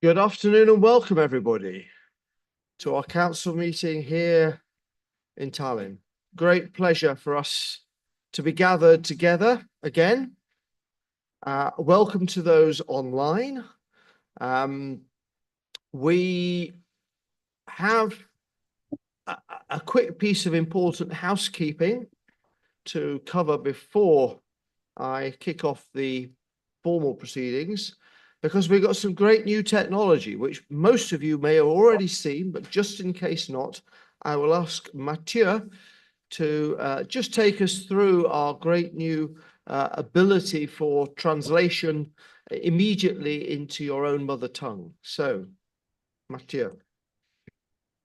Good afternoon and welcome everybody to our council meeting here in Tallinn. Great pleasure for us to be gathered together again. Welcome to those online. We have a quick piece of important housekeeping to cover before I kick off the formal proceedings, because we've got some great new technology, which most of you may have already seen, but just in case not, I will ask Mathieu to just take us through our great new ability for translation immediately into your own mother tongue. So, Mathieu.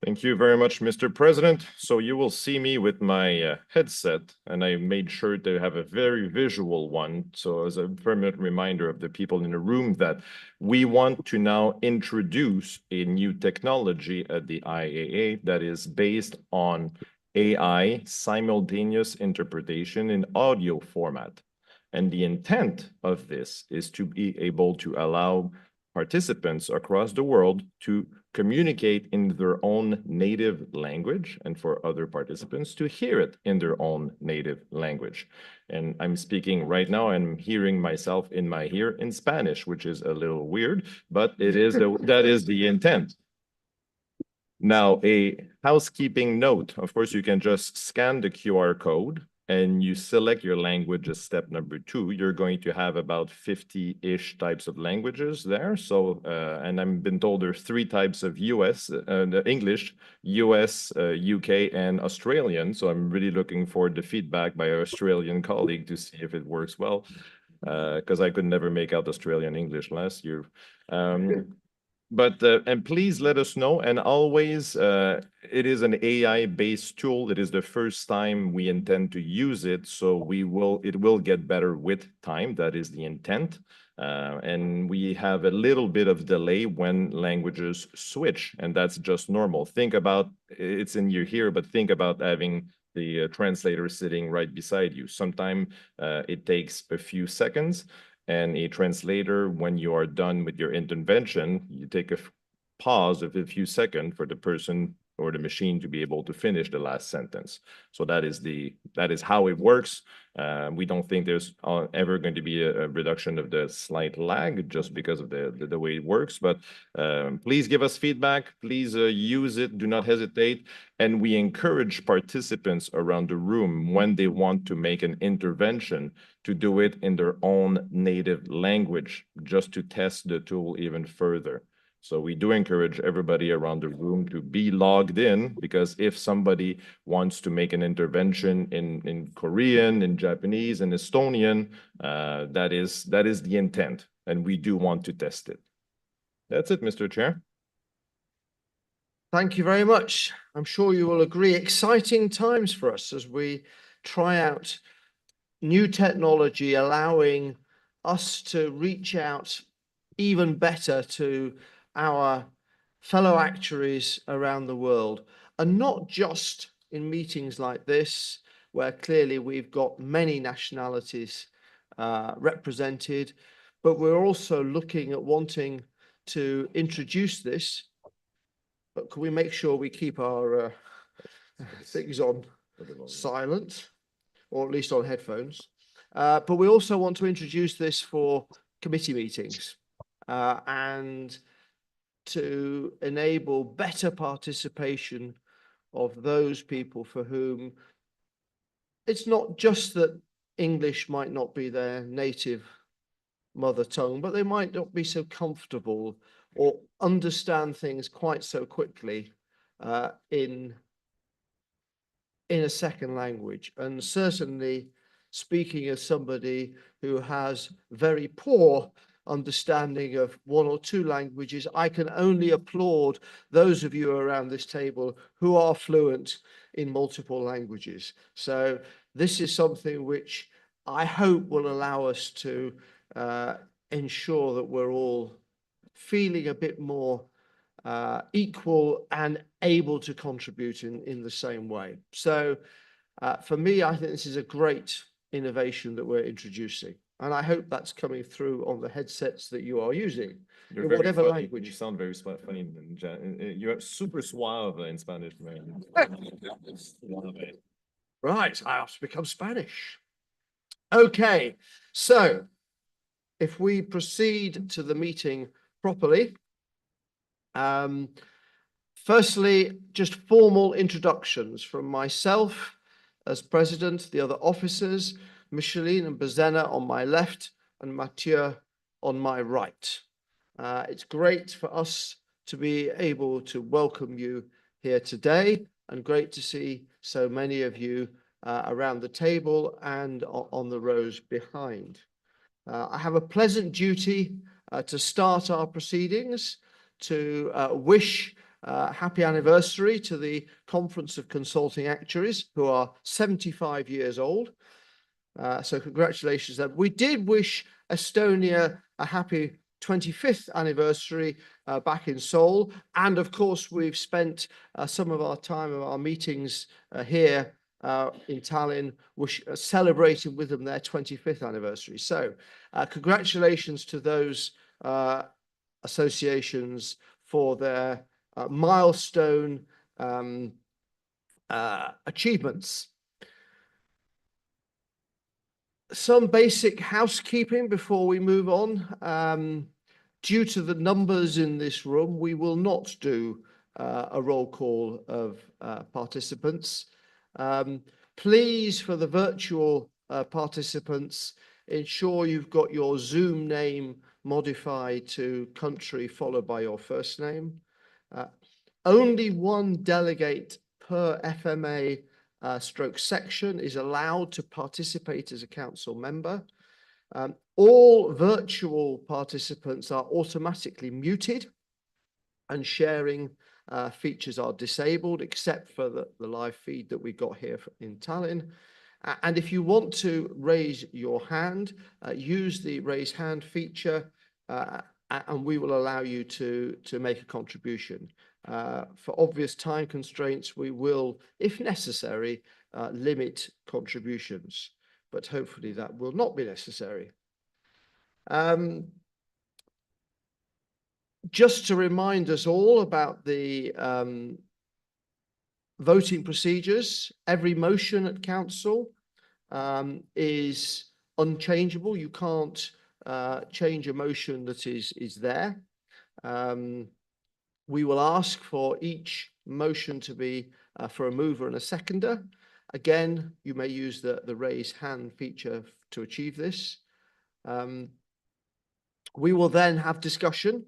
Thank you very much, Mr. President. So you will see me with my headset, and I made sure to have a very visual one. So as a permanent reminder of the people in the room that we want to now introduce a new technology at the IAA that is based on AI simultaneous interpretation in audio format. And the intent of this is to be able to allow participants across the world to communicate in their own native language, and for other participants to hear it in their own native language. And I'm speaking right now, I'm hearing myself in my ear in Spanish, which is a little weird, but that is the intent. Now, a housekeeping note. Of course, you can just scan the QR code and you select your language as step number 2. You're going to have about 50-ish types of languages there. So, and I've been told there's 3 types of English, US, UK, and Australian. So I'm really looking forward to feedback by our Australian colleague to see if it works well, because I could never make out Australian English last year. And please let us know. And always, it is an AI-based tool. It is the first time we intend to use it, so it will get better with time. That is the intent. And we have a little bit of delay when languages switch, and that's just normal. Think about, it's in your ear, but think about having the translator sitting right beside you. Sometimes it takes a few seconds. And a translator, when you are done with your intervention, you take a pause of a few seconds for the person or the machine to be able to finish the last sentence. So that is how it works. We don't think there's ever going to be a reduction of the slight lag just because of the way it works. But please give us feedback. Please use it. Do not hesitate. And we encourage participants around the room, when they want to make an intervention, to do it in their own native language, just to test the tool even further. So we do encourage everybody around the room to be logged in, because if somebody wants to make an intervention in Korean, in Japanese, and Estonian, that is the intent, and we do want to test it. That's it, Mr. Chair. Thank you very much. I'm sure you will agree, exciting times for us as we try out new technology, allowing us to reach out even better to our fellow actuaries around the world, and not just in meetings like this, where clearly we've got many nationalities represented, but we're also looking at wanting to introduce this. But can we make sure we keep our things on silent, or at least on headphones? But we also want to introduce this for committee meetings and to enable better participation of those people for whom it's not just that English might not be their native mother tongue, but they might not be so comfortable or understand things quite so quickly in a second language. And certainly, speaking as somebody who has very poor understanding of 1 or 2 languages, I can only applaud those of you around this table who are fluent in multiple languages. So this is something which I hope will allow us to ensure that we're all feeling a bit more equal and able to contribute in the same way. So for me, I think this is a great innovation that we're introducing. And I hope that's coming through on the headsets that you are using, You're in very whatever funny. language. You sound very funny. You're super suave in Spanish, man. Suave. Right, I have to become Spanish. Okay, so if we proceed to the meeting properly, firstly, just formal introductions from myself as president, the other officers, Micheline and Bezena on my left, and Mathieu on my right. It's great for us to be able to welcome you here today, and great to see so many of you around the table and on the rows behind. I have a pleasant duty to start our proceedings, to wish happy anniversary to the Conference of Consulting Actuaries, who are 75 years old. So congratulations to them. We did wish Estonia a happy 25th anniversary back in Seoul. And of course, we've spent some of our time of our meetings here in Tallinn, celebrating with them their 25th anniversary. So congratulations to those associations for their milestone achievements. Some basic housekeeping before we move on. Due to the numbers in this room, we will not do a roll call of participants. Please, for the virtual participants, ensure you've got your Zoom name modified to country followed by your first name. Only one delegate per FMA stroke section is allowed to participate as a council member. All virtual participants are automatically muted, and sharing features are disabled, except for the live feed that we got here in Tallinn. And if you want to raise your hand, use the raise hand feature, and we will allow you to make a contribution. For obvious time constraints, we will, if necessary, limit contributions, but hopefully that will not be necessary. Just to remind us all about the voting procedures, every motion at council is unchangeable. You can't change a motion that is there. We will ask for each motion to be for a mover and a seconder. Again, you may use the raise hand feature to achieve this. We will then have discussion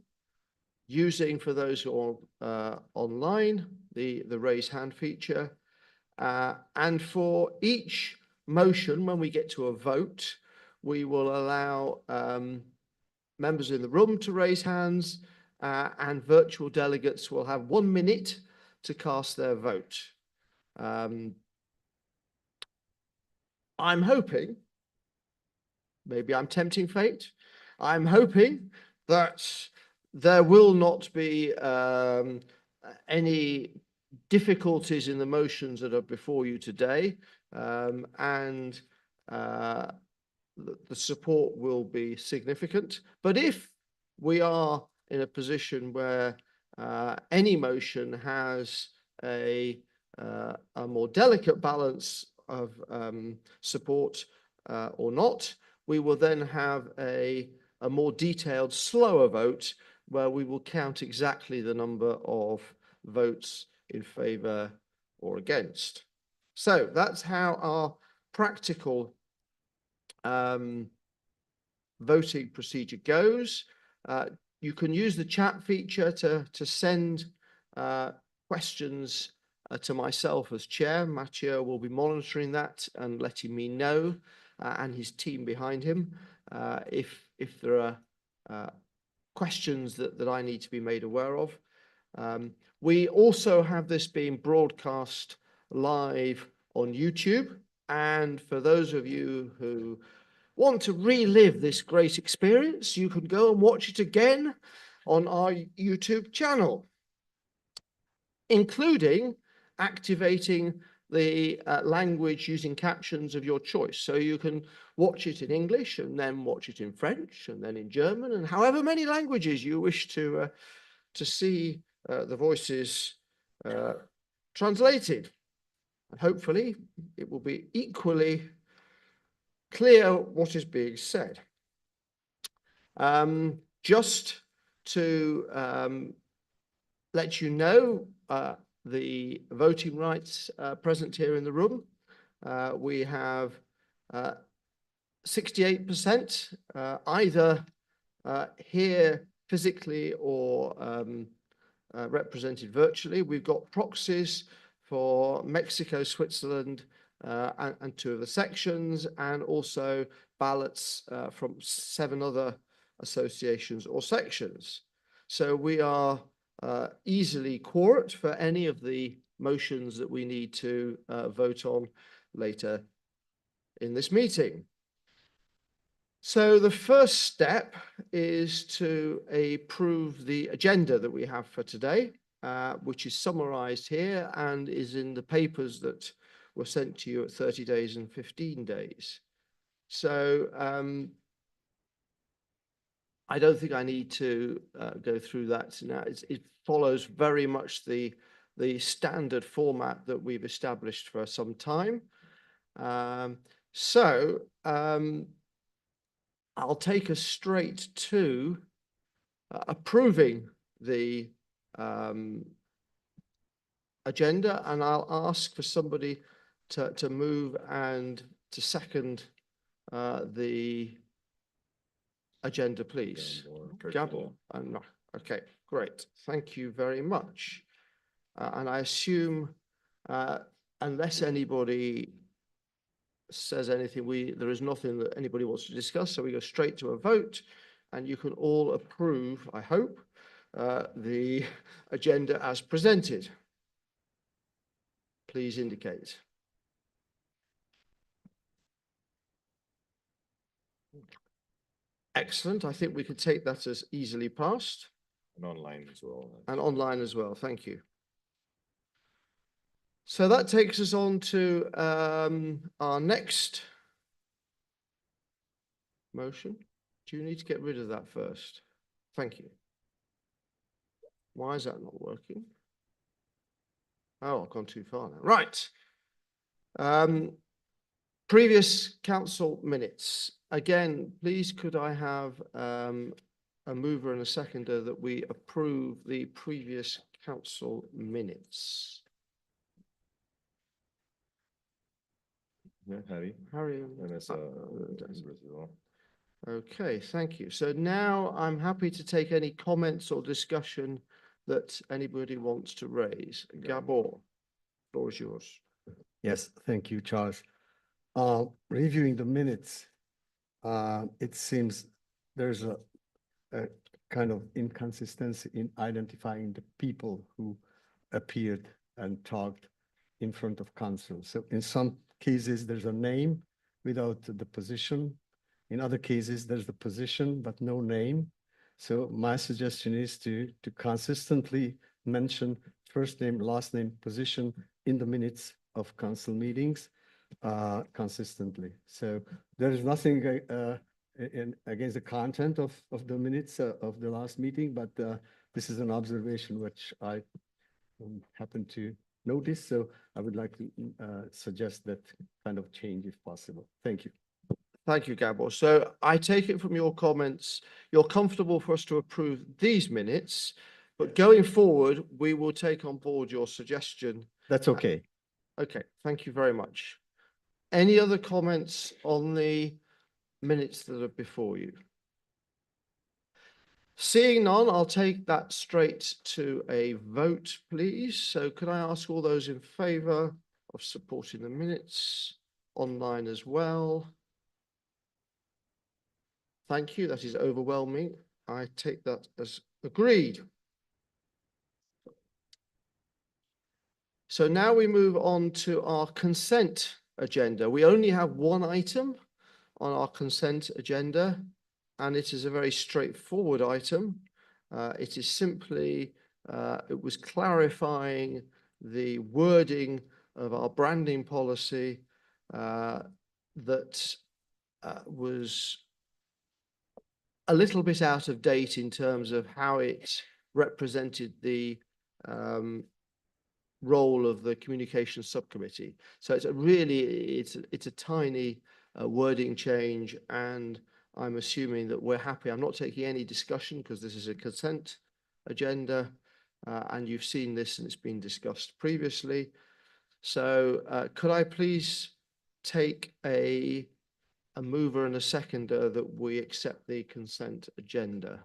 using, for those who are online, the raise hand feature. And for each motion, when we get to a vote, we will allow members in the room to raise hands, and virtual delegates will have 1 minute to cast their vote. I'm hoping, maybe I'm tempting fate, I'm hoping that there will not be any difficulties in the motions that are before you today, and the support will be significant. But if we are in a position where any motion has a more delicate balance of support or not, we will then have a more detailed, slower vote where we will count exactly the number of votes in favor or against. So that's how our practical voting procedure goes. You can use the chat feature to send questions to myself as chair. Mathieu will be monitoring that and letting me know, and his team behind him, if there are questions that I need to be made aware of. We also have this being broadcast live on YouTube, and for those of you who want to relive this great experience, you can go and watch it again on our YouTube channel, including activating the language using captions of your choice. So you can watch it in English and then watch it in French and then in German and however many languages you wish to see the voices translated. And hopefully it will be equally clear what is being said. Just to let you know, the voting rights present here in the room, we have 68% either here physically or represented virtually. We've got proxies for Mexico, Switzerland, and 2 of the sections, and also ballots from 7 other associations or sections. So we are easily quorate for any of the motions that we need to vote on later in this meeting. So the first step is to approve the agenda that we have for today, which is summarized here and is in the papers that were sent to you at 30 days and 15 days. So I don't think I need to go through that now. It follows very much the standard format that we've established for some time. I'll take us straight to approving the agenda, and I'll ask for somebody to move and to second the agenda, please. Gabor. Okay, great. Thank you very much. And I assume, unless anybody says anything, there is nothing that anybody wants to discuss, so we go straight to a vote, and you can all approve, I hope, the agenda as presented. Please indicate. Excellent. I think we could take that as easily passed. And online as well. And online as well. Thank you. So that takes us on to our next motion. Do you need to get rid of that first? Thank you. Why is that not working? Oh, I've gone too far now. Right. Previous council minutes. Again, please could I have a mover and a seconder that we approve the previous council minutes? Yeah, Harry. Harry. And it's Brazil. Okay, thank you. So now I'm happy to take any comments or discussion that anybody wants to raise. Gabor, floor is yours. Yes, thank you, Charles. Reviewing the minutes, it seems there's a kind of inconsistency in identifying the people who appeared and talked in front of council. So in some cases, there's a name without the position. In other cases, there's the position, but no name. So my suggestion is to consistently mention first name, last name, position in the minutes of council meetings consistently. So there is nothing against the content of the minutes of the last meeting, but this is an observation which I happen to notice. So I would like to suggest that kind of change if possible. Thank you. Thank you, Gabor. So I take it from your comments, you're comfortable for us to approve these minutes, but going forward, we will take on board your suggestion. That's okay. Okay, thank you very much. Any other comments on the minutes that are before you? Seeing none, I'll take that straight to a vote, please. So could I ask all those in favour of supporting the minutes online as well? Thank you. That is overwhelming. I take that as agreed. So now we move on to our consent agenda. We only have one item on our consent agenda, and it is a very straightforward item. It is simply, it was clarifying the wording of our branding policy that was a little bit out of date in terms of how it represented the role of the communications subcommittee. So it's a tiny wording change, and I'm assuming that we're happy. I'm not taking any discussion because this is a consent agenda, and you've seen this and it's been discussed previously. So could I please take a mover and a seconder that we accept the consent agenda?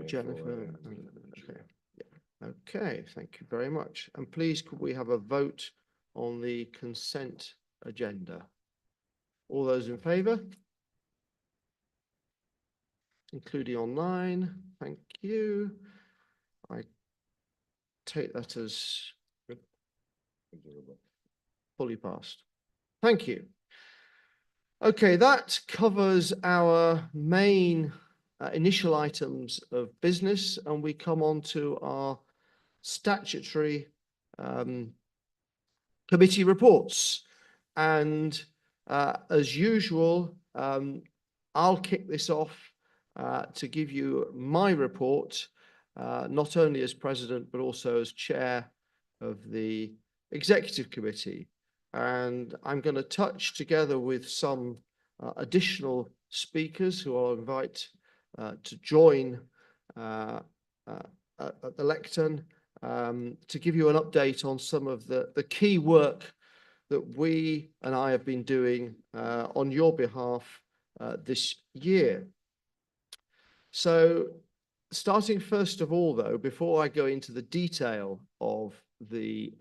Jennifer. Okay. Yeah. Okay, thank you very much. And please, could we have a vote on the consent agenda? All those in favour? Including online, thank you. I take that as fully passed. Thank you. Okay, that covers our main initial items of business, and we come on to our statutory committee reports. And as usual, I'll kick this off to give you my report, not only as president, but also as chair of the executive committee. And I'm going to touch together with some additional speakers who I'll invite to join at the lectern to give you an update on some of the key work that we and I have been doing on your behalf this year. So starting first of all, though, before I go into the detail of the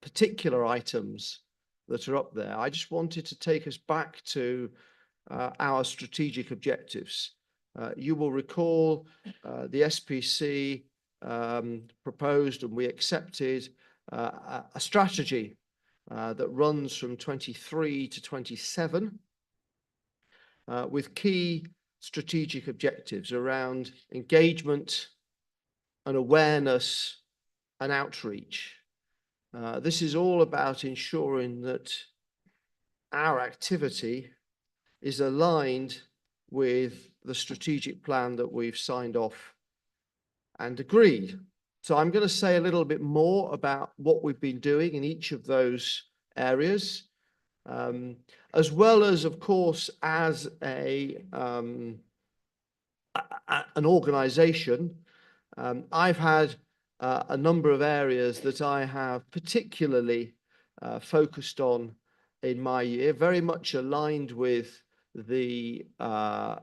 particular items that are up there, I just wanted to take us back to our strategic objectives. You will recall the SPC proposed and we accepted a strategy that runs from 23 to 27 with key strategic objectives around engagement and awareness and outreach. This is all about ensuring that our activity is aligned with the strategic plan that we've signed off and agreed. So I'm going to say a little bit more about what we've been doing in each of those areas, as well as, of course, as an organization. I've had a number of areas that I have particularly focused on in my year, very much aligned with the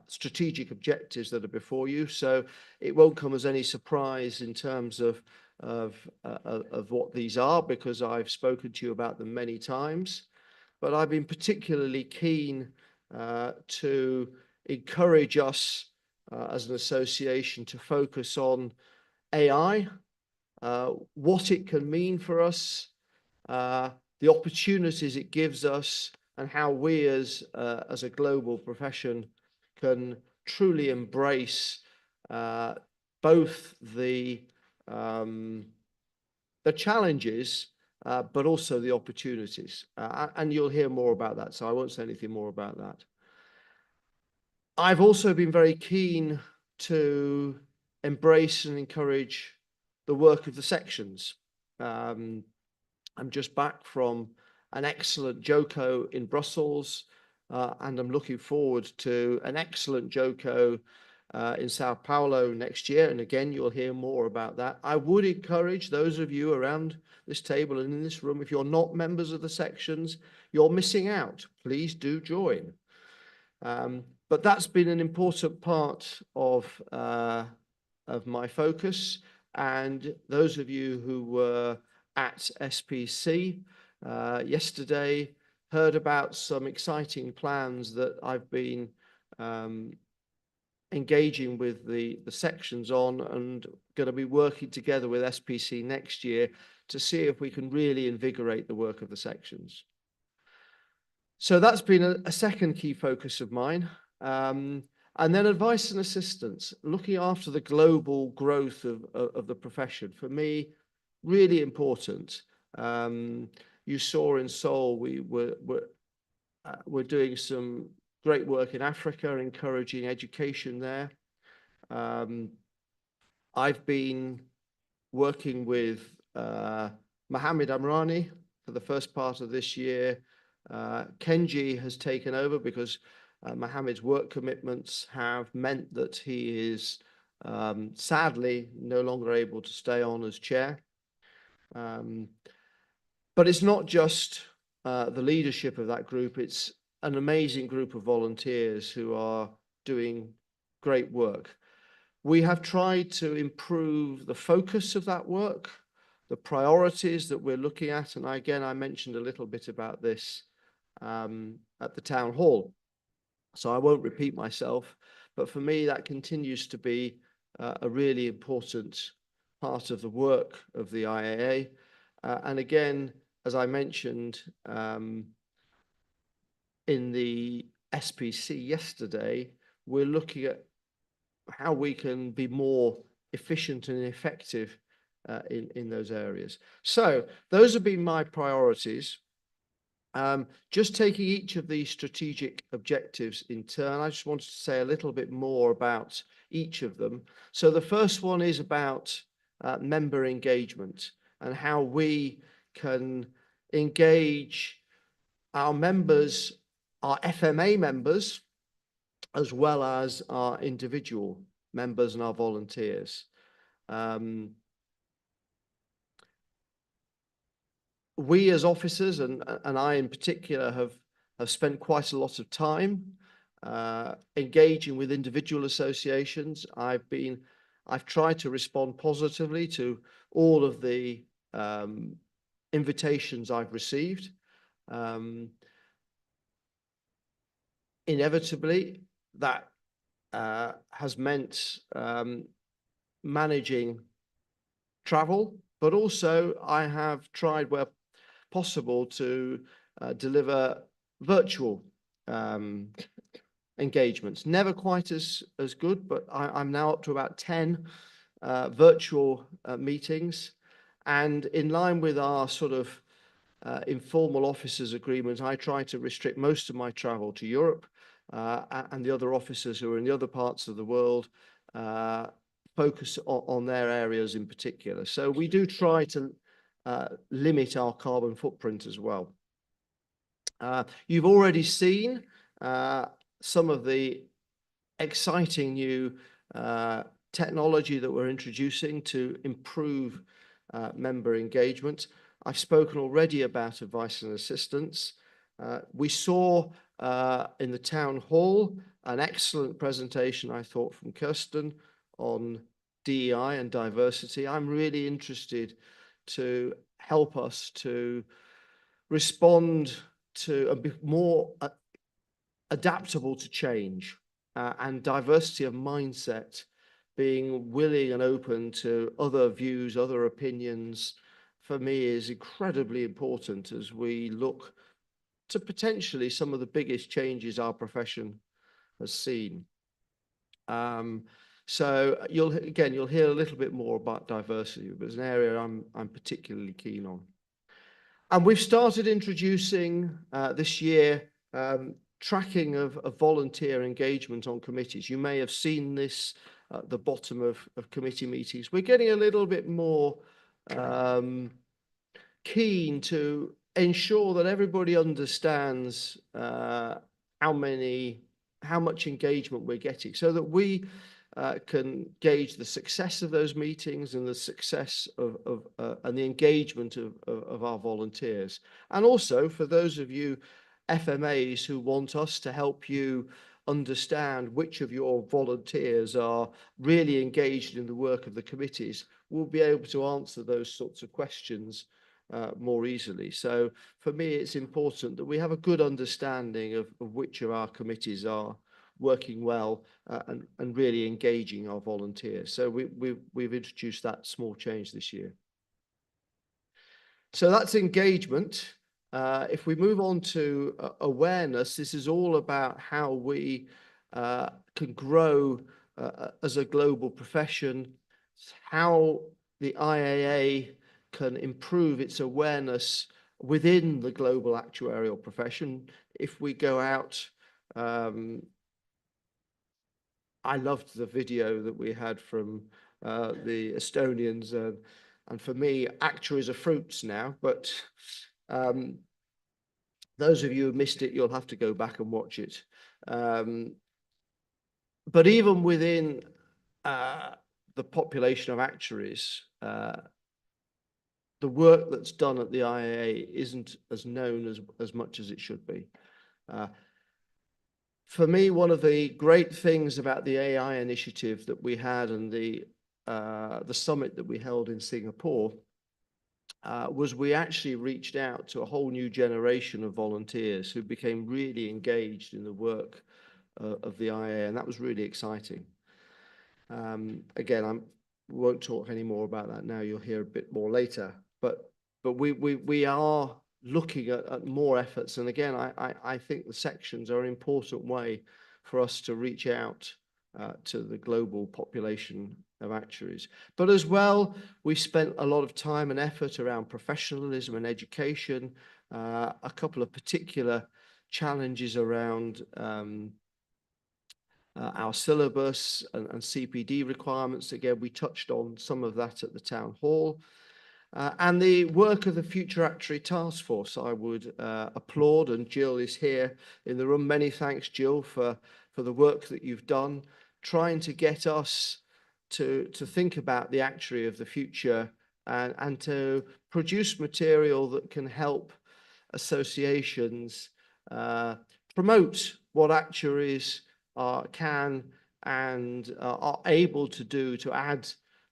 strategic objectives that are before you. So it won't come as any surprise in terms of what these are, because I've spoken to you about them many times. But I've been particularly keen to encourage us as an association to focus on AI, what it can mean for us, the opportunities it gives us, and how we as a global profession can truly embrace both the challenges, but also the opportunities. And you'll hear more about that, so I won't say anything more about that. I've also been very keen to embrace and encourage the work of the sections. I'm just back from an excellent JOCO in Brussels, and I'm looking forward to an excellent JOCO in Sao Paulo next year. And again, you'll hear more about that. I would encourage those of you around this table and in this room, if you're not members of the sections, you're missing out. Please do join. But that's been an important part of my focus. And those of you who were at SPC yesterday heard about some exciting plans that I've been engaging with the sections on, and going to be working together with SPC next year to see if we can really invigorate the work of the sections. So that's been a second key focus of mine. And then advice and assistance, looking after the global growth of the profession. For me, really important. You saw in Seoul, we're doing some great work in Africa, encouraging education there. I've been working with Mohammed Amrani for the first part of this year. Kenji has taken over because Mohammed's work commitments have meant that he is sadly no longer able to stay on as chair. But it's not just the leadership of that group, it's an amazing group of volunteers who are doing great work. We have tried to improve the focus of that work, the priorities that we're looking at. And again, I mentioned a little bit about this at the town hall. So I won't repeat myself, but for me, that continues to be a really important part of the work of the IAA. And again, as I mentioned in the SPC yesterday, we're looking at how we can be more efficient and effective in those areas. So those have been my priorities. Just taking each of these strategic objectives in turn, I just wanted to say a little bit more about each of them. So the first one is about member engagement and how we can engage our members, our FMA members, as well as our individual members and our volunteers. We as officers, and I in particular, have spent quite a lot of time engaging with individual associations. I've tried to respond positively to all of the invitations I've received. Inevitably, that has meant managing travel, but also I have tried where possible to deliver virtual engagements. Never quite as good, but I'm now up to about 10 virtual meetings. And in line with our sort of informal officers agreement, I try to restrict most of my travel to Europe, and the other officers who are in the other parts of the world focus on their areas in particular. So we do try to limit our carbon footprint as well. You've already seen some of the exciting new technology that we're introducing to improve member engagement. I've spoken already about advice and assistance. We saw in the town hall an excellent presentation, I thought, from Kirsten on DEI and diversity. I'm really interested to help us to respond to and be more adaptable to change, and diversity of mindset, being willing and open to other views, other opinions, for me is incredibly important as we look to potentially some of the biggest changes our profession has seen. So you'll hear a little bit more about diversity, but it's an area I'm particularly keen on. And we've started introducing this year tracking of volunteer engagement on committees. You may have seen this at the bottom of committee meetings. We're getting a little bit more keen to ensure that everybody understands how much engagement we're getting, so that we can gauge the success of those meetings and the success of and the engagement of our volunteers. And also for those of you FMAs who want us to help you understand which of your volunteers are really engaged in the work of the committees, we'll be able to answer those sorts of questions more easily. So for me, it's important that we have a good understanding of which of our committees are working well and really engaging our volunteers. So we've introduced that small change this year. So that's engagement. If we move on to awareness, this is all about how we can grow as a global profession, how the IAA can improve its awareness within the global actuarial profession. If we go out, I loved the video that we had from the Estonians, and for me, actuaries are fruits now, but those of you who missed it, you'll have to go back and watch it. But even within the population of actuaries, the work that's done at the IAA isn't as known as much as it should be. For me, one of the great things about the AI initiative that we had and the summit that we held in Singapore was we actually reached out to a whole new generation of volunteers who became really engaged in the work of the IA, and that was really exciting. Again, I won't talk any more about that now. You'll hear a bit more later. But we are looking at more efforts, and again, I think the sections are an important way for us to reach out to the global population of actuaries. But as well, we spent a lot of time and effort around professionalism and education, a couple of particular challenges around our syllabus and CPD requirements. Again, we touched on some of that at the town hall. And the work of the Future Actuary Task Force, I would applaud, and Jill is here in the room. Many thanks, Jill, for the work that you've done, trying to get us to think about the actuary of the future and to produce material that can help associations promote what actuaries can and are able to do to add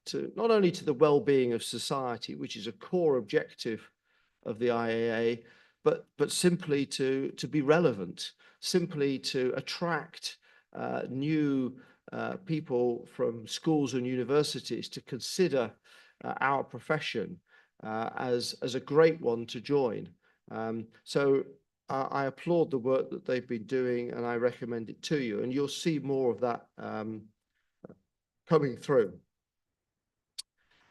to not only to the well-being of society, which is a core objective of the IAA, but simply to be relevant, simply to attract new people from schools and universities to consider our profession as a great one to join. So I applaud the work that they've been doing, and I recommend it to you, and you'll see more of that coming through.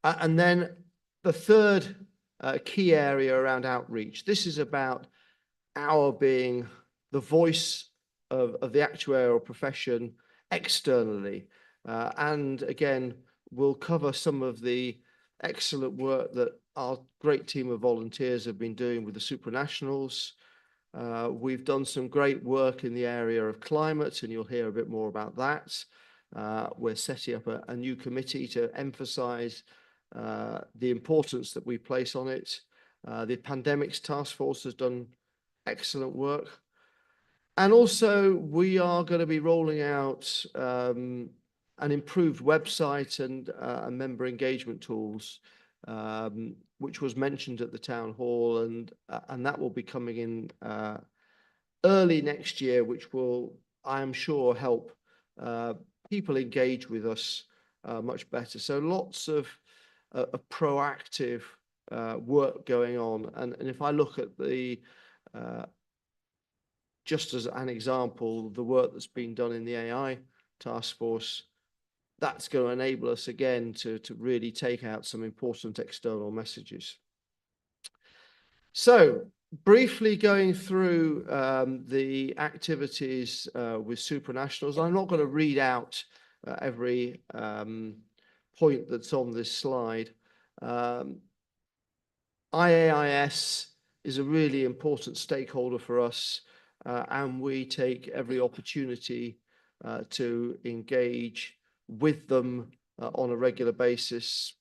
And then the third key area around outreach. This is about our being the voice of the actuarial profession externally. And again, we'll cover some of the excellent work that our great team of volunteers have been doing with the supranationals. We've done some great work in the area of climate, and you'll hear a bit more about that. We're setting up a new committee to emphasize the importance that we place on it. The pandemics task force has done excellent work. And also we are going to be rolling out an improved website and member engagement tools, which was mentioned at the town hall, and that will be coming in early next year, which will, I am sure, help people engage with us much better. So lots of proactive work going on. And if I look at the, just as an example, the work that's been done in the AI task force, that's going to enable us again to really take out some important external messages. So briefly going through the activities with supranationals. I'm not going to read out every point that's on this slide. IAIS is a really important stakeholder for us, and we take every opportunity to engage with them on a regular basis.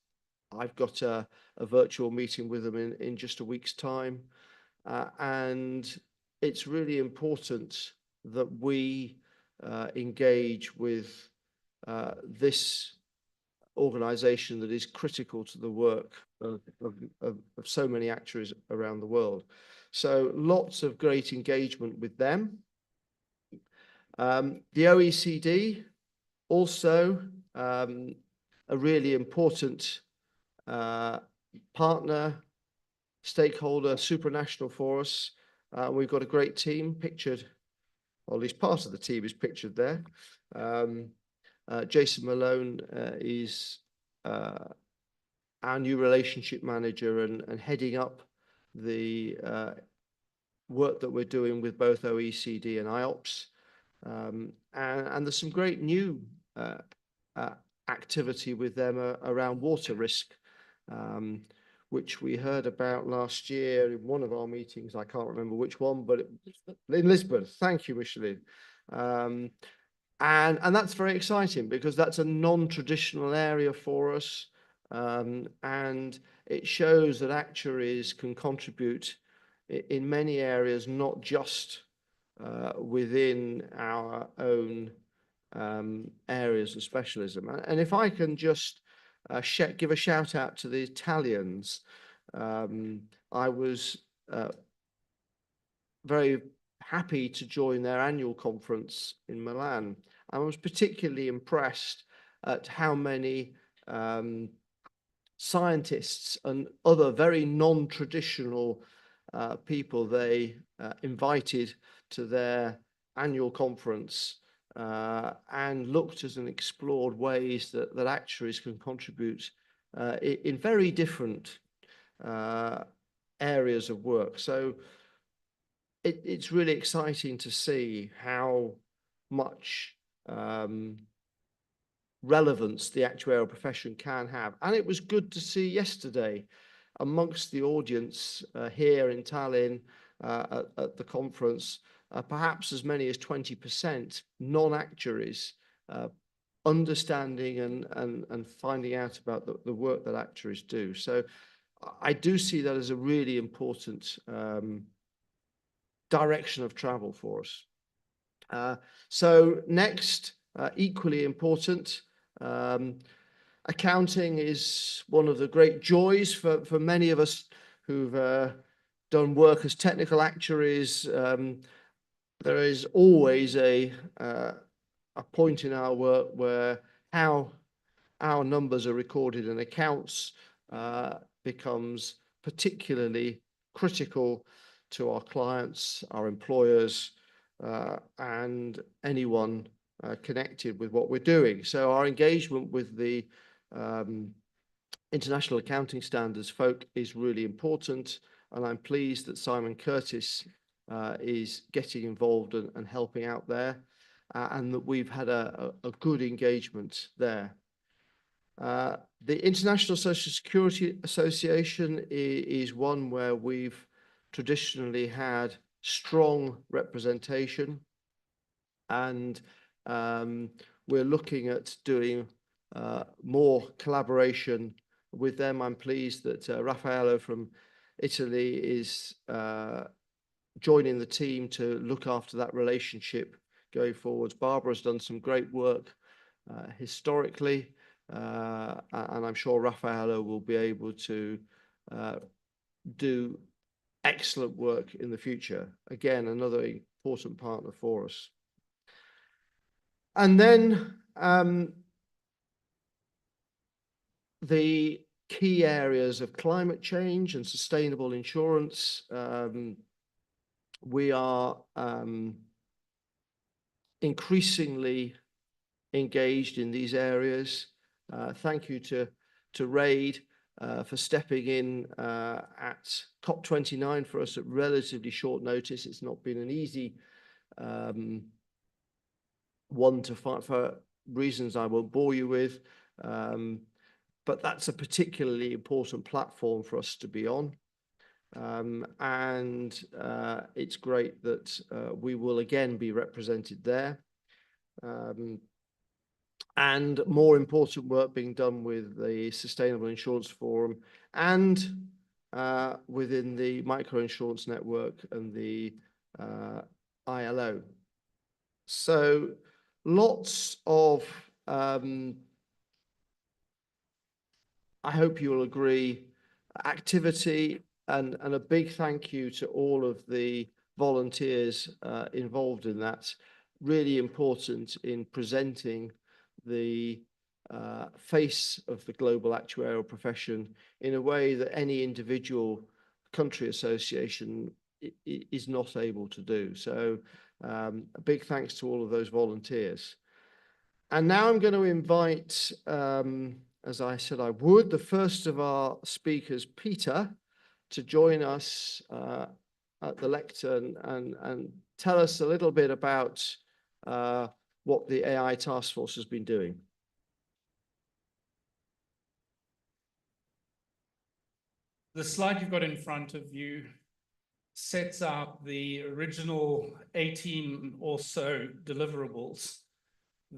I've got a virtual meeting with them in just a week's time, and it's really important that we engage with this organization that is critical to the work of so many actuaries around the world. So lots of great engagement with them. The OECD also a really important partner, stakeholder, supranational for us. We've got a great team pictured, or at least part of the team is pictured there. Jason Malone is our new relationship manager and heading up the work that we're doing with both OECD and IOPS. And there's some great new activity with them around water risk, which we heard about last year in one of our meetings. I can't remember which one, but in Lisbon. Thank you, Micheline. And that's very exciting because that's a non-traditional area for us. And it shows that actuaries can contribute in many areas, not just within our own areas of specialism. And if I can just give a shout out to the Italians, I was very happy to join their annual conference in Milan. I was particularly impressed at how many scientists and other very non-traditional people they invited to their annual conference and looked at and explored ways that actuaries can contribute in very different areas of work. So it's really exciting to see how much relevance the actuarial profession can have. And it was good to see yesterday amongst the audience here in Tallinn at the conference, perhaps as many as 20% non-actuaries understanding and finding out about the work that actuaries do. So I do see that as a really important direction of travel for us. So next, equally important, accounting is one of the great joys for many of us who've done work as technical actuaries. There is always a point in our work where how our numbers are recorded in accounts becomes particularly critical to our clients, our employers, and anyone connected with what we're doing. So our engagement with the International Accounting Standards folk is really important, and I'm pleased that Simon Curtis is getting involved and helping out there, and that we've had a good engagement there. The International Social Security Association is one where we've traditionally had strong representation, and we're looking at doing more collaboration with them. I'm pleased that Raffaello from Italy is joining the team to look after that relationship going forwards. Barbara has done some great work historically, and I'm sure Raffaello will be able to do excellent work in the future. Again, another important partner for us. And then the key areas of climate change and sustainable insurance. We are increasingly engaged in these areas. Thank you to Raid for stepping in at COP29 for us at relatively short notice. It's not been an easy one to fight for reasons I won't bore you with, but that's a particularly important platform for us to be on. And it's great that we will again be represented there. And more important work being done with the Sustainable Insurance Forum and within the microinsurance network and the ILO. So lots of, I hope you will agree, activity, and a big thank you to all of the volunteers involved in that. Really important in presenting the face of the global actuarial profession in a way that any individual country association is not able to do. So a big thanks to all of those volunteers. And now I'm going to invite as I said I would, the first of our speakers, Peter, to join us at the lectern and tell us a little bit about what the AI task force has been doing. The slide you've got in front of you sets out the original 18 or so deliverables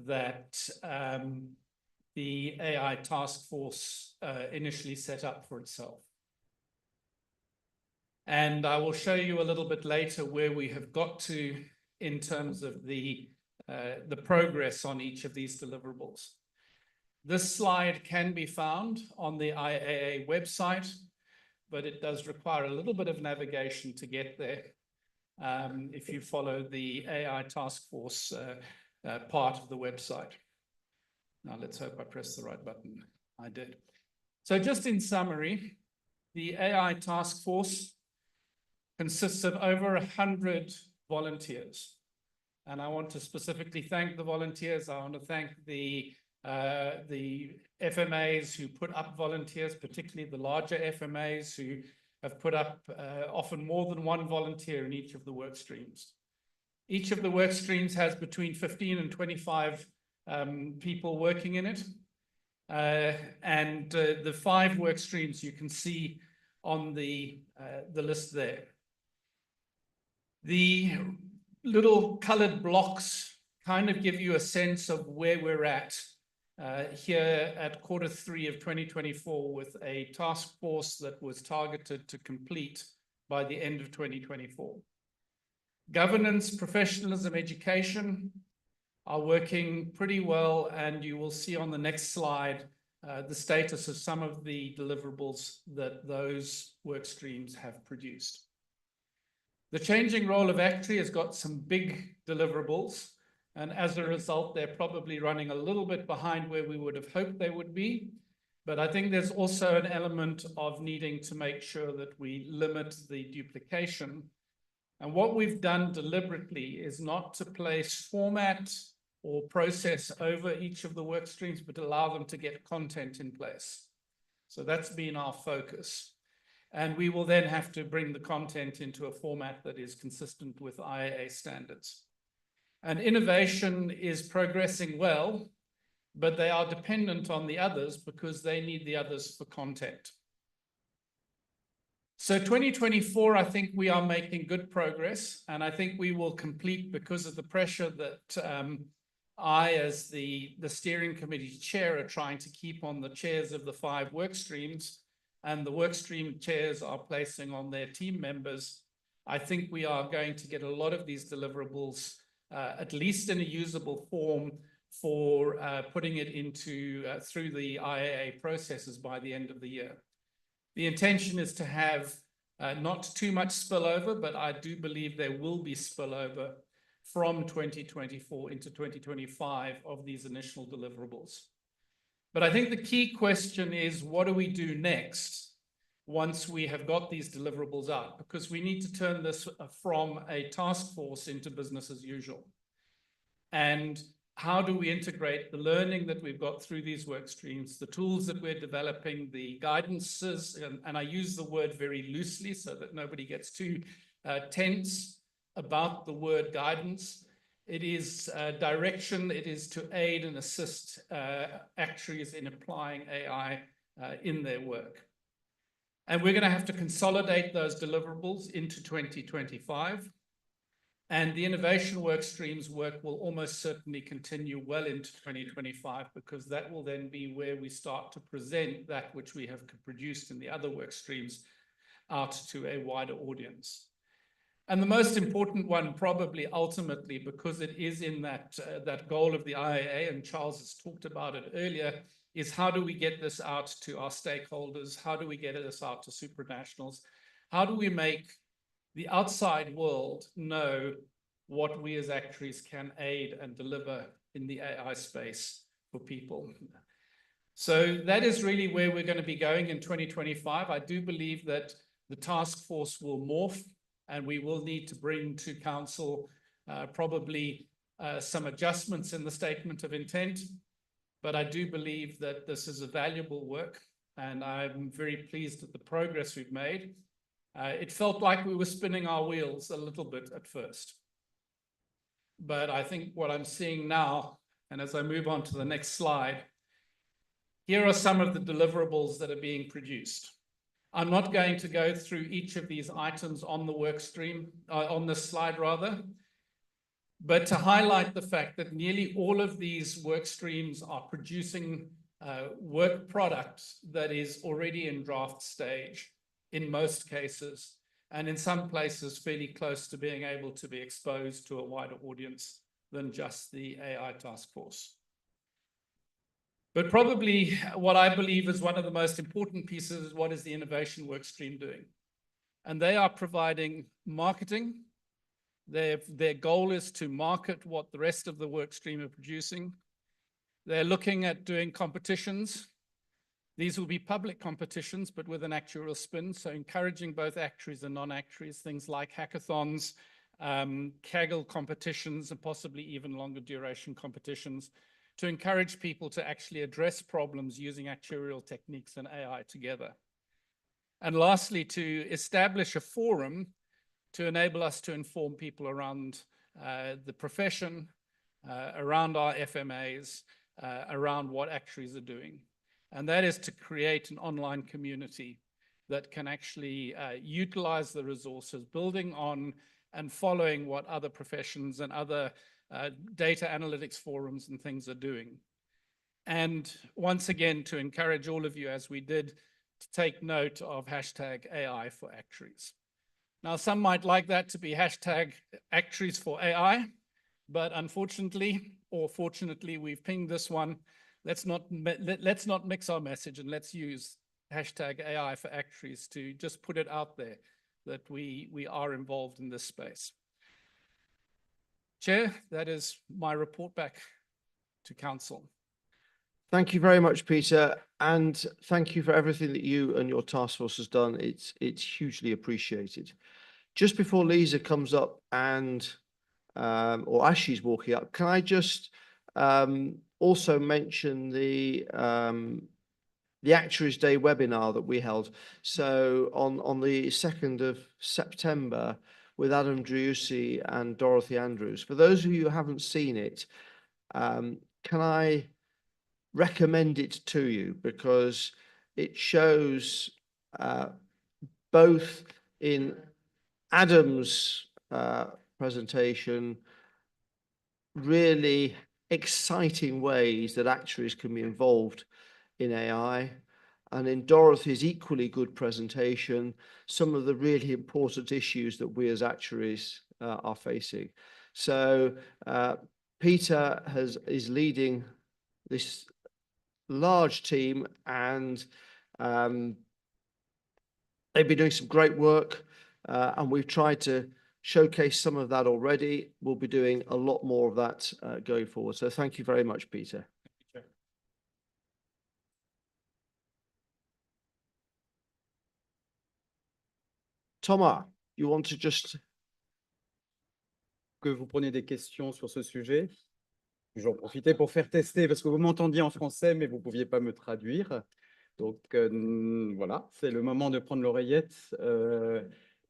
that the AI task force initially set up for itself. And I will show you a little bit later where we have got to in terms of the progress on each of these deliverables. This slide can be found on the IAA website, but it does require a little bit of navigation to get there if you follow the AI task force part of the website. Now let's hope I pressed the right button. I did. So just in summary, the AI task force consists of over 100 volunteers. And I want to specifically thank the volunteers. I want to thank the FMAs who put up volunteers, particularly the larger FMAs who have put up often more than one volunteer in each of the work streams. Each of the work streams has between 15 and 25 people working in it. And the 5 work streams you can see on the list there. The little colored blocks kind of give you a sense of where we're at here at Q3 of 2024 with a task force that was targeted to complete by the end of 2024. Governance, professionalism, education are working pretty well, and you will see on the next slide the status of some of the deliverables that those work streams have produced. The changing role of Actuary has got some big deliverables, and as a result, they're probably running a little bit behind where we would have hoped they would be. But I think there's also an element of needing to make sure that we limit the duplication. And what we've done deliberately is not to place format or process over each of the work streams, but allow them to get content in place. So that's been our focus. And we will then have to bring the content into a format that is consistent with IAA standards. And innovation is progressing well, but they are dependent on the others because they need the others for content. So 2024, I think we are making good progress, and I think we will complete because of the pressure that I, as the steering committee chair, are trying to keep on the chairs of the 5 work streams, and the work stream chairs are placing on their team members. I think we are going to get a lot of these deliverables, at least in a usable form, for putting it into through the IAA processes by the end of the year. The intention is to have not too much spillover, but I do believe there will be spillover from 2024 into 2025 of these initial deliverables. But I think the key question is, what do we do next once we have got these deliverables out? Because we need to turn this from a task force into business as usual. And how do we integrate the learning that we've got through these work streams, the tools that we're developing, the guidances, and I use the word very loosely so that nobody gets too tense about the word guidance. It is direction, it is to aid and assist actuaries in applying AI in their work. And we're going to have to consolidate those deliverables into 2025. And the innovation work streams work will almost certainly continue well into 2025, because that will then be where we start to present that which we have produced in the other work streams out to a wider audience. And the most important one, probably ultimately, because it is in that goal of the IAA, and Charles has talked about it earlier, is how do we get this out to our stakeholders? How do we get this out to supranationals? How do we make the outside world know what we as actuaries can aid and deliver in the AI space for people? So that is really where we're going to be going in 2025. I do believe that the task force will morph, and we will need to bring to council probably some adjustments in the statement of intent. But I do believe that this is a valuable work, and I'm very pleased at the progress we've made. It felt like we were spinning our wheels a little bit at first. But I think what I'm seeing now, and as I move on to the next slide, here are some of the deliverables that are being produced. I'm not going to go through each of these items on the work stream, on this slide rather, but to highlight the fact that nearly all of these work streams are producing work product that is already in draft stage in most cases, and in some places fairly close to being able to be exposed to a wider audience than just the AI task force. But probably what I believe is one of the most important pieces is what is the innovation work stream doing? And they are providing marketing. Their goal is to market what the rest of the work stream are producing. They're looking at doing competitions. These will be public competitions, but with an actuarial spin, so encouraging both actuaries and non-actuaries, things like hackathons, Kaggle competitions, and possibly even longer duration competitions, to encourage people to actually address problems using actuarial techniques and AI together. And lastly, to establish a forum to enable us to inform people around the profession, around our FMAs, around what actuaries are doing. And that is to create an online community that can actually utilize the resources, building on and following what other professions and other data analytics forums and things are doing. And once again, to encourage all of you, as we did, to take note of hashtag AI for actuaries. Now, some might like that to be hashtag actuaries for AI, but unfortunately, or fortunately, we've pinged this one. Let's not mix our message, and let's use hashtag AI for actuaries to just put it out there that we are involved in this space. Chair, that is my report back to Council. Thank you very much, Peter, and thank you for everything that you and your task force has done. It's hugely appreciated. Just before Lisa comes up and, or as she's walking up, can I just also mention the Actuaries Day webinar that we held. So on the 2nd of September with Adam Driussi and Dorothy Andrews. For those of you who haven't seen it, can I recommend it to you, because it shows both in Adam's presentation really exciting ways that actuaries can be involved in AI, and in Dorothy's equally good presentation, some of the really important issues that we as actuaries are facing. So Peter is leading this large team, and they've been doing some great work, and we've tried to showcase some of that already. We'll be doing a lot more of that going forward. So thank you very much, Peter. Thomas, you want to just... Que vous preniez des questions sur ce sujet. J'en profitais pour faire tester parce que vous m'entendiez en français, mais vous ne pouviez pas me traduire. Donc, voilà, c'est le moment de prendre l'oreillette.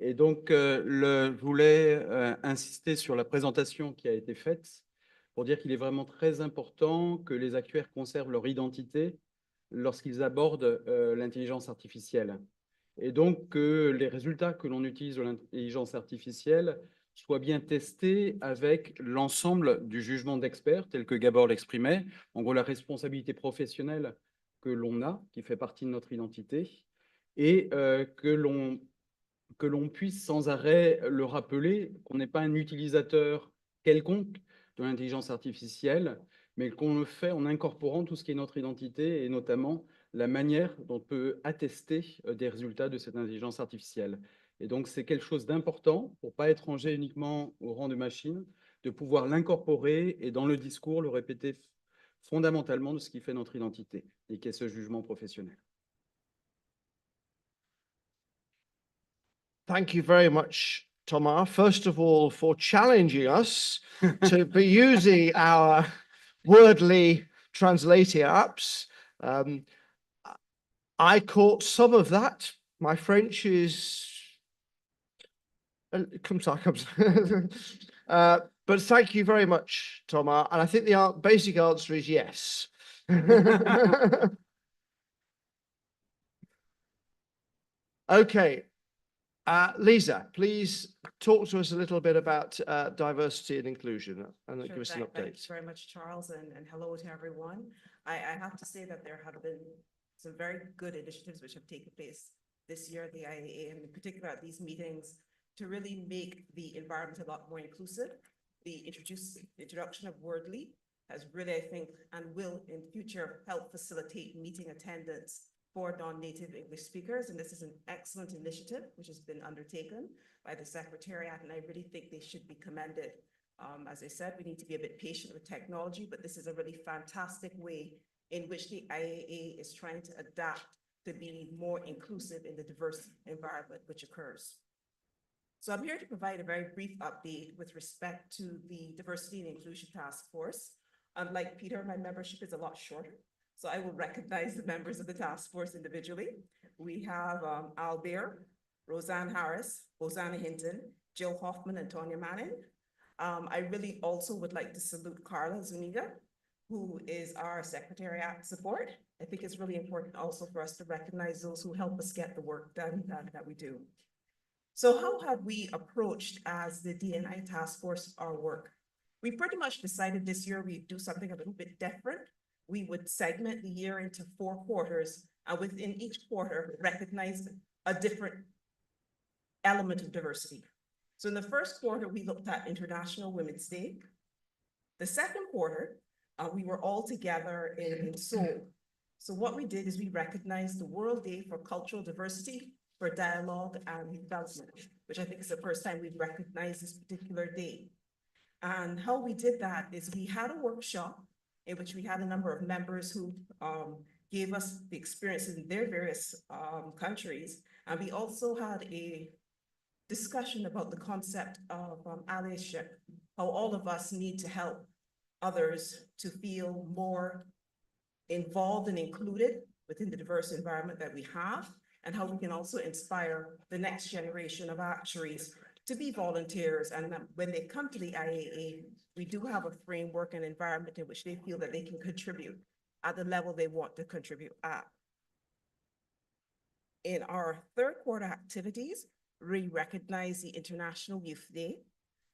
Et donc, je voulais insister sur la présentation qui a été faite pour dire qu'il est vraiment très important que les actuaires conservent leur identité lorsqu'ils abordent l'intelligence artificielle. Et donc, que les résultats que l'on utilise de l'intelligence artificielle soient bien testés avec l'ensemble du jugement d'experts, tel que Gabor l'exprimait, en gros la responsabilité professionnelle que l'on a, qui fait partie de notre identité, et que l'on puisse sans arrêt le rappeler, qu'on n'est pas un utilisateur quelconque de l'intelligence artificielle, mais qu'on le fait en incorporant tout ce qui est notre identité, et notamment la manière dont on peut attester des résultats de cette intelligence artificielle. Et donc, c'est quelque chose d'important pour ne pas être rangé uniquement au rang de machine, de pouvoir l'incorporer et dans le discours le répéter fondamentalement de ce qui fait notre identité et qui est ce jugement professionnel. Thank you very much, Thomas. First of all, for challenging us to be using our wordly translating apps. I caught some of that. My French is comme ça, comme ça. But thank you very much, Thomas. And I think the basic answer is yes. Okay. Lisa, please talk to us a little bit about diversity and inclusion and Sure, give us an thank you update. very much, Charles, and hello to everyone. I have to say that there have been some very good initiatives which have taken place this year at the IAA, and in particular at these meetings, to really make the environment a lot more inclusive. The introduction of Wordly has really, I think, and will in future help facilitate meeting attendance for non-native English speakers. And this is an excellent initiative which has been undertaken by the Secretariat, and I really think they should be commended. As I said, we need to be a bit patient with technology, but this is a really fantastic way in which the IAA is trying to adapt to be more inclusive in the diverse environment which occurs. So I'm here to provide a very brief update with respect to the Diversity and Inclusion Task Force. Unlike Peter, my membership is a lot shorter, so I will recognize the members of the task force individually. We have Al Bear, Roseanne Harris, Hosanna Hinton, Jill Hoffman, and Tonya Manning. I really also would like to salute Carla Zuniga, who is our Secretariat support. I think it's really important also for us to recognize those who help us get the work done that we do. So how have we approached as the D&I task force our work? We pretty much decided this year we'd do something a little bit different. We would segment the year into 4 quarters, and within each quarter recognize a different element of diversity. So in the first quarter, we looked at International Women's Day. The second quarter, we were all together in Seoul. So what we did is we recognized the World Day for Cultural Diversity, for Dialogue and Development, which I think is the first time we've recognized this particular day. And how we did that is we had a workshop in which we had a number of members who gave us the experiences in their various countries. And we also had a discussion about the concept of allyship, how all of us need to help others to feel more involved and included within the diverse environment that we have, and how we can also inspire the next generation of actuaries to be volunteers. And when they come to the IAA, we do have a framework and environment in which they feel that they can contribute at the level they want to contribute at. In our third quarter activities, we recognize the International Youth Day.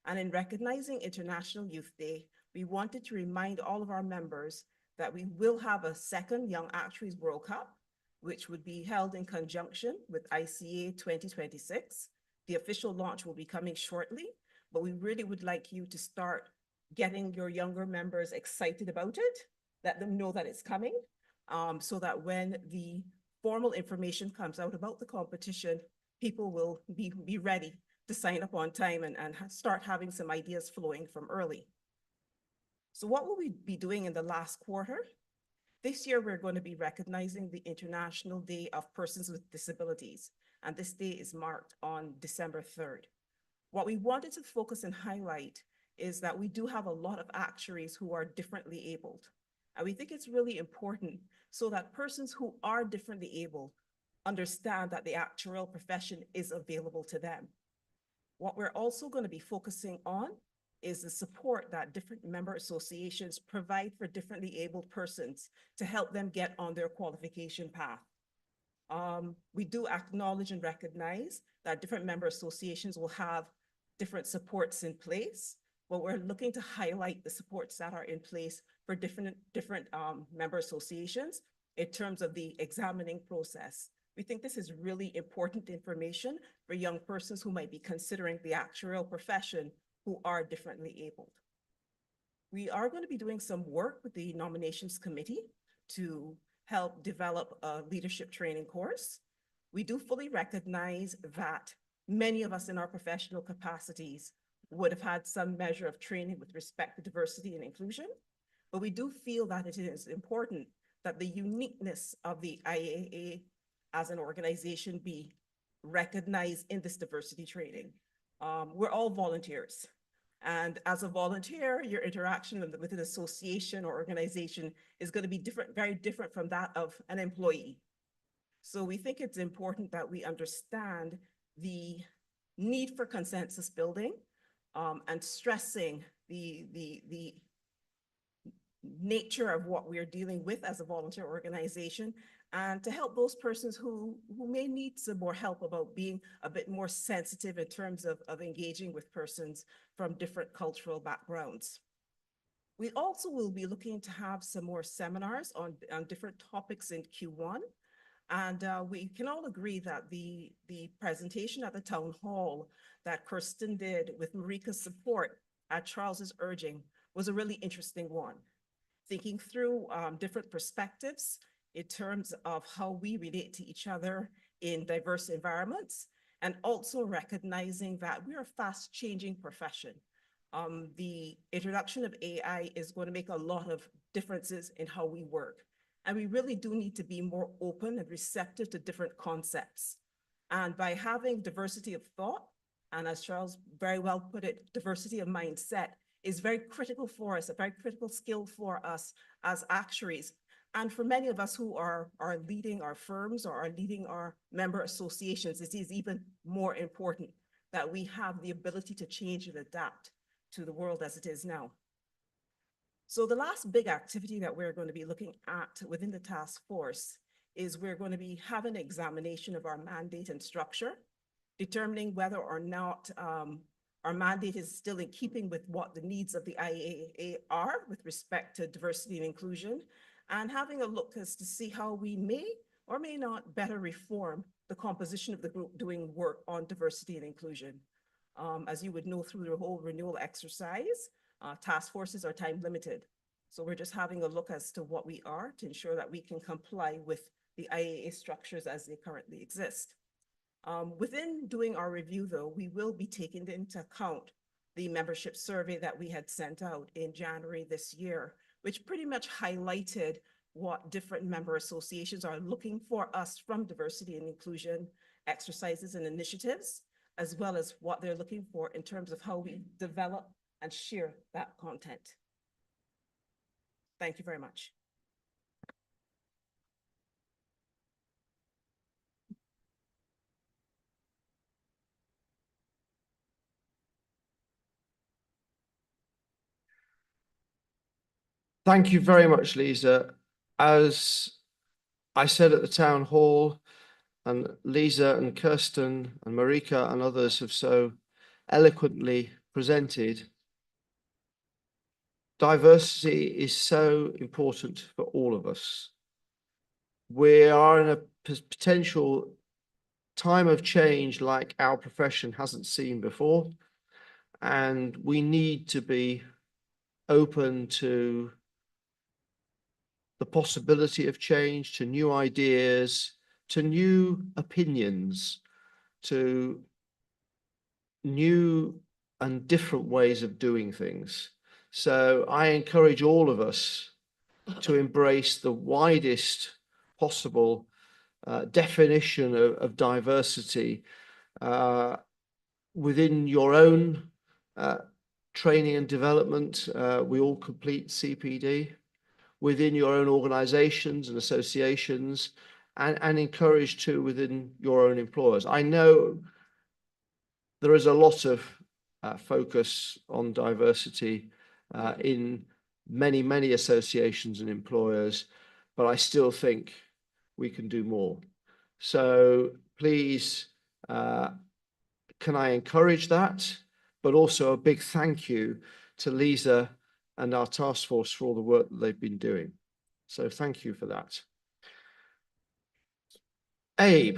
And in recognizing International Youth Day, we wanted to remind all of our members that we will have a second Young Actuaries World Cup, which would be held in conjunction with ICA 2026. The official launch will be coming shortly, but we really would like you to start getting your younger members excited about it, let them know that it's coming, so that when the formal information comes out about the competition, people will be ready to sign up on time and start having some ideas flowing from early. So what will we be doing in the last quarter? This year, we're going to be recognizing the International Day of Persons with Disabilities, and this day is marked on December 3rd. What we wanted to focus and highlight is that we do have a lot of actuaries who are differently abled. And we think it's really important so that persons who are differently able understand that the actuarial profession is available to them. What we're also going to be focusing on is the support that different member associations provide for differently abled persons to help them get on their qualification path. We do acknowledge and recognize that different member associations will have different supports in place, but we're looking to highlight the supports that are in place for different member associations in terms of the examining process. We think this is really important information for young persons who might be considering the actuarial profession who are differently abled. We are going to be doing some work with the nominations committee to help develop a leadership training course. We do fully recognize that many of us in our professional capacities would have had some measure of training with respect to diversity and inclusion, but we do feel that it is important that the uniqueness of the IAA as an organization be recognized in this diversity training. We're all volunteers. And as a volunteer, your interaction with an association or organization is going to be different, very different from that of an employee. So we think it's important that we understand the need for consensus building and stressing the nature of what we're dealing with as a volunteer organization, and to help those persons who may need some more help about being a bit more sensitive in terms of engaging with persons from different cultural backgrounds. We also will be looking to have some more seminars on different topics in Q1. And we can all agree that the presentation at the town hall that Kirsten did with Marika's support at Charles's urging was a really interesting one. Thinking through different perspectives in terms of how we relate to each other in diverse environments, and also recognizing that we're a fast changing profession. The introduction of AI is going to make a lot of differences in how we work. And we really do need to be more open and receptive to different concepts. And by having diversity of thought, and as Charles very well put it, diversity of mindset is very critical for us, a very critical skill for us as actuaries. And for many of us who are leading our firms or are leading our member associations, it is even more important that we have the ability to change and adapt to the world as it is now. So the last big activity that we're going to be looking at within the task force is we're going to be having an examination of our mandate and structure, determining whether or not our mandate is still in keeping with what the needs of the IAA are with respect to diversity and inclusion, and having a look as to see how we may or may not better reform the composition of the group doing work on diversity and inclusion. As you would know through the whole renewal exercise, task forces are time limited. So we're just having a look as to what we are to ensure that we can comply with the IAA structures as they currently exist. Within doing our review, though, we will be taking into account the membership survey that we had sent out in January this year, which pretty much highlighted what different member associations are looking for us from diversity and inclusion exercises and initiatives, as well as what they're looking for in terms of how we develop and share that content. Thank you very much. Thank you very much, Lisa. As I said at the town hall, and Lisa and Kirsten and Marika and others have so eloquently presented, diversity is so important for all of us. We are in a potential time of change like our profession hasn't seen before, and we need to be open to the possibility of change, to new ideas, to new opinions, to new and different ways of doing things. So I encourage all of us to embrace the widest possible definition of diversity within your own training and development. We all complete CPD within your own organizations and associations, and encourage too within your own employers. I know there is a lot of focus on diversity in many associations and employers, but I still think we can do more. So please, can I encourage that? But also a big thank you to Lisa and our task force for all the work that they've been doing. So thank you for that. Abe.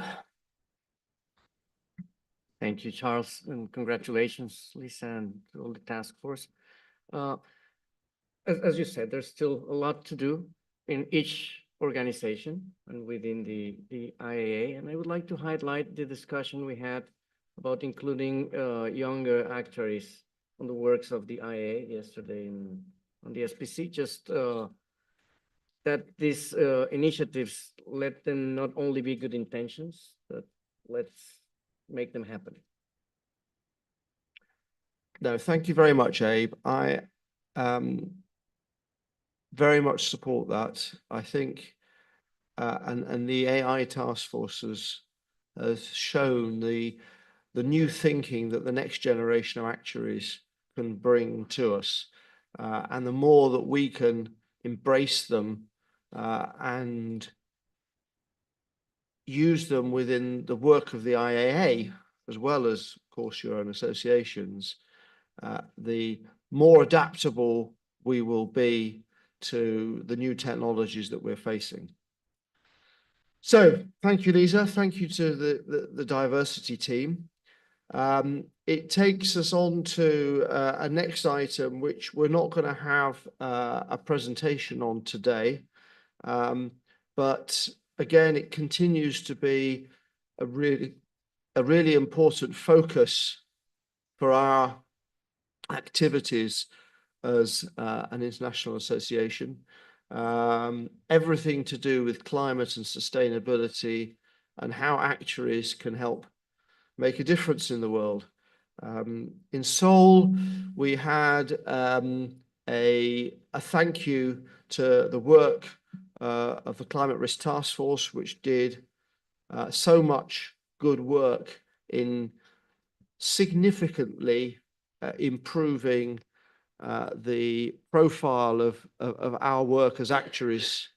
Thank you, Charles, and congratulations, Lisa, and all the task force. As you said, there's still a lot to do in each organization and within the IAA. And I would like to highlight the discussion we had about including younger actuaries on the works of the IAA yesterday on the SPC. Just that these initiatives, let them not only be good intentions, but let's make them happen. No, thank you very much, Abe. I very much support that. I think, and the AI task force has shown the new thinking that the next generation of actuaries can bring to us. And the more that we can embrace them and use them within the work of the IAA, as well as, of course, your own associations, the more adaptable we will be to the new technologies that we're facing. So thank you, Lisa. Thank you to the diversity team. It takes us on to a next item, which we're not going to have a presentation on today. But again, it continues to be a really important focus for our activities as an international association. Everything to do with climate and sustainability and how actuaries can help make a difference in the world. In Seoul, we had a thank you to the work of the Climate Risk Task Force, which did so much good work in significantly improving the profile of our work as actuaries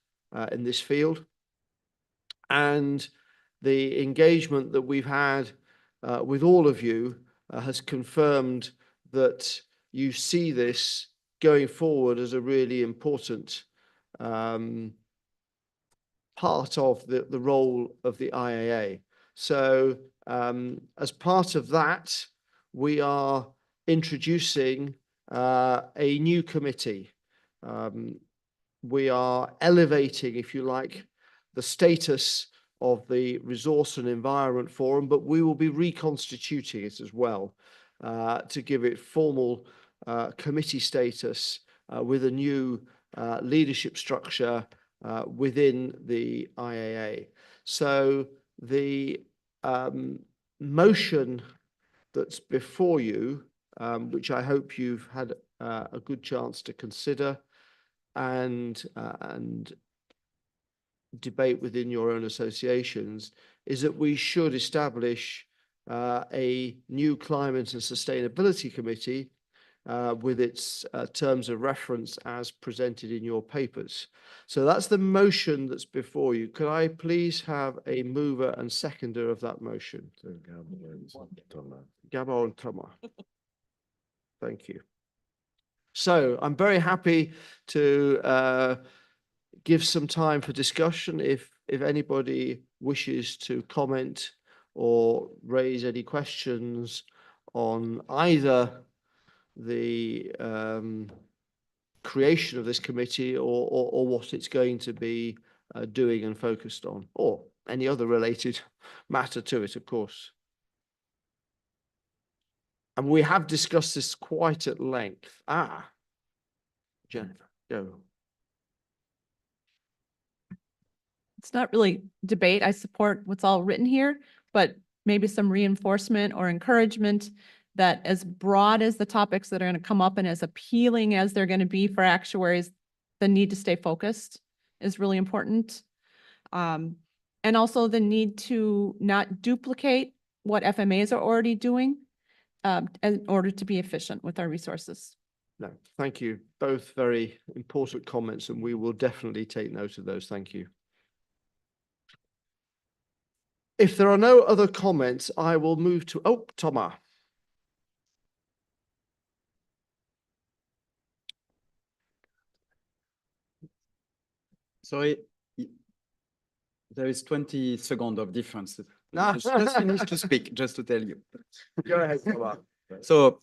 in this field. And the engagement that we've had with all of you has confirmed that you see this going forward as a really important part of the role of the IAA. So as part of that, we are introducing a new committee. We are elevating, if you like, the status of the Resource and Environment Forum, but we will be reconstituting it as well to give it formal committee status with a new leadership structure within the IAA. So the motion that's before you, which I hope you've had a good chance to consider and debate within your own associations, is that we should establish a new climate and sustainability committee with its terms of reference as presented in your papers. So that's the motion that's before you. Could I please have a mover and seconder of that motion? Gabor and Thomas. Thank you. So I'm very happy to give some time for discussion if anybody wishes to comment or raise any questions on either the creation of this committee or what it's going to be doing and focused on, or any other related matter to it, of course. And we have discussed this quite at length. Jennifer, go. It's not really debate. I support what's all written here, but maybe some reinforcement or encouragement that as broad as the topics that are going to come up and as appealing as they're going to be for actuaries, the need to stay focused is really important. And also the need to not duplicate what FMAs are already doing in order to be efficient with our resources. No, thank you. Both very important comments, and we will definitely take note of those. Thank you. If there are no other comments, I will move to, Thomas. Sorry, there is 20 seconds of difference. No. Just finish to speak, just to tell you. Go ahead, Thomas. So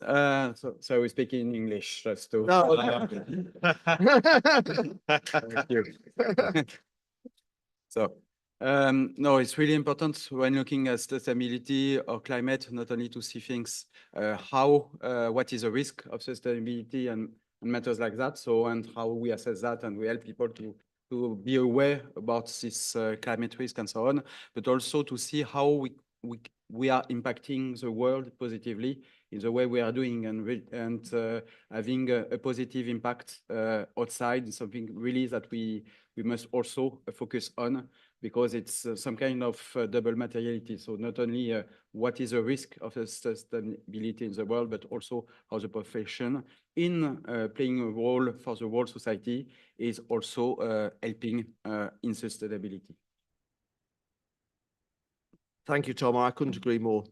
we speak in English, just to. No. Thank you. So, no, it's really important when looking at sustainability or climate, not only to see things, what is the risk of sustainability and matters like that. So, and how we assess that, and we help people to be aware about this climate risk and so on, but also to see how we are impacting the world positively in the way we are doing and having a positive impact outside, something really that we must also focus on, because it's some kind of double materiality. So not only what is the risk of sustainability in the world, but also how the profession in playing a role for the whole society is also helping in sustainability. Thank you, Tom. I couldn't agree more.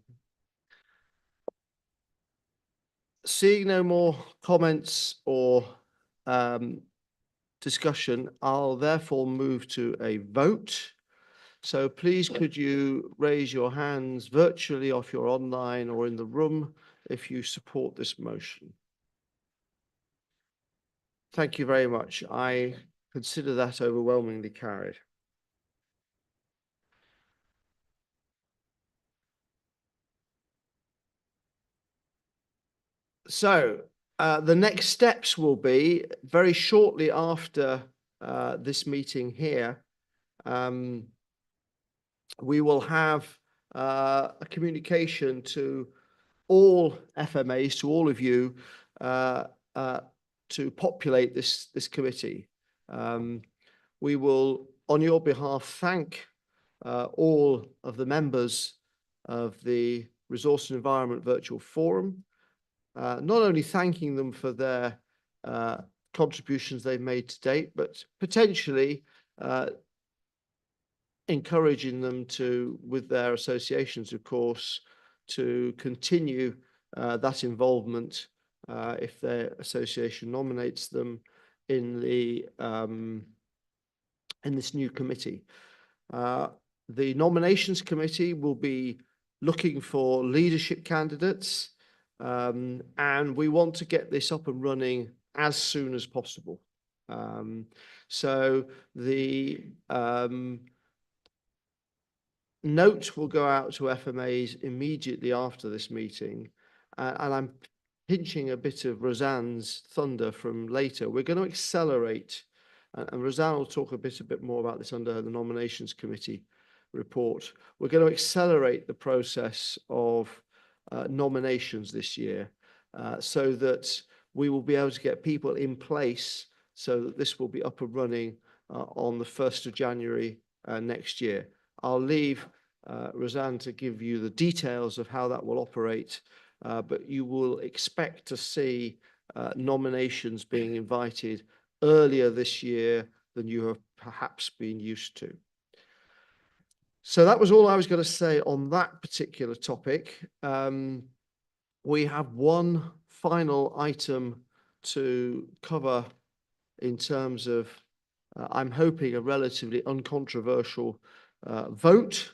Seeing no more comments or discussion, I'll therefore move to a vote. So please could you raise your hands virtually off your online or in the room if you support this motion. Thank you very much. I consider that overwhelmingly carried. So the next steps will be very shortly after this meeting here. We will have a communication to all FMAs, to all of you, to populate this committee. We will, on your behalf, thank all of the members of the Resource and Environment Virtual Forum, not only thanking them for their contributions they've made to date, but potentially encouraging them to, with their associations, of course, to continue that involvement if their association nominates them in the in this new committee. The nominations committee will be looking for leadership candidates, and we want to get this up and running as soon as possible. So the note will go out to FMAs immediately after this meeting, and I'm pinching a bit of Roseanne's thunder from later. We're going to accelerate, and Roseanne will talk a bit more about this under the nominations committee report. We're going to accelerate the process of nominations this year, so that we will be able to get people in place so that this will be up and running on the 1st of January next year. I'll leave Roseanne to give you the details of how that will operate, but you will expect to see nominations being invited earlier this year than you have perhaps been used to. So that was all I was going to say on that particular topic. We have one final item to cover in terms of, I'm hoping, a relatively uncontroversial vote,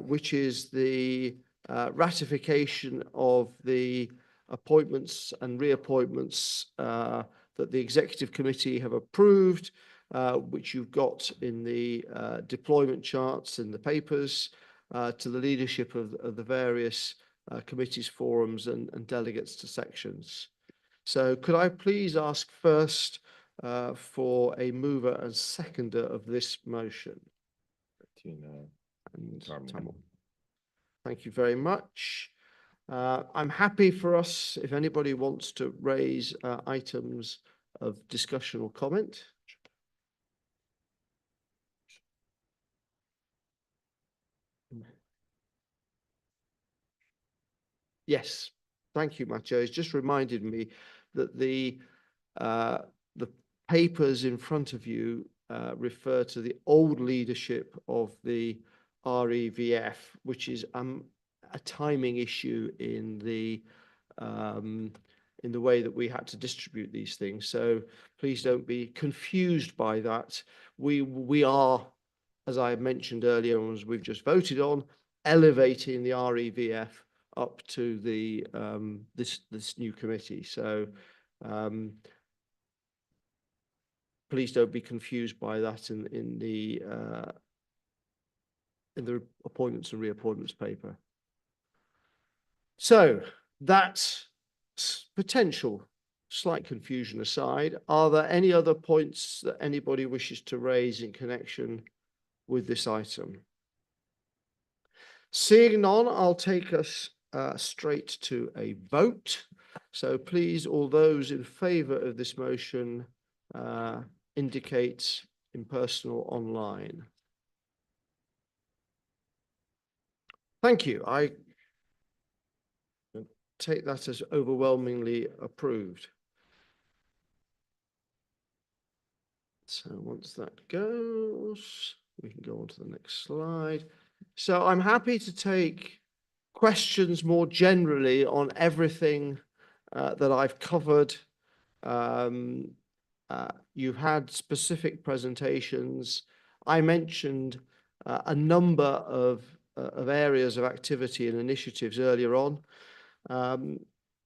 which is the ratification of the appointments and reappointments that the executive committee have approved, which you've got in the deployment charts in the papers, to the leadership of the various committees, forums, and delegates to sections. So could I please ask first for a mover and seconder of this motion? And Tamil. Thank you very much. I'm happy for us, if anybody wants to raise items of discussion or comment. Yes, thank you, Matteo. It's just reminded me that the papers in front of you refer to the old leadership of the REVF, which is a timing issue in the way that we had to distribute these things. So please don't be confused by that. We are, as I mentioned earlier, and as we've just voted on, elevating the REVF up to the this new committee. So please don't be confused by that in the appointments and reappointments paper. So that potential slight confusion aside, are there any other points that anybody wishes to raise in connection with this item? Seeing none, I'll take us straight to a vote. So please, all those in favour of this motion, indicate in person or online. Thank you. I take that as overwhelmingly approved. So once that goes, we can go on to the next slide. So I'm happy to take questions more generally on everything that I've covered. You've had specific presentations. I mentioned a number of areas of activity and initiatives earlier on.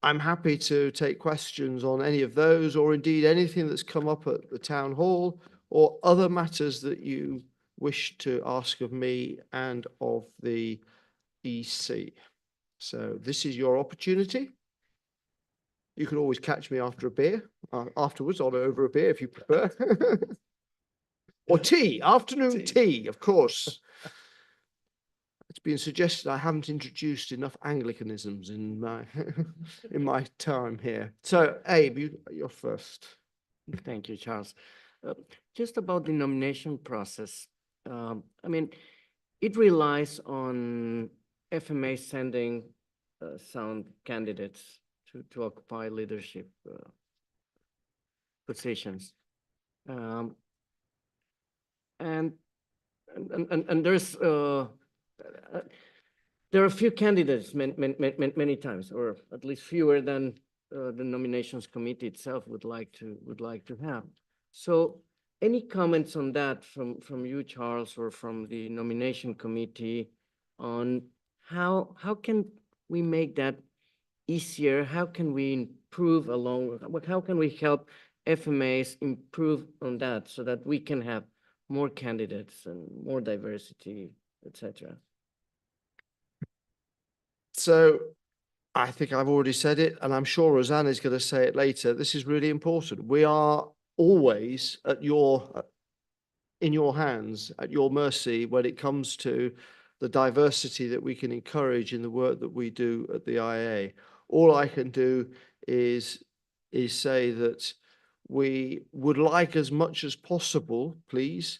I'm happy to take questions on any of those, or indeed anything that's come up at the town hall, or other matters that you wish to ask of me and of the EC. So this is your opportunity. You can always catch me after a beer, afterwards, or over a beer if you prefer. Or tea, afternoon tea, of course. It's been suggested I haven't introduced enough Anglicanisms in my in my time here. So, Abe, you're first. Thank you, Charles. Just about the nomination process. I mean, it relies on FMA sending sound candidates to occupy leadership positions. And there's there are a few candidates many times, or at least fewer than the nominations committee itself would like to have. So any comments on that from you, Charles, or from the nomination committee on how can we make that easier? How can we improve how can we help FMAs improve on that so that we can have more candidates and more diversity, etc.? So I think I've already said it, and I'm sure Rosanna is going to say it later. This is really important. We are always at in your hands, at your mercy, when it comes to the diversity that we can encourage in the work that we do at the IA. All I can do is say that we would like, as much as possible, please,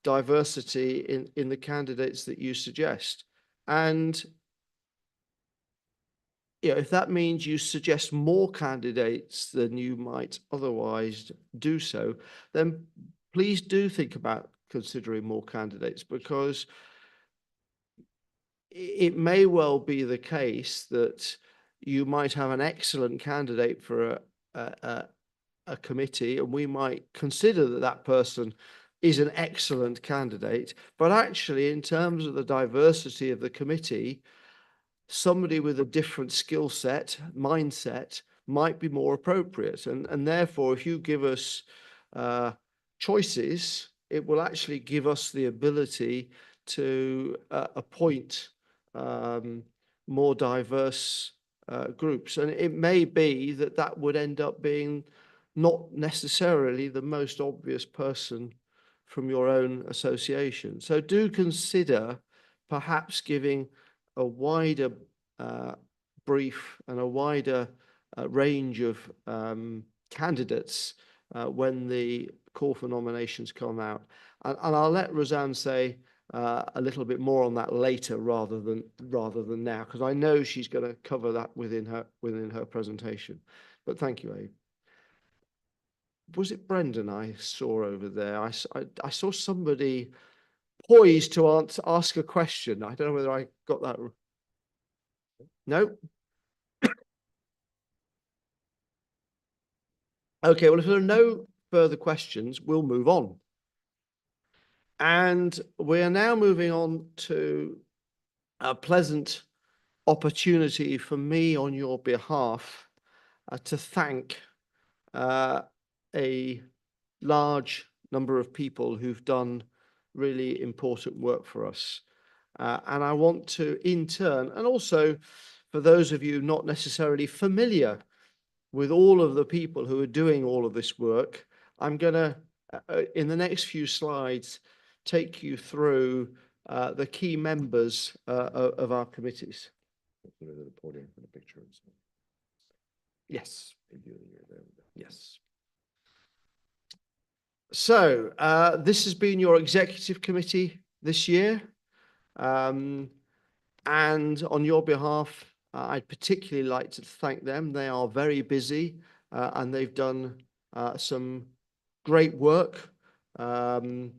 diversity in the candidates that you suggest. And if that means you suggest more candidates than you might otherwise do so, then please do think about considering more candidates, because it may well be the case that you might have an excellent candidate for a committee, and we might consider that person is an excellent candidate, but actually, in terms of the diversity of the committee, somebody with a different skill set, mindset, might be more appropriate. And therefore, if you give us choices, it will actually give us the ability to appoint more diverse groups. And it may be that that would end up being not necessarily the most obvious person from your own association. So do consider perhaps giving a wider brief and a wider range of candidates when the call for nominations come out. And I'll let Rosanne say a little bit more on that later rather than now, because I know she's going to cover that within her presentation. But thank you, Abe. Was it Brendan I saw over there? I saw somebody poised to ask a question. I don't know whether I got that. No? Okay, well, if there are no further questions, we'll move on. And we are now moving on to a pleasant opportunity for me on your behalf to thank a large number of people who've done really important work for us. And I want to, in turn, and also for those of you not necessarily familiar with all of the people who are doing all of this work, I'm going to, in the next few slides, take you through the key members of our committees. Go to the podium for the pictures. Yes, Maybe over there. yes. So this has been your executive committee this year. And on your behalf, I'd particularly like to thank them. They are very busy and they've done some great work, often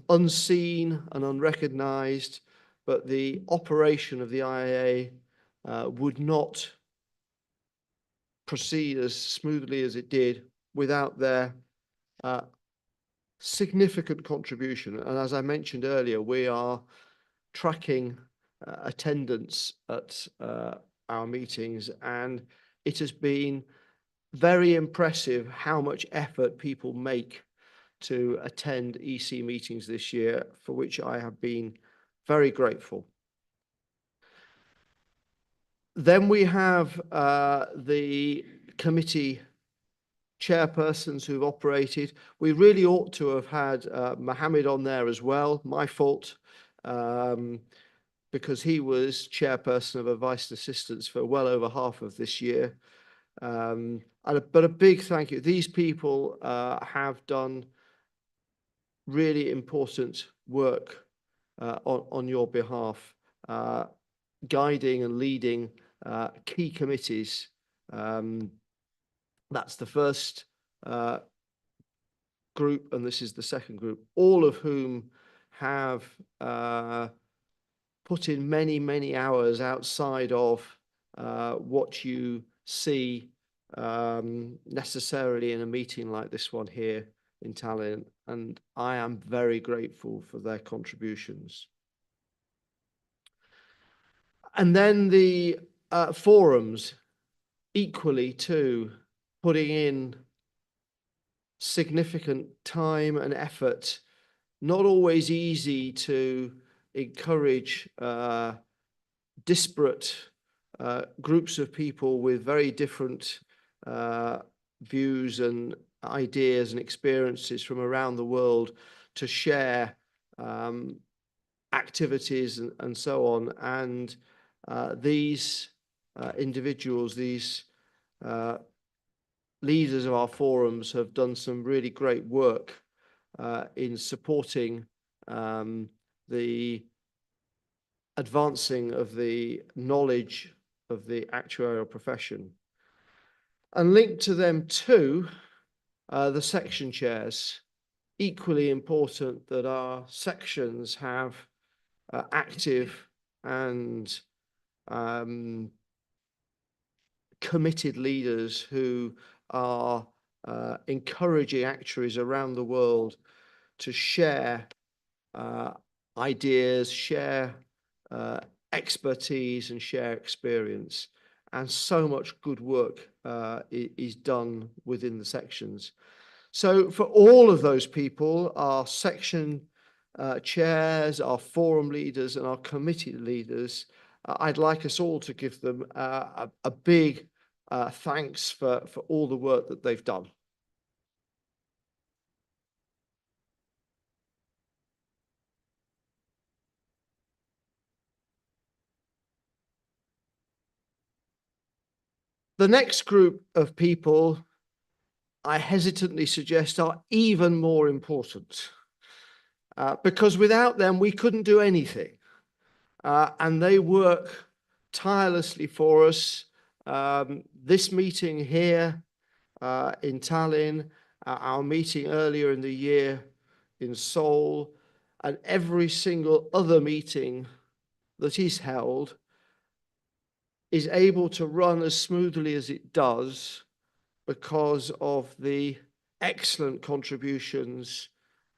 unseen and unrecognized, but the operation of the IAA would not proceed as smoothly as it did without their significant contribution. And as I mentioned earlier, we are tracking attendance at our meetings, and it has been very impressive how much effort people make to attend EC meetings this year, for which I have been very grateful. Then we have the committee chairpersons who've operated. We really ought to have had Mohammed on there as well. My fault, because he was chairperson of Advice and Assistance for well over half of this year. But a big thank you. These people have done really important work on your behalf, guiding and leading key committees. That's the first group, and this is the second group, all of whom have put in many, many hours outside of what you see necessarily in a meeting like this one here in Tallinn, and I am very grateful for their contributions. And then the forums, equally too, putting in significant time and effort, not always easy to encourage disparate groups of people with very different views and ideas and experiences from around the world to share activities and so on. And these individuals, these leaders of our forums have done some really great work in supporting the advancing of the knowledge of the actuarial profession. And linked to them too, the section chairs. Equally important that our sections have active and committed leaders who are encouraging actuaries around the world to share ideas, share expertise and share experience. And so much good work is done within the sections. So for all of those people, our section chairs, our forum leaders and our committee leaders, I'd like us all to give them a big thanks for all the work that they've done. The next group of people, I hesitantly suggest, are even more important because without them, we couldn't do anything. And they work tirelessly for us. This meeting here in Tallinn, our meeting earlier in the year in Seoul, and every single other meeting that is held is able to run as smoothly as it does because of the excellent contributions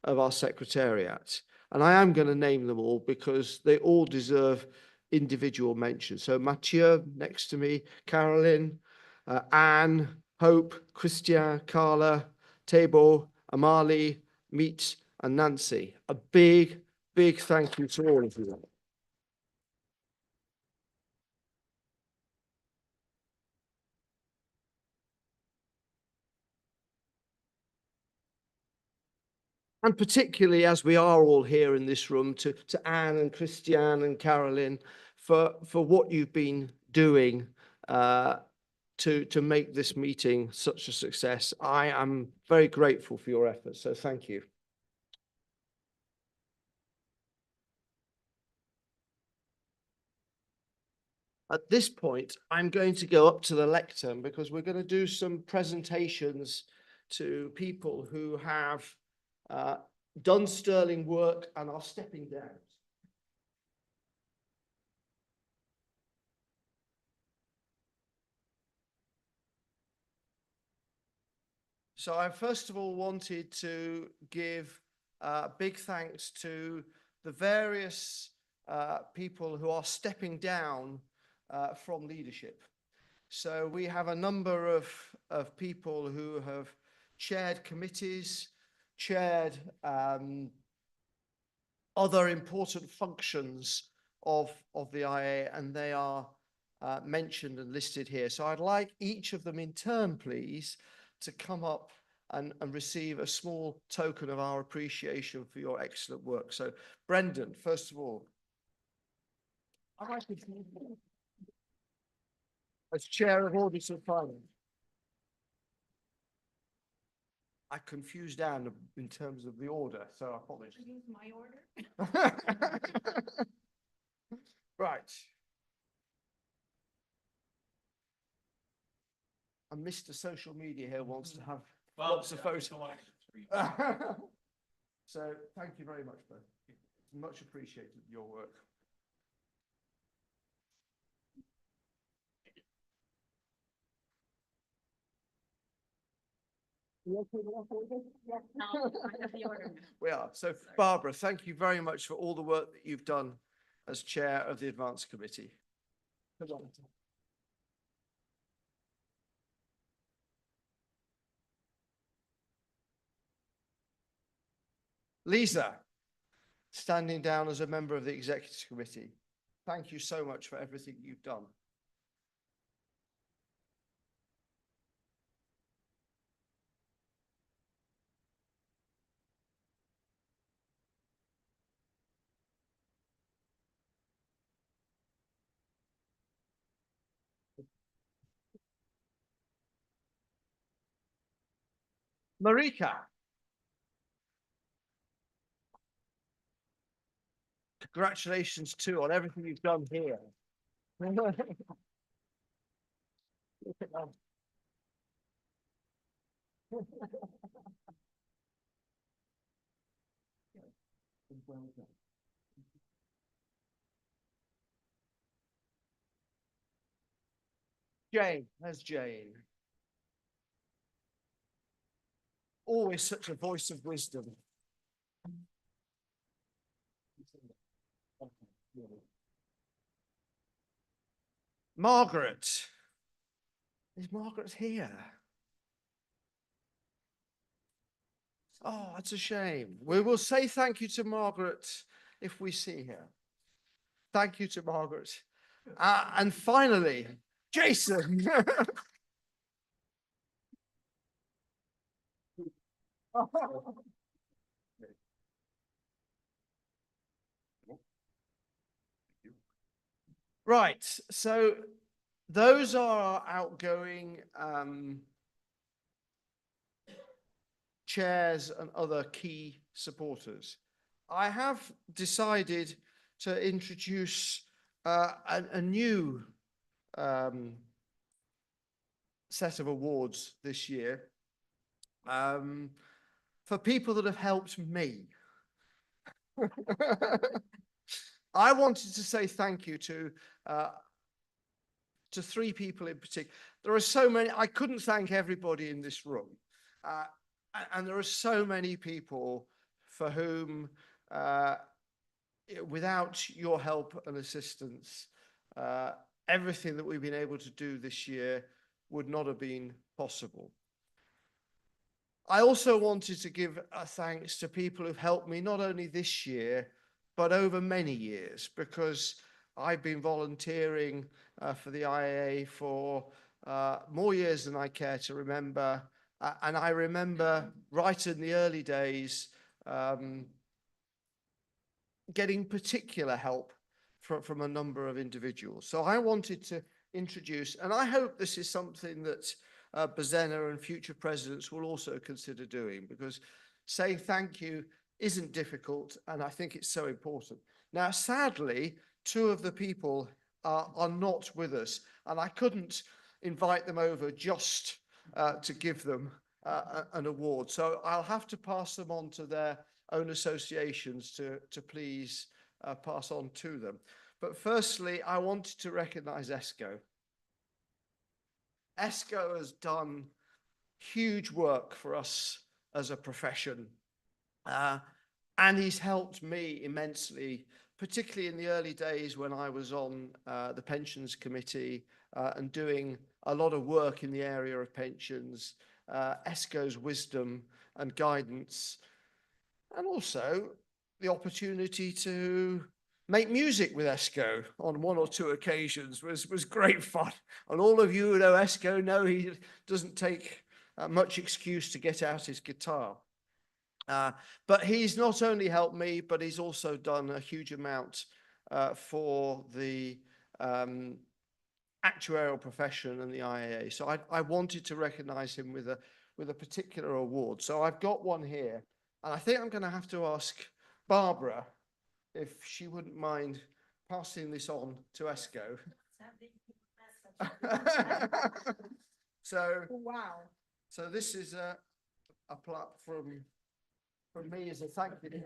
of our secretariat. And I am going to name them all because they all deserve individual mention. So Mathieu next to me, Caroline, Anne, Hope, Christian, Carla, Tebo, Amali, Meet, and Nancy. A big, big thank you to all of you. And particularly as we are all here in this room, to Anne and Christiane and Caroline for what you've been doing to make this meeting such a success. I am very grateful for your efforts, so thank you. At this point, I'm going to go up to the lectern because we're going to do some presentations to people who have done sterling work and are stepping down. So I first of all wanted to give big thanks to the various people who are stepping down from leadership. So we have a number of people who have chaired committees, chaired other important functions of the IA, and they are mentioned and listed here. So I'd like each of them in turn, please, to come up and receive a small token of our appreciation for your excellent work. So Brendan, first of all. I'd like to as Chair of Audit and Finance. I confused Anne in terms of the order, so I apologize. Use my order? Right. And Mr. Social Media here wants to have lots of photos. So thank you very much, Ben. Much appreciated your work. We are. So Barbara, thank you very much for all the work that you've done as chair of the Advanced Committee. Lisa, standing down as a member of the Executive Committee, thank you so much for everything you've done. Marika. Congratulations too on everything you've done here. Jane, there's Jane. Always such a voice of wisdom. Margaret. Is Margaret here? Oh, it's a shame. We will say thank you to Margaret if we see her. Thank you to Margaret. And finally, Jason. Right, so those are our outgoing chairs and other key supporters. I have decided to introduce a new set of awards this year for people that have helped me. I wanted to say thank you to three people in particular. There are so many, I couldn't thank everybody in this room. And there are so many people for whom, without your help and assistance, everything that we've been able to do this year would not have been possible. I also wanted to give a thanks to people who've helped me not only this year, but over many years, because I've been volunteering for the IAA for more years than I care to remember. And I remember right in the early days getting particular help from a number of individuals. So I wanted to introduce, and I hope this is something that Bozena and future presidents will also consider doing, because saying thank you isn't difficult, and I think it's so important. Now, sadly, two of the people are not with us, and I couldn't invite them over just to give them an award. So I'll have to pass them on to their own associations to please pass on to them. But firstly, I wanted to recognize ESCO. ESCO has done huge work for us as a profession. And he's helped me immensely, particularly in the early days when I was on the pensions committee and doing a lot of work in the area of pensions. ESCO's wisdom and guidance, and also the opportunity to make music with ESCO on one or two occasions was great fun. And all of you who know ESCO know he doesn't take much excuse to get out his guitar. But he's not only helped me, but he's also done a huge amount for the actuarial profession and the IAA. So I wanted to recognize him with a particular award. So I've got one here, and I think I'm going to have to ask Barbara if she wouldn't mind passing this on to ESCO. So Wow. So this is a plaque from me as a thank you.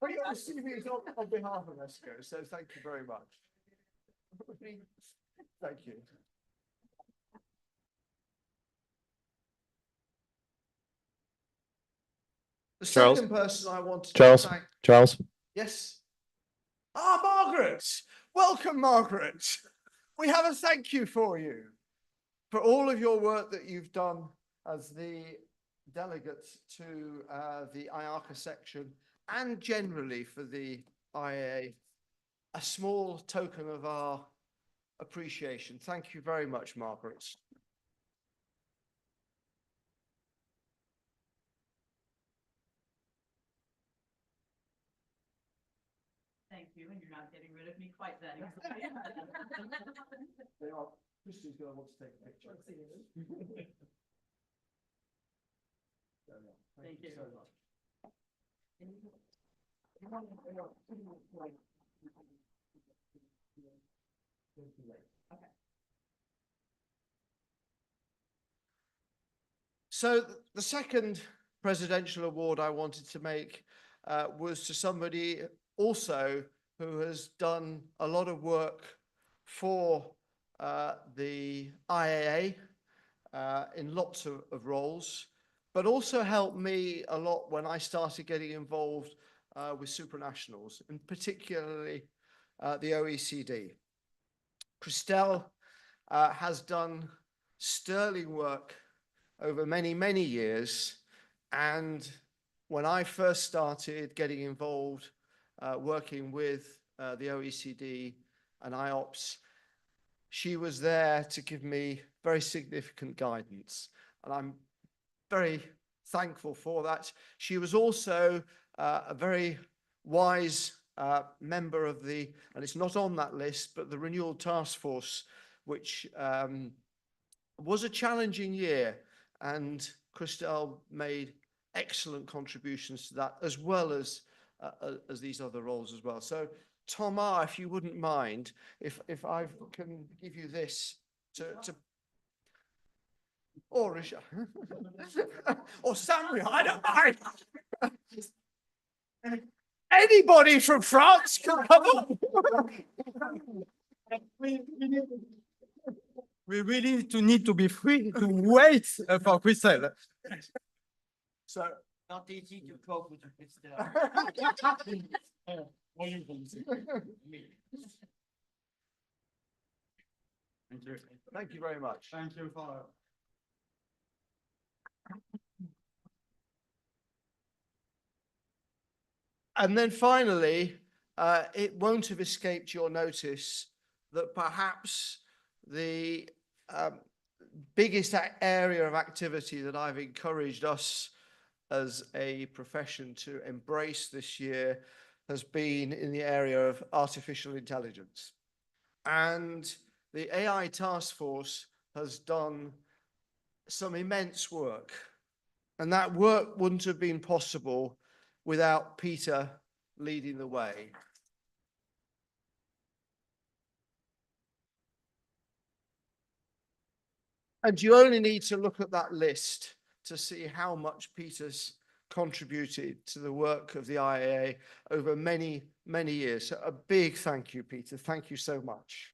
But your CV is on behalf of ESCO, so thank you very much. Thank you. The Charles? second person I wanted Charles? to thank. Charles? Yes. Ah, Margaret. Welcome, Margaret. We have a thank you for you for all of your work that you've done as the delegate to the IARCA section and generally for the IAA. A small token of our appreciation. Thank you very much, Margaret. Thank you, and you're not getting rid of me quite that easily. Christy's going to want to take a picture. Thank you so much. So the second presidential award I wanted to make was to somebody also who has done a lot of work for the IAA in lots of roles, but also helped me a lot when I started getting involved with supranationals, and particularly the OECD. Christelle has done sterling work over many, many years. And when I first started getting involved working with the OECD and IOPS, she was there to give me very significant guidance. And I'm very thankful for that. She was also a very wise member of the, and it's not on that list, but the Renewal Task Force, which was a challenging year. And Christelle made excellent contributions to that, as well as these other roles as well. So Thomas, if you wouldn't mind, if I can give you this to or Richard, or Samuel, I don't mind. Anybody from France can come on. We really need to be free to wait for Christelle. So Not easy to cope with Christelle. Thank you. thank you very much. Thank you for. And then finally, it won't have escaped your notice that perhaps the biggest area of activity that I've encouraged us as a profession to embrace this year has been in the area of artificial intelligence. And the AI task force has done some immense work. And that work wouldn't have been possible without Peter leading the way. And you only need to look at that list to see how much Peter's contributed to the work of the IAA over many, many years. So a big thank you, Peter. Thank you so much.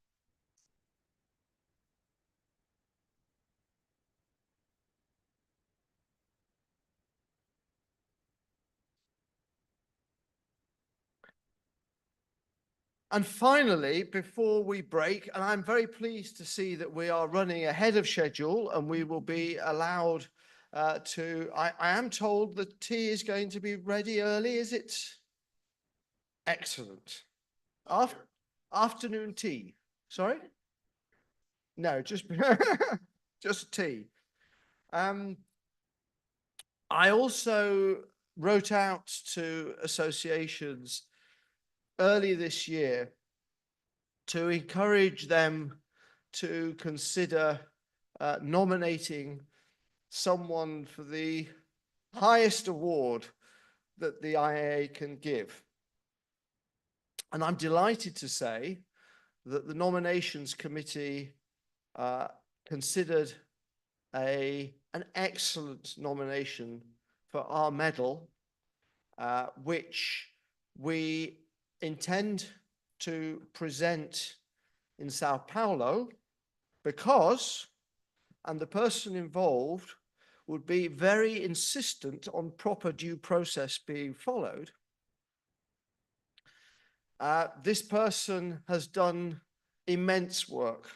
And finally, before we break, and I'm very pleased to see that we are running ahead of schedule and we will be allowed I am told the tea is going to be ready early, is it? Excellent. Afternoon tea. Sorry? No, just, just tea. I also wrote out to associations early this year to encourage them to consider nominating someone for the highest award that the IAA can give. And I'm delighted to say that the nominations committee considered an excellent nomination for our medal, which we intend to present in Sao Paulo because, and the person involved would be very insistent on proper due process being followed. This person has done immense work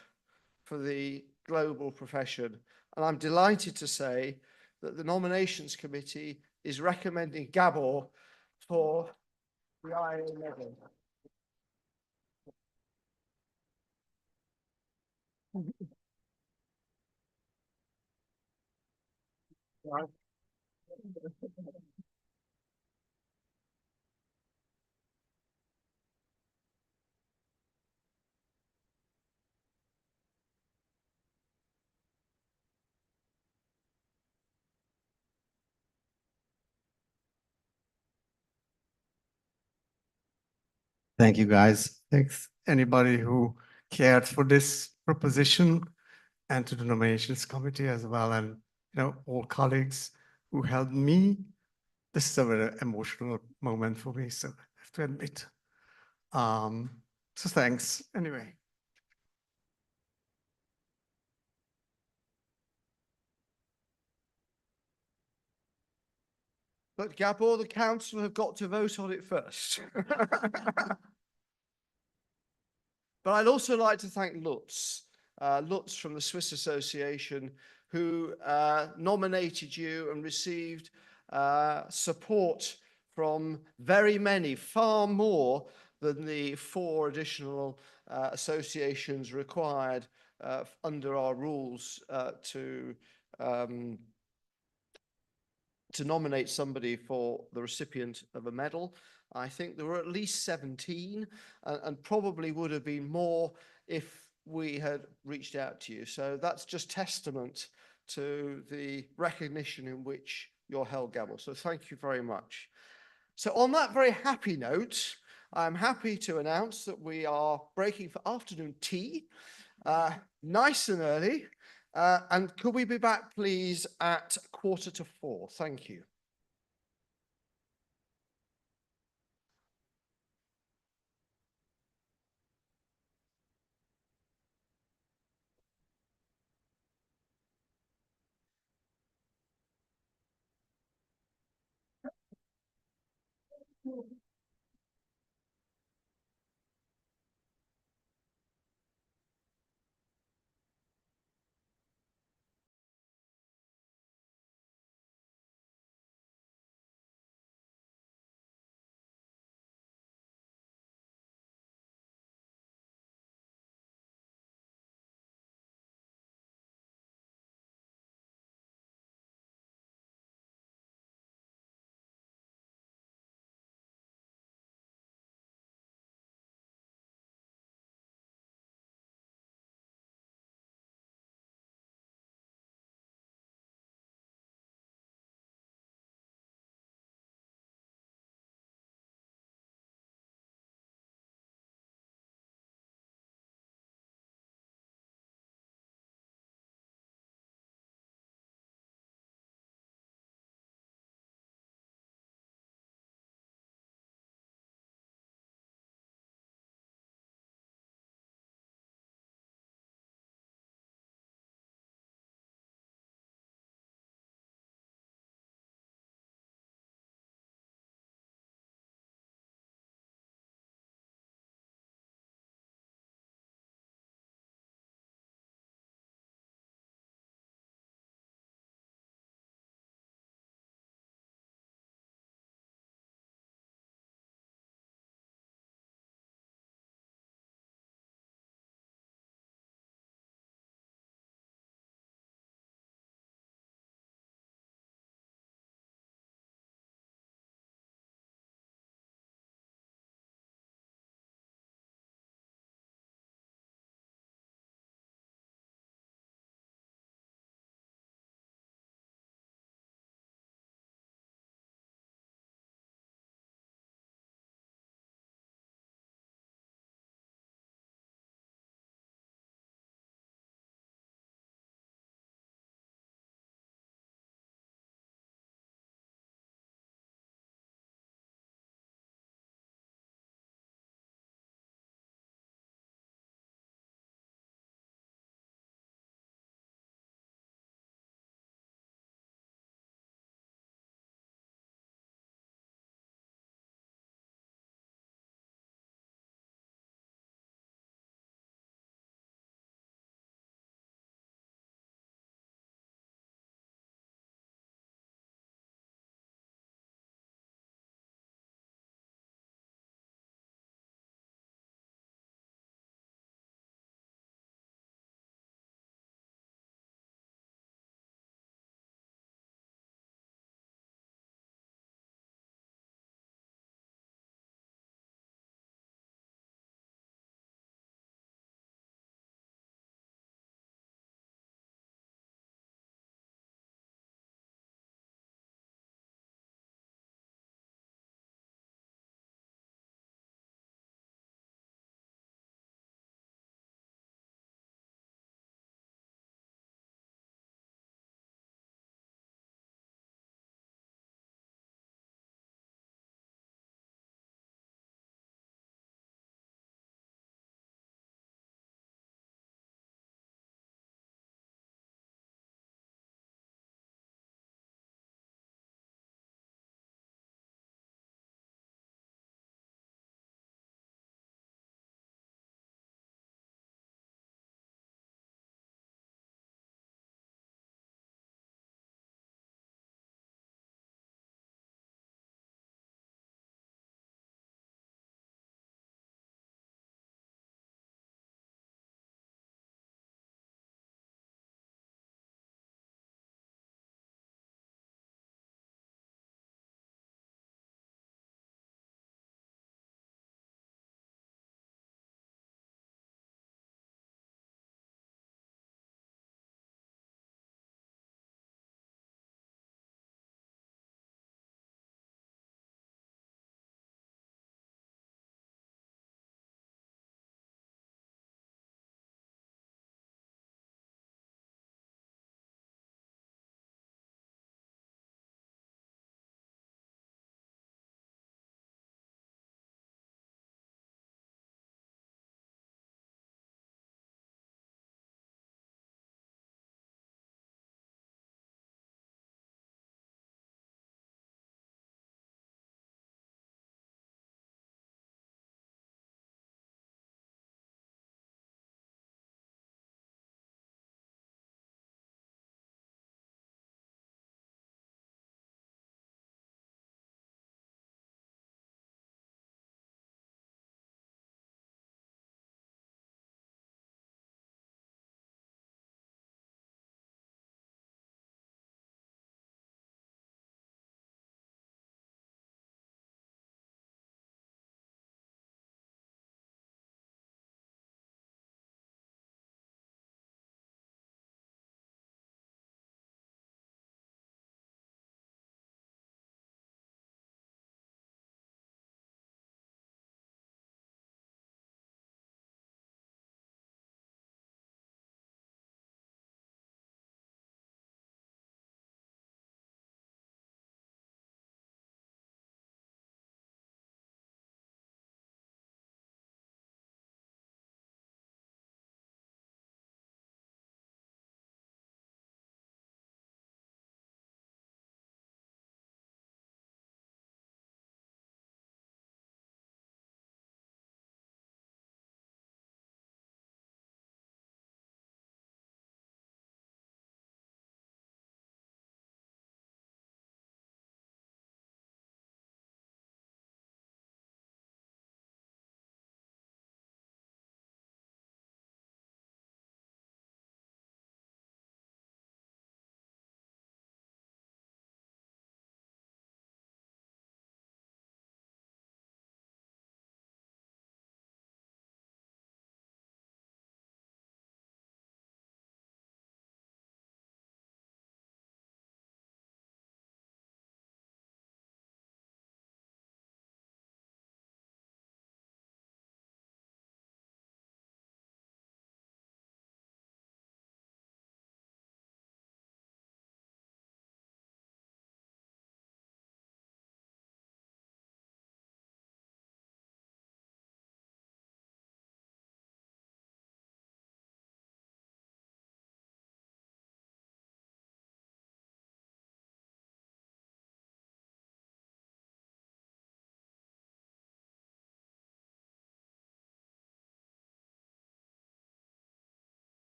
for the global profession, and I'm delighted to say that the nominations committee is recommending Gabor for the IA medal. Thank you, guys. Thanks anybody who cared for this proposition and to the nominations committee as well. And, all colleagues who helped me. This is a very emotional moment for me, so I have to admit. So thanks anyway. But Gabor, the council have got to vote on it first. But I'd also like to thank Lutz, Lutz from the Swiss Association, who nominated you and received support from very many, far more than the 4 additional associations required under our rules to nominate somebody for the recipient of a medal. I think there were at least 17 and probably would have been more if we had reached out to you. So that's just testament to the recognition in which you're held, Gabor. So thank you very much. So on that very happy note, I'm happy to announce that we are breaking for afternoon tea, nice and early. And could we be back, please, at 3:45? Thank you.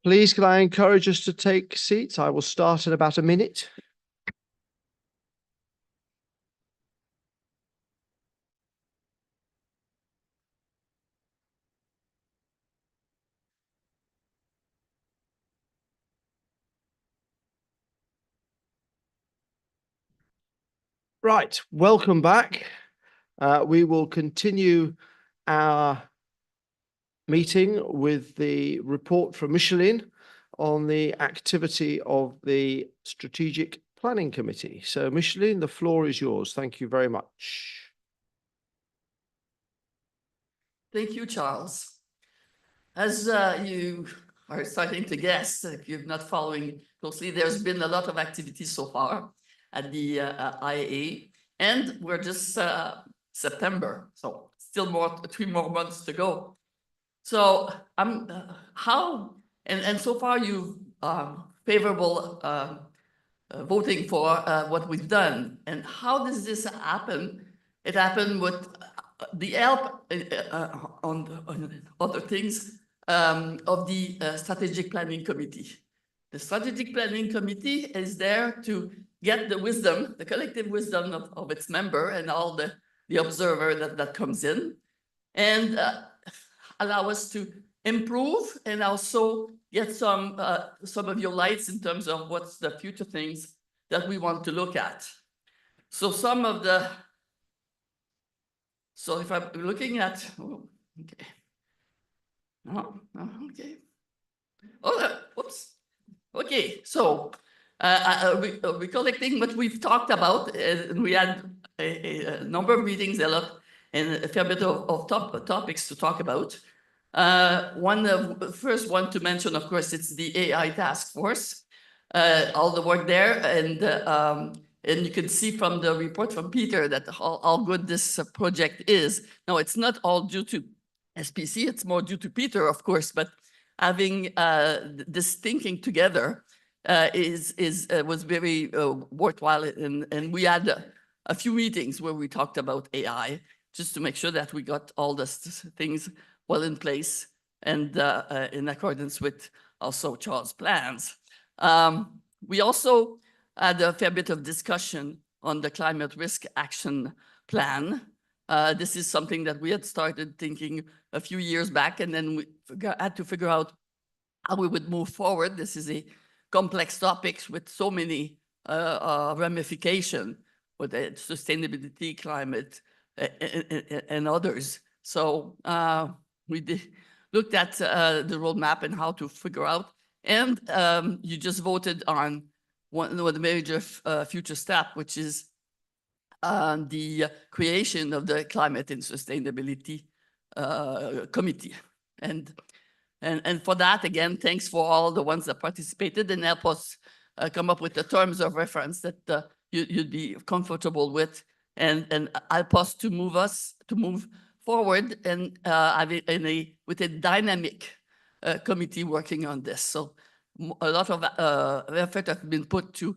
Please, can I encourage us to take seats? I will start in about a minute. Right, welcome back. We will continue our meeting with the report from Micheline on the activity of the Strategic Planning Committee. So Micheline, the floor is yours. Thank you very much. Thank you, Charles. As you are starting to guess, if you're not following closely, there's been a lot of activity so far at the IAA, and we're just September, so still 3 more months to go. So and so far you've favorable voting for what we've done. And how does this happen? It happened with the help on other things of the Strategic Planning Committee. The Strategic Planning Committee is there to get the wisdom, the collective wisdom of its member and all the observer that comes in, and allow us to improve and also get some of your lights in terms of what's the future things that we want to look at. So if I'm looking at, okay. Okay. Whoops. Okay, so recollecting what we've talked about, and we had a number of meetings, and a fair bit of topics to talk about. First one to mention, of course, it's the AI task force, all the work there, and you can see from the report from Peter that how good this project is. Now, it's not all due to SPC, it's more due to Peter, of course, but having this thinking together was very worthwhile, and we had a few meetings where we talked about AI, just to make sure that we got all the things well in place and in accordance with also Charles' plans. We also had a fair bit of discussion on the climate risk action plan. This is something that we had started thinking a few years back, and then we had to figure out how we would move forward. This is a complex topic with so many ramifications with sustainability, climate, and others. So we looked at the roadmap and how to figure out, and you just voted on one of the major future step, which is the creation of the Climate and Sustainability Committee. And for that, again, thanks for all the ones that participated and help us come up with the terms of reference that you'd be comfortable with, and help us to move forward and with a dynamic committee working on this. So a lot of effort has been put to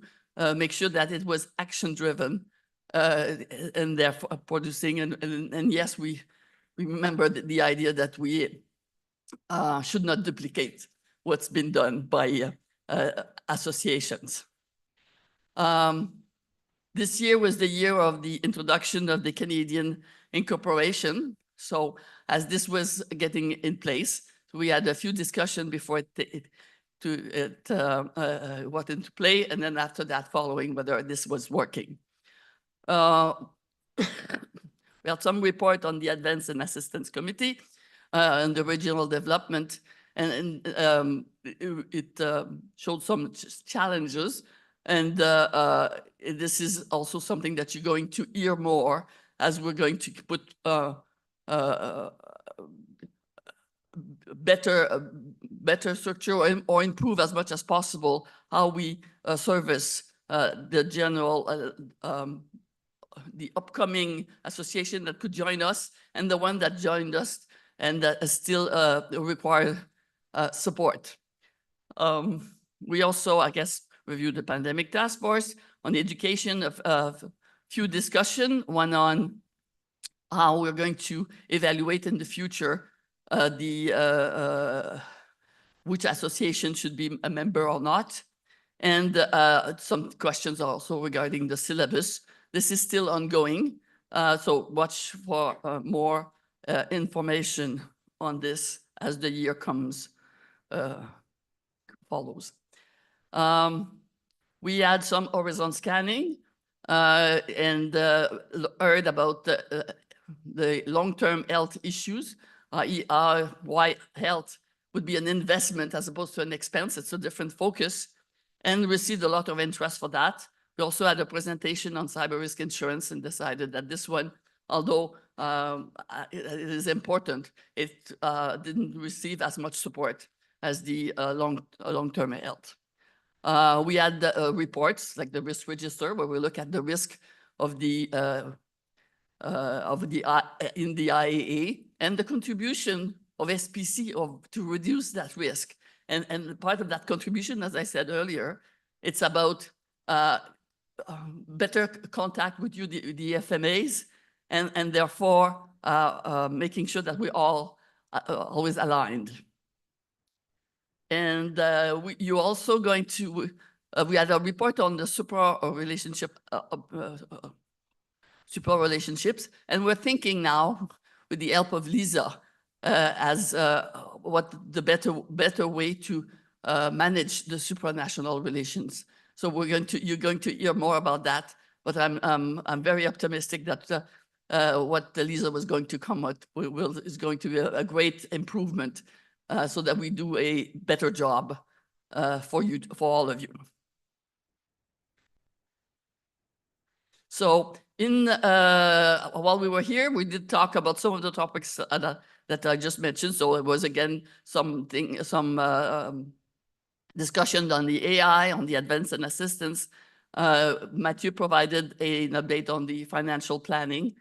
make sure that it was action-driven and therefore producing. And yes, we remember the idea that we should not duplicate what's been done by associations. This year was the year of the introduction of the Canadian incorporation. So as this was getting in place, we had a few discussions before it went into play, and then after that, following whether this was working. Uh, We had some report on the Advance and Assistance Committee and the regional development, and it showed some challenges. And this is also something that you're going to hear more as we're going to put better structure or improve as much as possible how we service the general the upcoming association that could join us and the one that joined us and that still require support. We also, I guess, reviewed the pandemic task force on education of few discussion, one on how we're going to evaluate in the future which association should be a member or not. And some questions also regarding the syllabus. This is still ongoing, so watch for more information on this as the year follows. We had some horizon scanning and heard about the long-term health issues, why health would be an investment as opposed to an expense. It's a different focus, and received a lot of interest for that. We also had a presentation on cyber risk insurance and decided that this one, although it is important, it didn't receive as much support as the long-term health. We had reports like the risk register, where we look at the risk of in the IAA and the contribution of SPC to reduce that risk. And part of that contribution, as I said earlier, it's about better contact with the FMAs, and therefore making sure that we're all always aligned. And you're also going to, we had a report on the super relationships, and we're thinking now, with the help of Lisa, as what the better way to manage the supranational relations. So you're going to hear more about that, but I'm very optimistic that what Lisa was going to come with is going to be a great improvement, so that we do a better job for all of you. So while we were here, we did talk about some of the topics that I just mentioned. So it was again some discussion on the AI, on the advance and assistance. Mathieu provided an update on the financial planning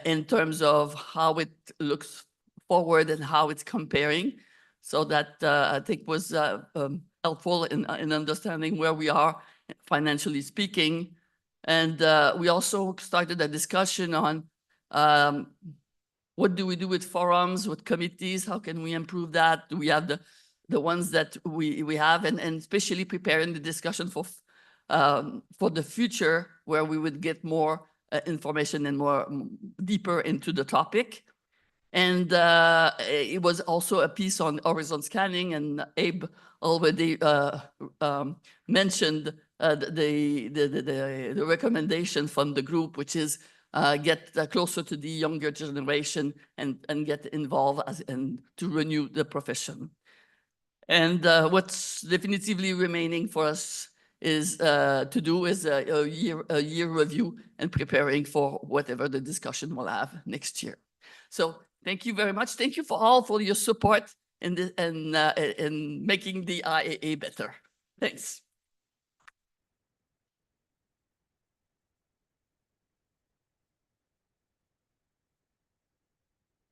in terms of how it looks forward and how it's comparing. So that I think was helpful in understanding where we are financially speaking. And we also started a discussion on what do we do with forums, with committees? How can we improve that? Do we have the ones that we have, and especially preparing the discussion for the future, where we would get more information and more deeper into the topic. And it was also a piece on horizon scanning, and Abe already mentioned the recommendation from the group, which is get closer to the younger generation and get involved and to renew the profession. And what's definitively remaining for us is a year review and preparing for whatever the discussion we'll have next year. So thank you very much. Thank you for your support in making the IAA better. Thanks.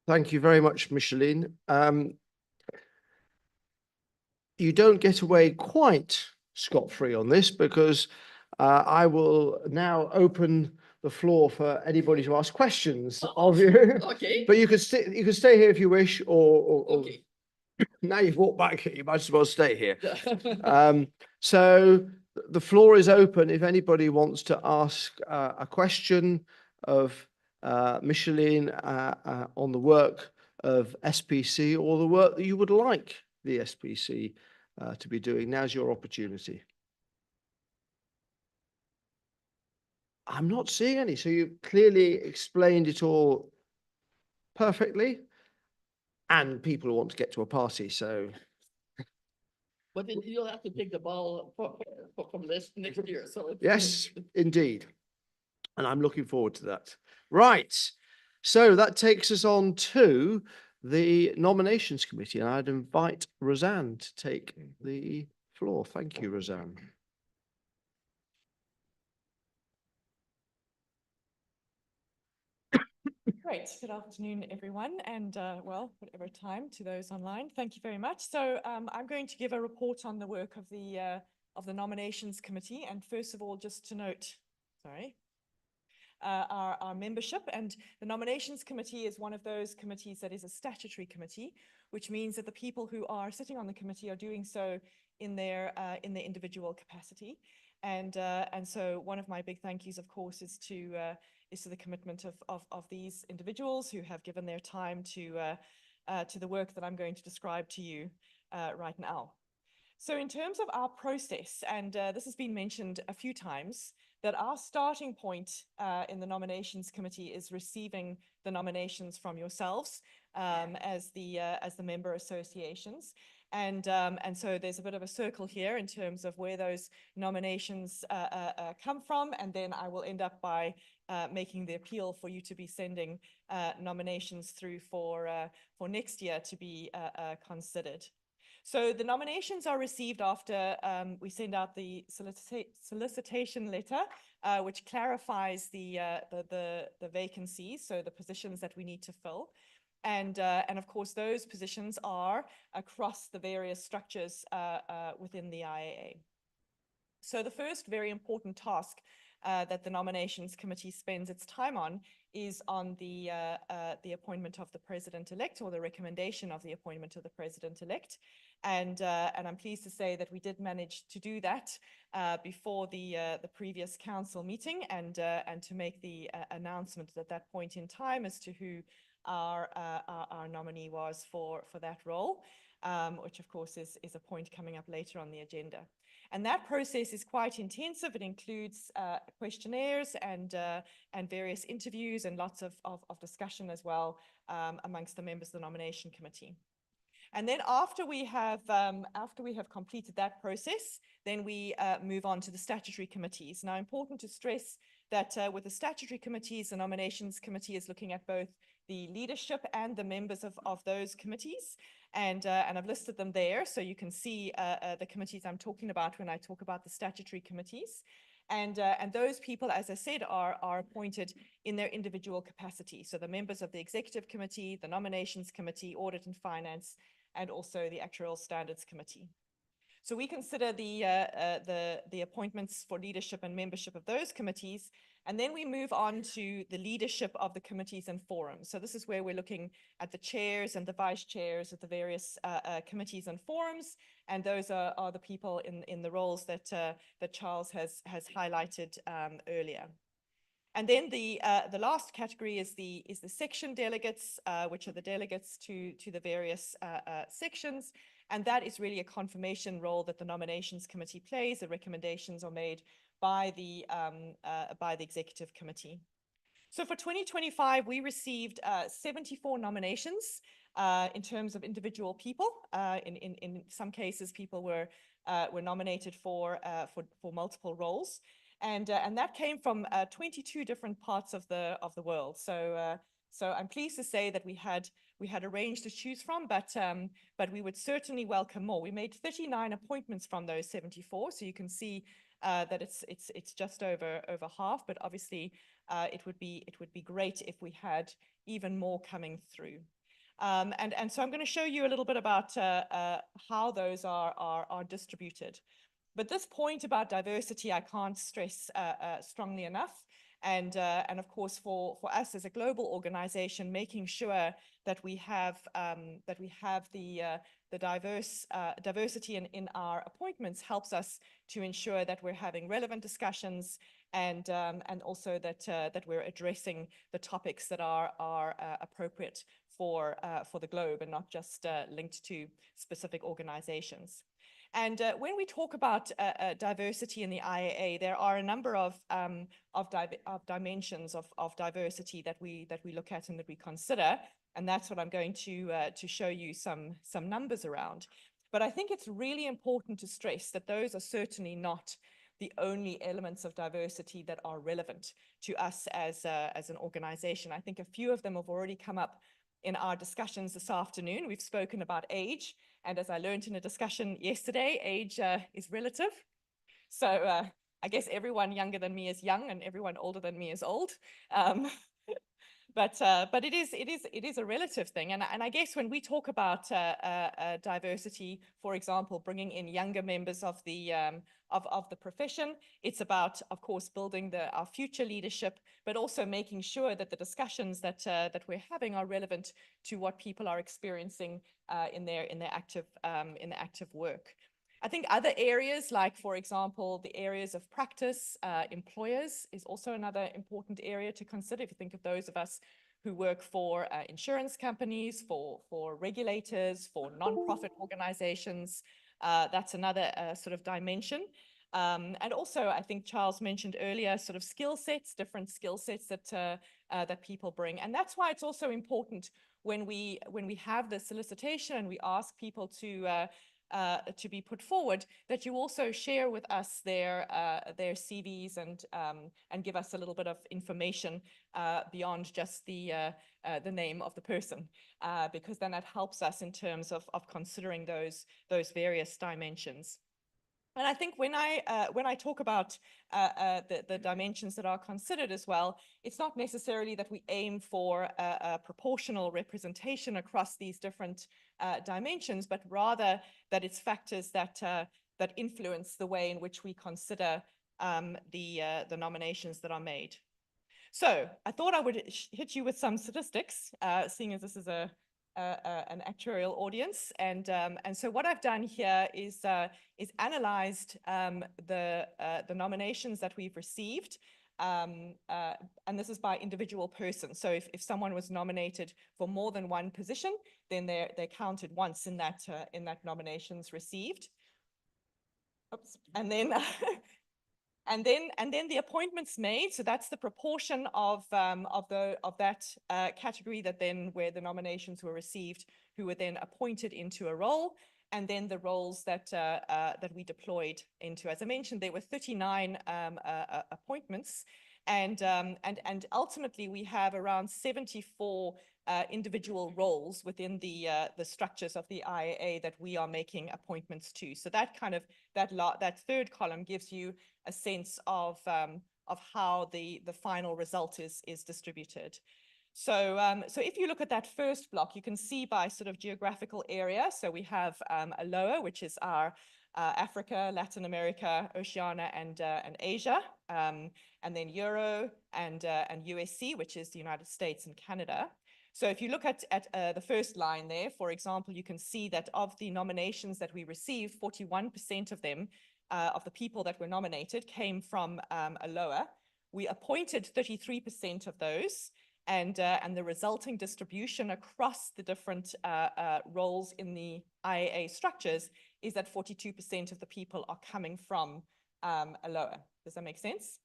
Thank you very much, Micheline. You don't get away quite scot-free on this, because I will now open the floor for anybody to ask questions of you. Okay. But you can stay here if you wish, or Okay. now you've walked back, you might as well stay here. So the floor is open if anybody wants to ask a question of Micheline on the work of SPC, or the work that you would like the SPC to be doing. Now's your opportunity. I'm not seeing any. So you clearly explained it all perfectly. And people want to get to a party, so But then you'll have to take the ball from this next year, so. yes, indeed. And I'm looking forward to that. Right. So that takes us on to the nominations committee, and I'd invite Roseanne to take the floor. Thank you, Roseanne. Great. Good afternoon, everyone, and well, whatever time to those online. Thank you very much. So I'm going to give a report on the work of the nominations committee. And first of all, just to note, sorry, our membership, and the nominations committee is one of those committees that is a statutory committee, which means that the people who are sitting on the committee are doing so in their individual capacity. And so one of my big thank yous, of course, is to the commitment of these individuals who have given their time to the work that I'm going to describe to you right now. So in terms of our process, and this has been mentioned a few times, that our starting point in the nominations committee is receiving the nominations from yourselves as the member associations. And so there's a bit of a circle here in terms of where those nominations come from. And then I will end up by making the appeal for you to be sending nominations through for next year to be considered. So the nominations are received after we send out the solicitation letter, which clarifies the vacancies, so the positions that we need to fill. And of course, those positions are across the various structures within the IAA. So the first very important task that the nominations committee spends its time on is on the appointment of the president-elect, or the recommendation of the appointment of the president-elect. And I'm pleased to say that we did manage to do that before the previous council meeting, and to make the announcement at that point in time as to who our nominee was for that role, which of course is a point coming up later on the agenda. And that process is quite intensive. It includes questionnaires and various interviews and lots of discussion as well amongst the members of the nomination committee. And then after we have completed that process, then we move on to the statutory committees. Now, important to stress that with the statutory committees, the nominations committee is looking at both the leadership and the members of those committees. And I've listed them there, so you can see the committees I'm talking about when I talk about the statutory committees. And those people, as I said, are appointed in their individual capacity. So the members of the executive committee, the nominations committee, audit and finance, and also the actuarial standards committee. So we consider the appointments for leadership and membership of those committees, and then we move on to the leadership of the committees and forums. So this is where we're looking at the chairs and the vice chairs of the various committees and forums, and those are the people in the roles that Charles has highlighted earlier. And then the last category is the section delegates, which are the delegates to the various sections. And that is really a confirmation role that the nominations committee plays. The recommendations are made by the executive committee. So for 2025, we received 74 nominations in terms of individual people. In some cases, people were nominated for multiple roles. And that came from 22 different parts of the world. So I'm pleased to say that we had a range to choose from, but we would certainly welcome more. We made 39 appointments from those 74, so you can see that it's just over half. But obviously, it would be great if we had even more coming through. And so I'm going to show you a little bit about how those are distributed. But this point about diversity, I can't stress strongly enough. And of course, for us as a global organization, making sure that we have the diversity in our appointments helps us to ensure that we're having relevant discussions, and also that we're addressing the topics that are appropriate for the globe and not just linked to specific organizations. And when we talk about diversity in the IAA, there are a number of dimensions of diversity that we look at and that we consider, and that's what I'm going to show you some numbers around. But I think it's really important to stress that those are certainly not the only elements of diversity that are relevant to us as an organization. I think a few of them have already come up in our discussions this afternoon. We've spoken about age, and as I learned in a discussion yesterday, age is relative. So I guess everyone younger than me is young and everyone older than me is old. But it is a relative thing, and I guess when we talk about diversity, for example, bringing in younger members of the profession, it's about, of course, building our future leadership, but also making sure that the discussions that we're having are relevant to what people are experiencing in their active work. I think other areas, like, for example, the areas of practice, employers is also another important area to consider. If you think of those of us who work for insurance companies, for regulators, for nonprofit organizations, that's another sort of dimension. And also, I think Charles mentioned earlier, sort of skill sets, different skill sets that people bring. And that's why it's also important when we have the solicitation and we ask people to be put forward, that you also share with us their CVs and give us a little bit of information beyond just the name of the person, because then that helps us in terms of considering those various dimensions. And I think when I talk about the dimensions that are considered as well, it's not necessarily that we aim for a proportional representation across these different dimensions, but rather that it's factors that influence the way in which we consider the nominations that are made. So I thought I would hit you with some statistics, seeing as this is an actuarial audience, and so what I've done here is analyzed the nominations that we've received, and this is by individual person. So if someone was nominated for more than one position, then they're counted once in that nominations received. Oops. And then and then the appointments made. So that's the proportion of that category where the nominations were received, who were then appointed into a role, and then the roles that we deployed into. As I mentioned, there were 39 appointments, and ultimately we have around 74 individual roles within the structures of the IAA that we are making appointments to. So that that third column gives you a sense of how the final result is distributed. So if you look at that first block, you can see by sort of geographical area. So we have ALOA, which is our Africa, Latin America, Oceania, and Asia, and then Euro and USC, which is the United States and Canada. So if you look at the first line there, for example, you can see that of the nominations that we received, 41% of them, of the people that were nominated, came from ALOA. We appointed 33% of those, and the resulting distribution across the different roles in the IAA structures is that 42% of the people are coming from ALOA. Does that make sense?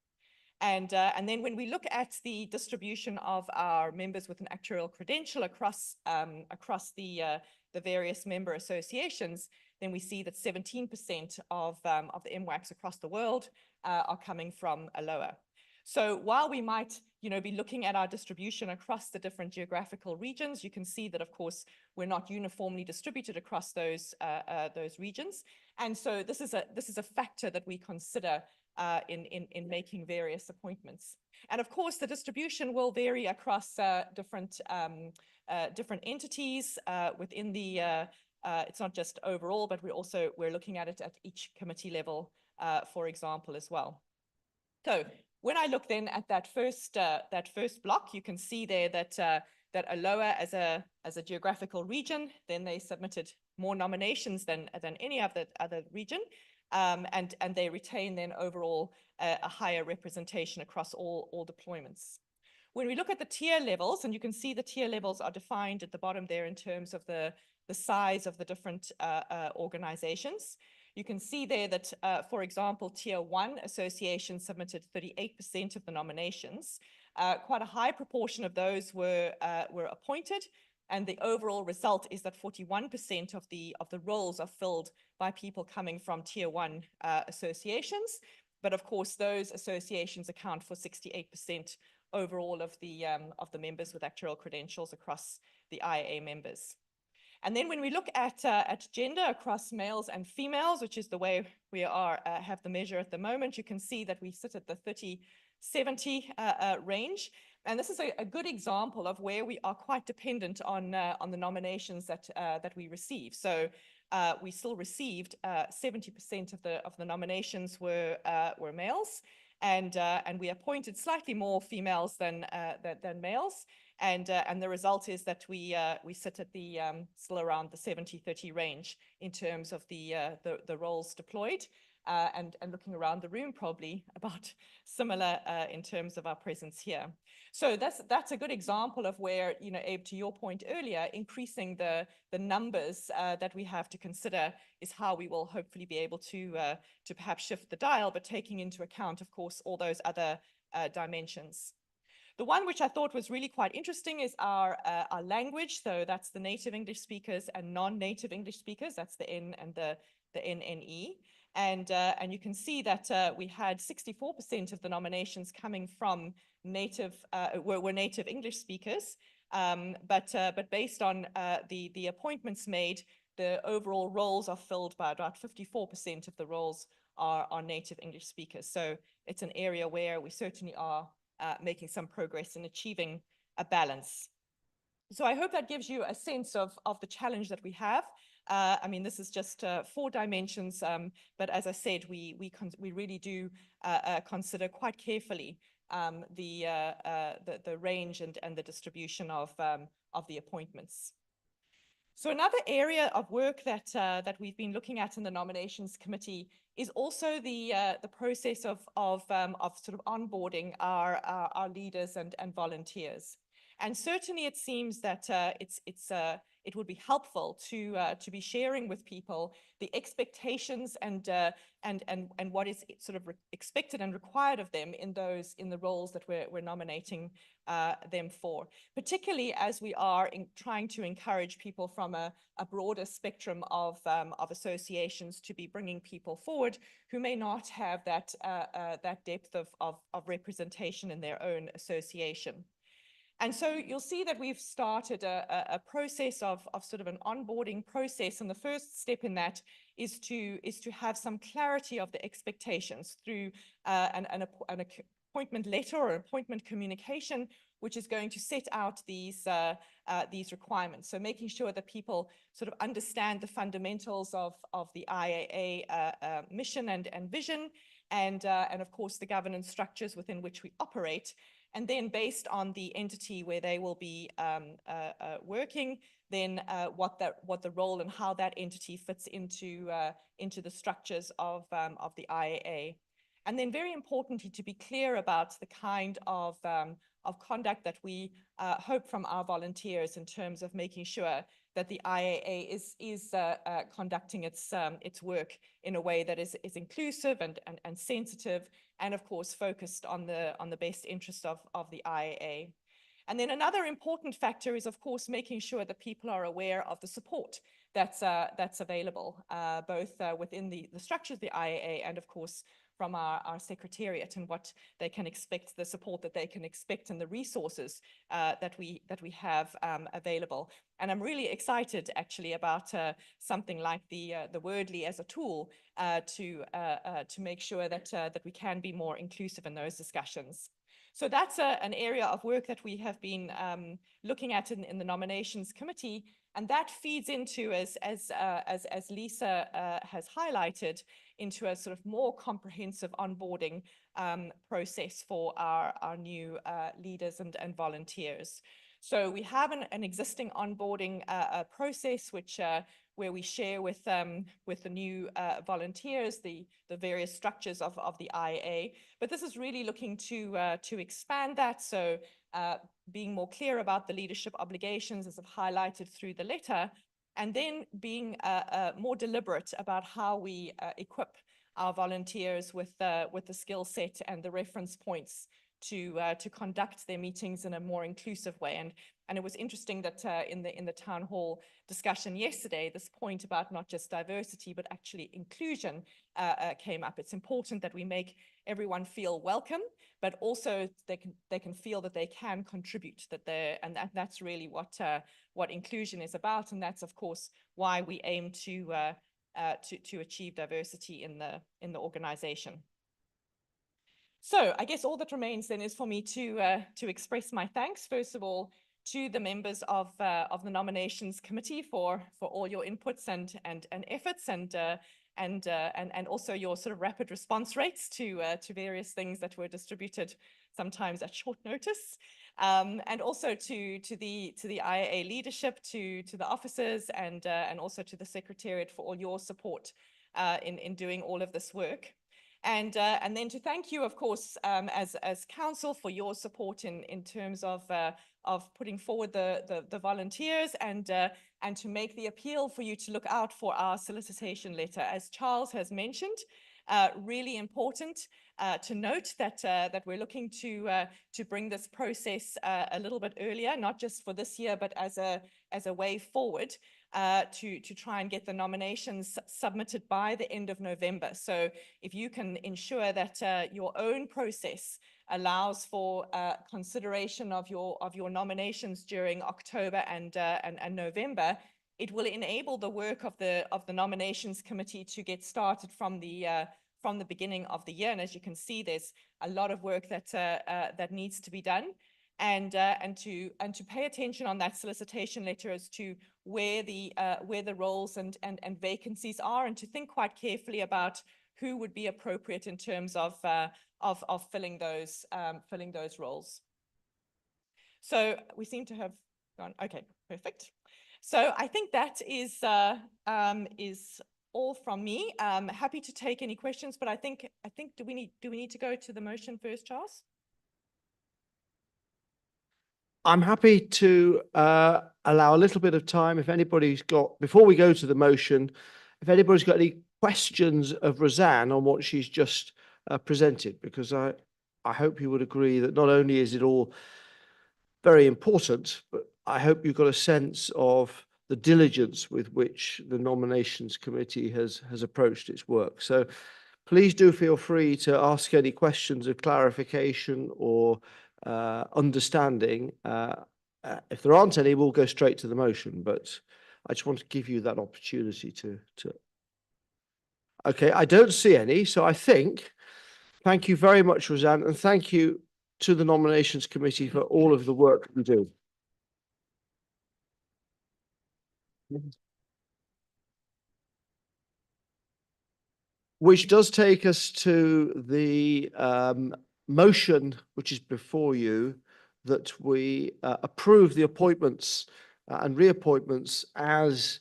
And then when we look at the distribution of our members with an actuarial credential across the various member associations, then we see that 17% of the MWACs across the world are coming from ALOA. So while we might, be looking at our distribution across the different geographical regions, you can see that, of course, we're not uniformly distributed across those regions. And so this is a factor that we consider in making various appointments. And of course, the distribution will vary across different entities within the, it's not just overall, but we're looking at it at each committee level, for example, as well. So when I look then at that first block, you can see there that ALOA as a geographical region, then they submitted more nominations than any other region. And they retain then overall a higher representation across all deployments. When we look at the tier levels, and you can see the tier levels are defined at the bottom there in terms of the size of the different organizations, You can see there that, for example, Tier 1 associations submitted 38% of the nominations. Quite a high proportion of those were appointed, and the overall result is that 41% of the roles are filled by people coming from Tier 1 associations. But of course, those associations account for 68% overall of the members with actuarial credentials across the IAA members. And then when we look at gender across males and females, which is the way we have the measure at the moment, you can see that we sit at the 30-70 range. And this is a good example of where we are quite dependent on the nominations that we receive. So we still received 70% of the nominations were males, and we appointed slightly more females than males. And the result is that we sit at the still around the 70-30 range in terms of the roles deployed. And looking around the room, probably about similar in terms of our presence here. So that's a good example of where, you know, Abe, to your point earlier, increasing the numbers that we have to consider is how we will hopefully be able to perhaps shift the dial, but taking into account, of course, all those other dimensions. The one which I thought was really quite interesting is our language. So that's the native English speakers and non-native English speakers. That's the N and the NNE. And you can see that we had 64% of the nominations coming from were native English speakers. But based on the appointments made, the overall roles are filled by about 54% of the roles are native English speakers. So it's an area where we certainly are making some progress in achieving a balance. So I hope that gives you a sense of the challenge that we have. I mean, this is just 4 dimensions, but as I said, we really do consider quite carefully the range and the distribution of the appointments. So another area of work that we've been looking at in the nominations committee is also the process of sort of onboarding our leaders and volunteers. And certainly it seems that it would be helpful to be sharing with people the expectations and what is sort of expected and required of them in the roles that we're nominating them for, particularly as we are trying to encourage people from a broader spectrum of associations to be bringing people forward who may not have that depth of representation in their own association. And so you'll see that we've started a process of sort of an onboarding process. And the first step in that is to have some clarity of the expectations through an appointment letter or appointment communication, which is going to set out these requirements. So making sure that people sort of understand the fundamentals of the IAA mission and vision, and of course the governance structures within which we operate. And then based on the entity where they will be working, then what the role and how that entity fits into the structures of the IAA. And then very importantly, to be clear about the kind of conduct that we hope from our volunteers in terms of making sure that the IAA is conducting its work in a way that is inclusive and sensitive, and of course focused on the best interest of the IAA. And then another important factor is, of course, making sure that people are aware of the support that's available, both within the structures of the IAA and, of course, from our secretariat, and what they can expect, the support that they can expect, and the resources that we have available. And I'm really excited actually about something like the Wordly as a tool to make sure that we can be more inclusive in those discussions. So that's an area of work that we have been looking at in the nominations committee, and that feeds into, as Lisa has highlighted, into a sort of more comprehensive onboarding process for our new leaders and volunteers. So we have an existing onboarding process where we share with the new volunteers the various structures of the IAA. But this is really looking to expand that. So being more clear about the leadership obligations, as I've highlighted through the letter, and then being more deliberate about how we equip our volunteers with the skill set and the reference points to conduct their meetings in a more inclusive way. And it was interesting that in the town hall discussion yesterday, this point about not just diversity, but actually inclusion came up. It's important that we make everyone feel welcome, but also they can feel that they can contribute, and that's really what inclusion is about. And that's of course why we aim to achieve diversity in the organization. So I guess all that remains then is for me to express my thanks, first of all, to the members of the nominations committee for all your inputs and efforts, and also your sort of rapid response rates to various things that were distributed sometimes at short notice, and also to the IAA leadership, to the officers, and also to the Secretariat for all your support in doing all of this work. And then to thank you, of course, as council for your support in terms of putting forward the volunteers, and to make the appeal for you to look out for our solicitation letter. As Charles has mentioned, really important to note that we're looking to bring this process a little bit earlier, not just for this year, but as a way forward. To try and get the nominations submitted by the end of November. So if you can ensure that your own process allows for consideration of your nominations during October and November, it will enable the work of the nominations committee to get started from the beginning of the year. And as you can see, there's a lot of work that needs to be done. And to pay attention on that solicitation letter as to where the roles and vacancies are, and to think quite carefully about who would be appropriate in terms of filling those roles. So we seem to have gone. Okay, perfect. So I think that is all from me. Happy to take any questions, but I think do we need to go to the motion first, Charles? I'm happy to allow a little bit of time if anybody's got, before we go to the motion, if anybody's got any questions of Roseanne on what she's just presented, because I hope you would agree that not only is it all very important, but I hope you've got a sense of the diligence with which the nominations committee has approached its work. So please do feel free to ask any questions of clarification or understanding. If there aren't any, we'll go straight to the motion, but I just want to give you that opportunity to. Okay, I don't see any, so I think, thank you very much, Roseanne, and thank you to the nominations committee for all of the work you do. Which does take us to the motion, which is before you, that we approve the appointments and reappointments as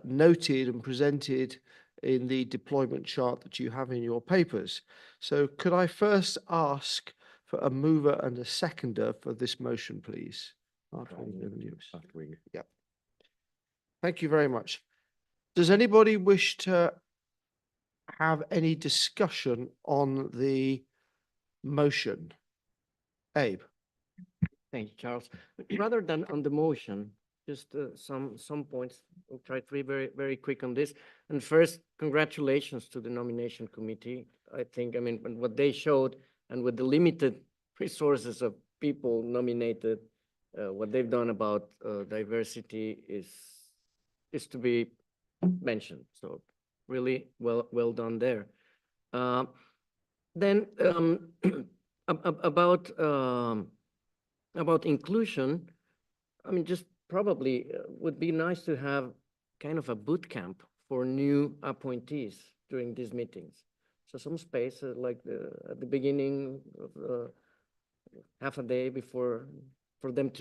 noted and presented in the deployment chart that you have in your papers. So could I first ask for a mover and a seconder for this motion, please? Yeah. Thank you very much. Does anybody wish to have any discussion on the motion? Abe. Thank you, Charles. Rather than on the motion, just some points. We'll try to be very, very quick on this. And first, congratulations to the nomination committee. I think, I mean, what they showed, and with the limited resources of people nominated, what they've done about diversity is to be mentioned. So really well done there. Then about inclusion, I mean, just probably would be nice to have kind of a boot camp for new appointees during these meetings. So some space like at the beginning of half a day before, for them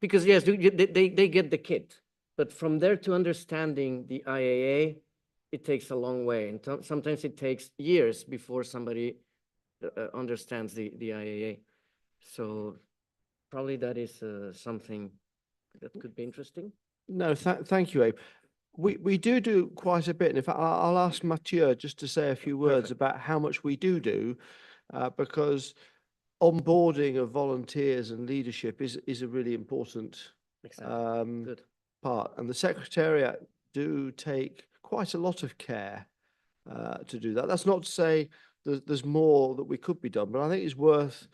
because yes, they get the kit, but from there to understanding the IAA, it takes a long way, and sometimes it takes years before somebody understands the IAA. So probably that is something that could be interesting. No, thank you, Abe. We do quite a bit. And in fact, I'll ask Mathieu just to say a few words about how much we do, because onboarding of volunteers and leadership is a really important Good. part. And the Secretariat do take quite a lot of care to do that. That's not to say there's more that we could be done, but I think it's worth,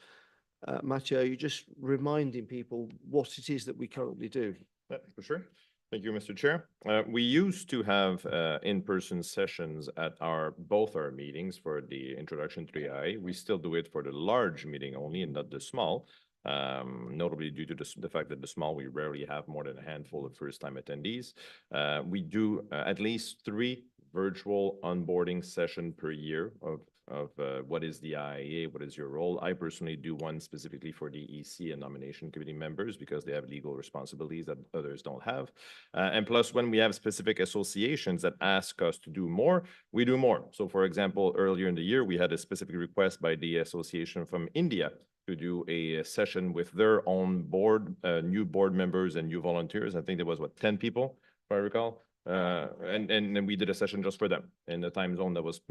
Mathieu, you just reminding people what it is that we currently do. Yeah, for sure. Thank you, Mr. Chair. We used to have in-person sessions at both our meetings for the introduction to the IA. We still do it for the large meeting only and not the small. Notably due to the fact that the small, we rarely have more than a handful of first-time attendees. We do at least 3 virtual onboarding session per year of what is the IAA, what is your role. I personally do one specifically for the EC and nomination committee members because they have legal responsibilities that others don't have. And plus, when we have specific associations that ask us to do more, we do more. So for example, earlier in the year, we had a specific request by the association from India to do a session with their own board, new board members and new volunteers. I think there was, 10 people, if I recall. And then we did a session just for them in the time zone that was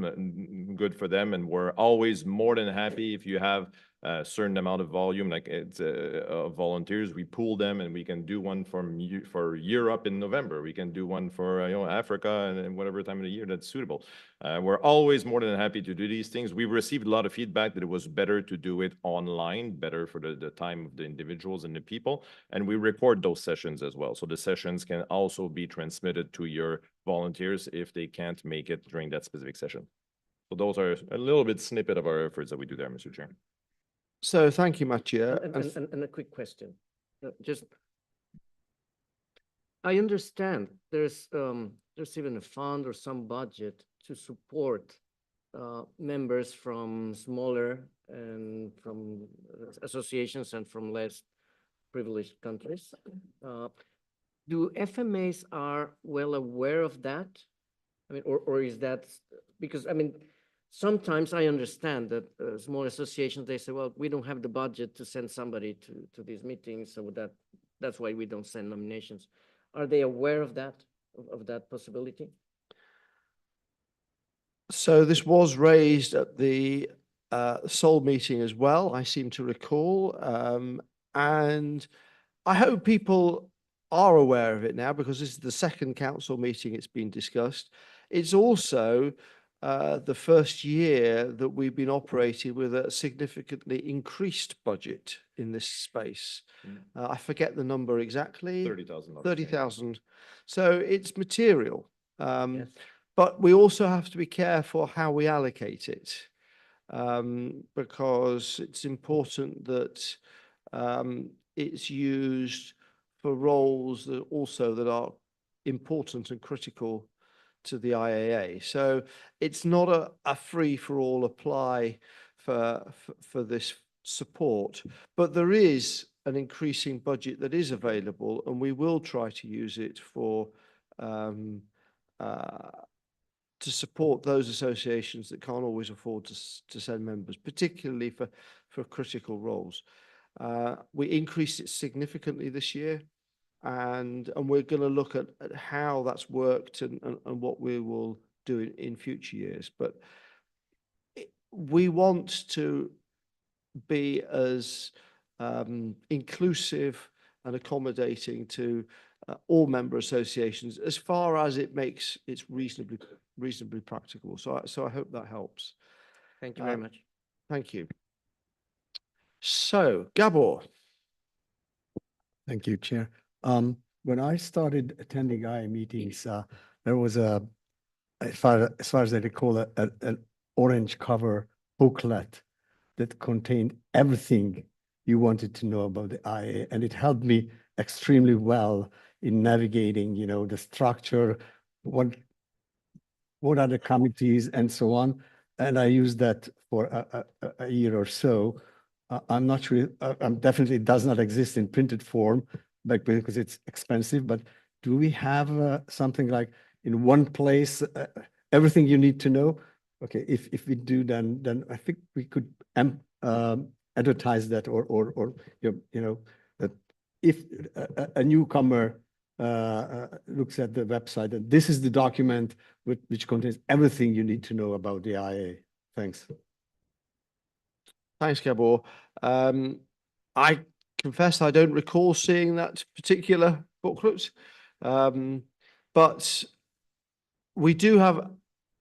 good for them. And we're always more than happy if you have a certain amount of volume, like it's of volunteers, we pool them and we can do one for Europe in November. We can do one for Africa and whatever time of the year that's suitable. We're always more than happy to do these things. We received a lot of feedback that it was better to do it online, better for the time of the individuals and the people. And we record those sessions as well. So the sessions can also be transmitted to your volunteers if they can't make it during that specific session. So those are a little bit snippet of our efforts that we do there, Mr. Chair. So thank you, Mathieu. And a quick question. I understand there's even a fund or some budget to support members from smaller and from associations and from less privileged countries. Do FMAs are well aware of that? I mean, or is that because, I mean, sometimes I understand that small associations, they say, well, we don't have the budget to send somebody to these meetings, so that's why we don't send nominations. Are they aware of that possibility? So this was raised at the Seoul meeting as well, I seem to recall. And I hope people are aware of it now because this is the second council meeting it's been discussed. It's also the first year that we've been operating with a significantly increased budget in this space. I forget the number exactly. 30,000. 30,000. So it's material. Yes. But we also have to be careful how we allocate it, because it's important that it's used for roles that are important and critical to the IAA. So it's not a free-for-all apply for this support, but there is an increasing budget that is available, and we will try to use it for to support those associations that can't always afford to send members, particularly for critical roles. We increased it significantly this year, and we're going to look at how that's worked and what we will do in future years. But we want to be as inclusive and accommodating to all member associations as far as it makes it reasonably practical. So I hope that helps. Thank you very much. Thank you. So Gabor. Thank you, Chair. When I started attending IA meetings, there was as far as I recall, an orange cover booklet that contained everything you wanted to know about the IA, and it helped me extremely well in navigating, the structure, what are the committees, and so on. And I used that for a year or so. I'm not sure. Definitely it does not exist in printed form, but because it's expensive. But do we have something like in one place everything you need to know? Okay, if we do, then I think we could advertise that, or that if a newcomer looks at the website. And this is the document which contains everything you need to know about the IA. Thanks. Thanks, Gabor. I confess I don't recall seeing that particular booklet, but we do have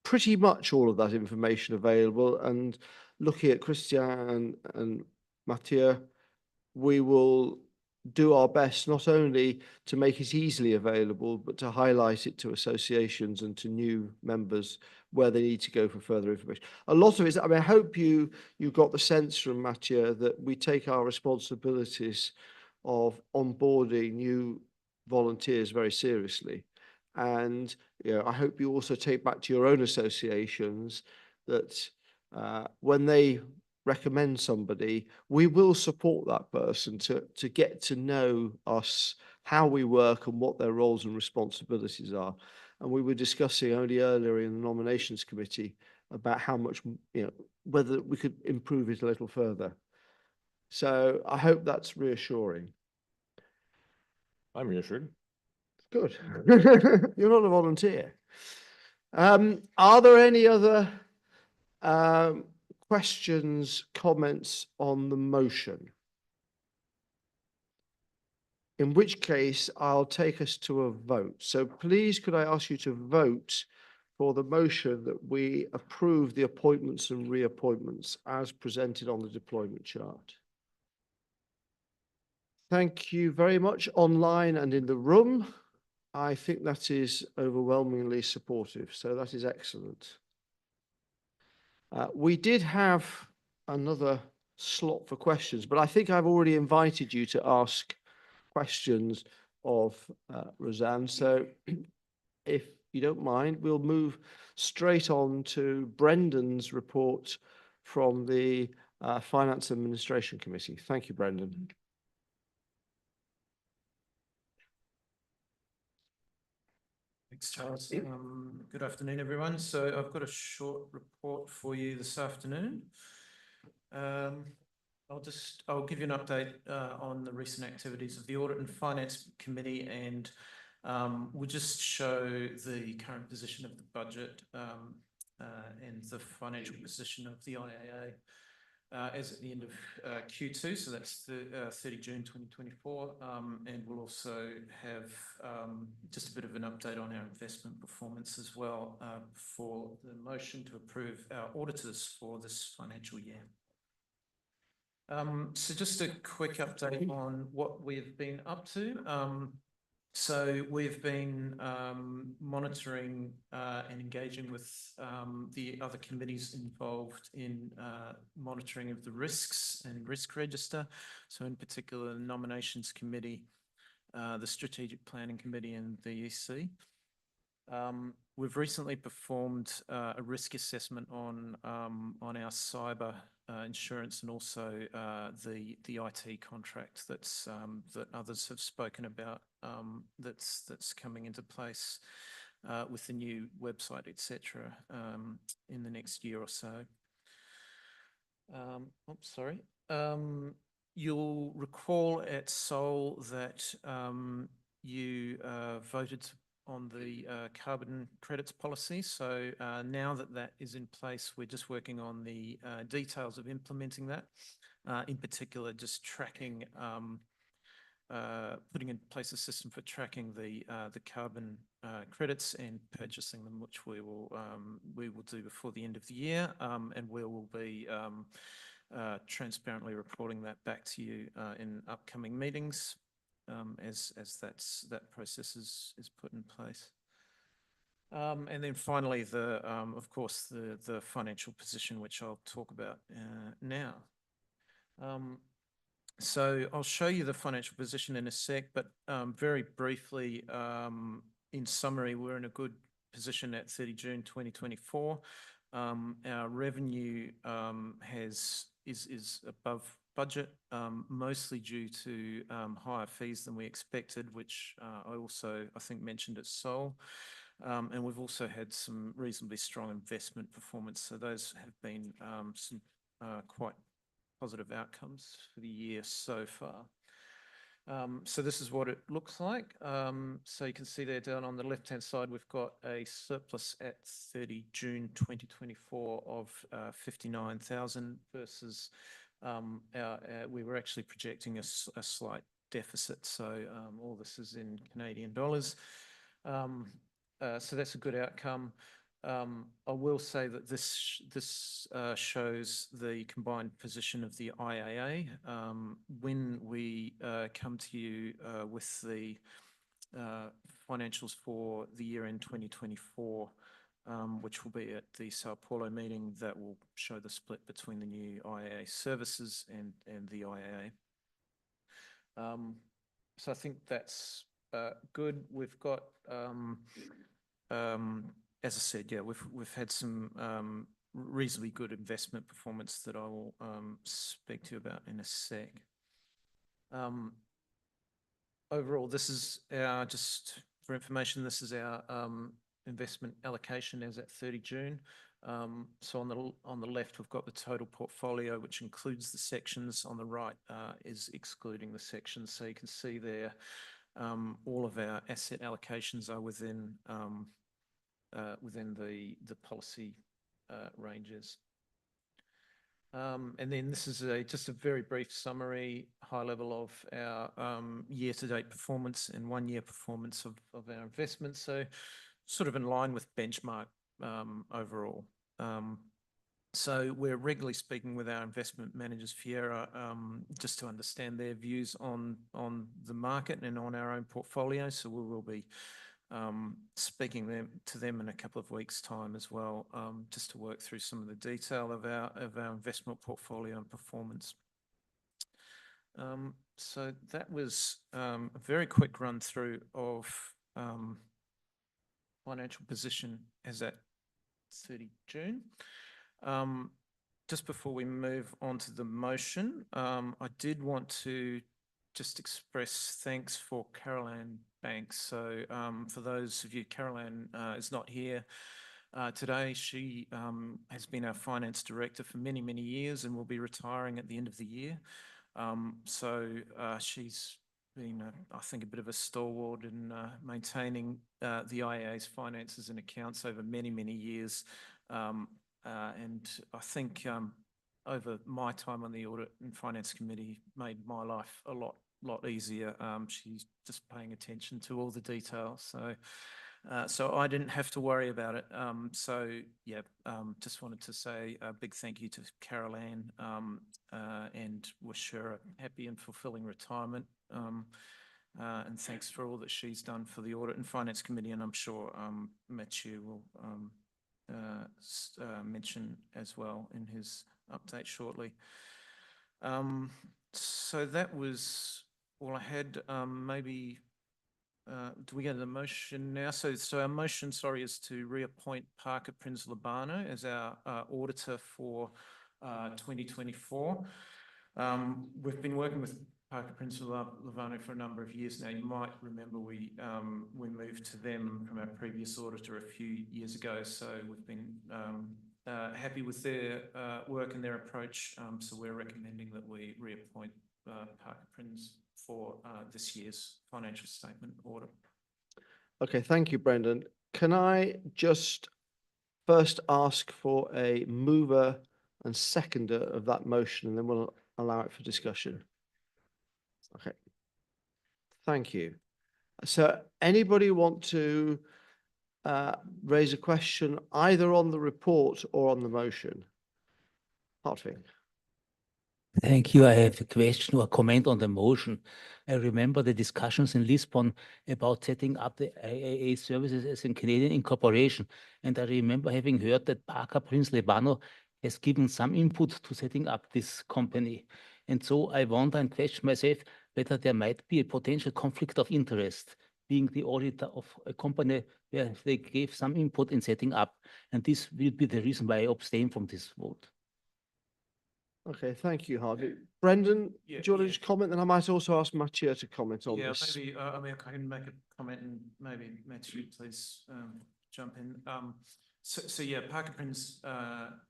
pretty much all of that information available. And looking at Christian and Mathieu, we will do our best not only to make it easily available, but to highlight it to associations and to new members where they need to go for further information. A lot of it is, I mean, I hope you got the sense from Mathieu that we take our responsibilities of onboarding new volunteers very seriously. And I hope you also take back to your own associations that when they recommend somebody, we will support that person to get to know us, how we work and what their roles and responsibilities are. And we were discussing only earlier in the nominations committee about how much, whether we could improve it a little further. So I hope that's reassuring. I'm reassured. Good. You're not a volunteer. Are there any other questions, comments on the motion? In which case, I'll take us to a vote. So please, could I ask you to vote for the motion that we approve the appointments and reappointments as presented on the deployment chart? Thank you very much online and in the room. I think that is overwhelmingly supportive, so that is excellent. We did have another slot for questions, but I think I've already invited you to ask questions of Roseanne. So if you don't mind, we'll move straight on to Brendan's report from the Finance Administration Committee. Thank you, Brendan. Thanks, Charles. Good afternoon, everyone. So I've got a short report for you this afternoon. I'll give you an update on the recent activities of the Audit and Finance Committee, and we'll just show the current position of the budget and the financial position of the IAA as at the end of Q2, so that's the 30 June 2024, and we'll also have just a bit of an update on our investment performance as well for the motion to approve our auditors for this financial year. So just a quick update on what we've been up to. So we've been monitoring and engaging with the other committees involved in monitoring of the risks and risk register. So in particular, the Nominations Committee, the Strategic Planning Committee and the EC. We've recently performed a risk assessment on our cyber insurance and also the IT contract that others have spoken about that's coming into place with the new website, etc. In the next year or so. You'll recall at Seoul that you voted on the carbon credits policy. So now that that is in place, we're just working on the details of implementing that. In particular, just tracking, putting in place a system for tracking the carbon credits and purchasing them, which we will do before the end of the year, and we will be transparently reporting that back to you in upcoming meetings. As that process is put in place. And then finally, of course, the financial position, which I'll talk about now. So I'll show you the financial position in a sec, but very briefly, in summary, we're in a good position at 30 June 2024. Our revenue is above budget, mostly due to higher fees than we expected, which I think mentioned at Seoul. And we've also had some reasonably strong investment performance. So those have been some quite positive outcomes for the year so far. So this is what it looks like. So you can see there down on the left-hand side, we've got a surplus at 30 June 2024 of 59,000 versus we were actually projecting a slight deficit. So all this is in Canadian dollars. So that's a good outcome. I will say that this shows the combined position of the IAA. When we come to you with the financials for the year end 2024, which will be at the Sao Paulo meeting, that will show the split between the new IAA services and the IAA. So I think that's good. We've got as I said, yeah, we've had some reasonably good investment performance that I will speak to you about in a sec. Overall, this is our, just for information, this is our investment allocation as at 30 June. So on the left, we've got the total portfolio, which includes the sections. On the right is excluding the sections. So you can see there, all of our asset allocations are within the policy ranges. And then this is just a very brief summary, high level of our year-to-date performance and one-year performance of our investments. So sort of in line with benchmark overall. So we're regularly speaking with our investment managers, Fiera, just to understand their views on the market and on our own portfolio. So we will be speaking to them in a couple of weeks' time as well, just to work through some of the detail of our investment portfolio and performance. So that was a very quick run through of financial position as at 30 June. Just before we move on to the motion, I did want to just express thanks for Caroline Banks. So for those of you, Caroline is not here today. She has been our finance director for many, many years and will be retiring at the end of the year. So she's been, I think, a bit of a stalwart in maintaining the IAA's finances and accounts over many, many years. And I think over my time on the Audit and Finance Committee made my life a lot easier. She's just paying attention to all the details. So I didn't have to worry about it. So yeah, just wanted to say a big thank you to Caroline and wish her a happy and fulfilling retirement. And thanks for all that she's done for the Audit and Finance Committee. And I'm sure Mathieu will mention as well in his update shortly. So that was all I had. Maybe do we go to the motion now? So our motion, sorry, is to reappoint Parker Prinz Labano as our auditor for 2024. We've been working with Parker Prinz Labano for a number of years now. You might remember we moved to them from our previous auditor a few years ago. So we've been happy with their work and their approach. So we're recommending that we reappoint Parker Prinz for this year's financial statement audit. Okay, thank you, Brendan. Can I just first ask for a mover and seconder of that motion, and then we'll allow it for discussion? Okay, thank you. So anybody want to raise a question either on the report or on the motion? Hartvig. Thank you. I have a question or comment on the motion. I remember the discussions in Lisbon about setting up the IAA services as a Canadian incorporation. And I remember having heard that Parker Prinz Labano has given some input to setting up this company. And so I wonder and question myself whether there might be a potential conflict of interest being the auditor of a company where they gave some input in setting up. And this will be the reason why I abstain from this vote. Okay, thank you, Harvey. Brendan, Yeah, do you want to yeah. just comment? Then I might also ask Mathieu to comment on Yeah, this. maybe, I mean, I can make a comment and maybe Mathieu, please jump in. So yeah, Parker Prinz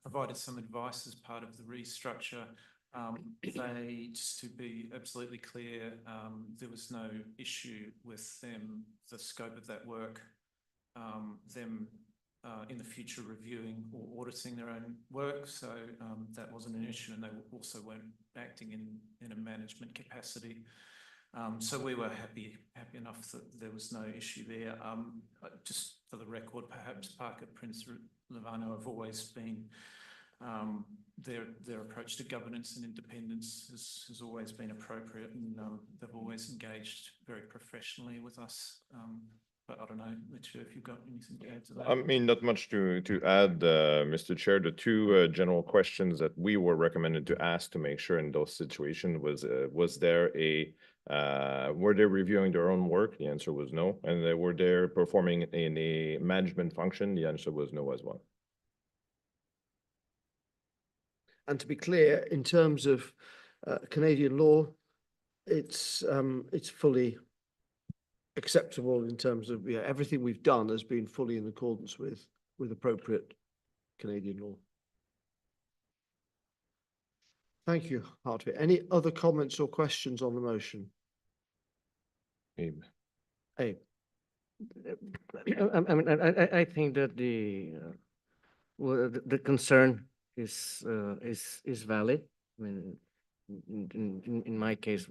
provided some advice as part of the restructure They, just to be absolutely clear, there was no issue with them, the scope of that work, them in the future reviewing or auditing their own work. So that wasn't an issue, and they also weren't acting in a management capacity. So we were happy enough that there was no issue there. Just for the record, perhaps Parker Prince Levano have always been, their approach to governance and independence has always been appropriate, and they've always engaged very professionally with us. But I don't know, Mitchell, if you've got anything to add to that. I mean, not much to add, Mr. Chair. The two general questions that we were recommended to ask to make sure in those situations was there were they reviewing their own work? The answer was no. And were they performing in a management function? The answer was no as well. And to be clear, in terms of Canadian law, it's fully acceptable in terms of everything we've done has been fully in accordance with appropriate Canadian law. Thank you, Hartwig. Any other comments or questions on the motion? Abe. Abe. I think that the concern is valid. I mean, in my case,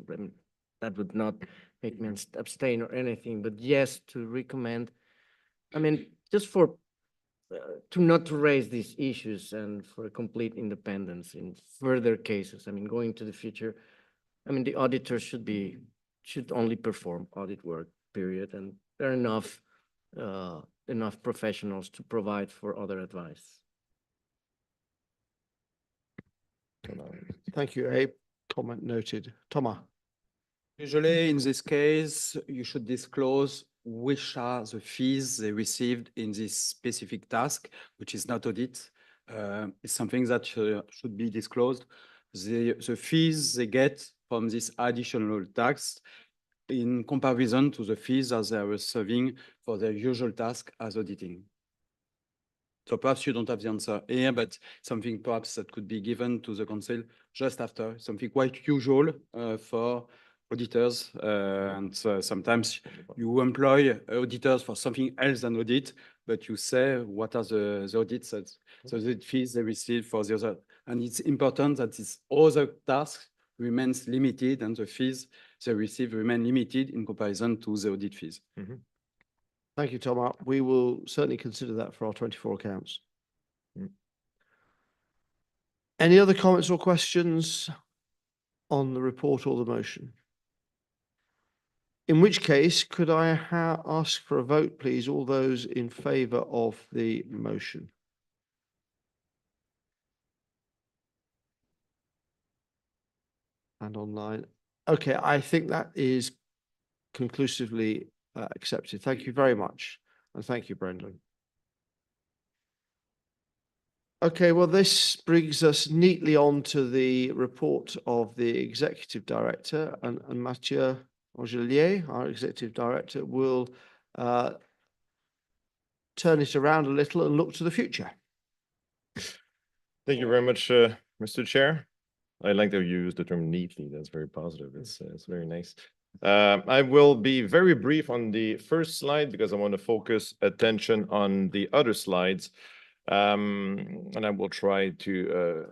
that would not make me abstain or anything, but yes, to recommend, I mean, just for to not to raise these issues and for complete independence in further cases. I mean, going to the future, I mean, the auditor should only perform audit work, period, and there are enough professionals to provide for other advice. Thank you, Abe. Comment noted. Thomas. Usually, in this case, you should disclose which are the fees they received in this specific task, which is not audit. It's something that should be disclosed. The fees they get from this additional tax in comparison to the fees as they are receiving for their usual task as auditing. So perhaps you don't have the answer here, but something perhaps that could be given to the council just after, something quite usual for auditors. And sometimes you employ auditors for something else than audit, but you say what are the audits, so the fees they receive for the other. And it's important that this other task remains limited and the fees they receive remain limited in comparison to the audit fees. Mm-hmm. Thank you, Thomas. We will certainly consider that for our 24 accounts. Any other comments or questions on the report or the motion? In which case, could I ask for a vote, please, all those in favour of the motion? And online. Okay, I think that is conclusively accepted. Thank you very much. And thank you, Brendan. Okay, well, this brings us neatly on to the report of the Executive Director, and Mathieu Angelier, our Executive Director, will turn it around a little and look to the future. Thank you very much, Mr. Chair. I like that you use the term neatly. That's very positive. It's very nice. I will be very brief on the first slide because I want to focus attention on the other slides. And I will try to,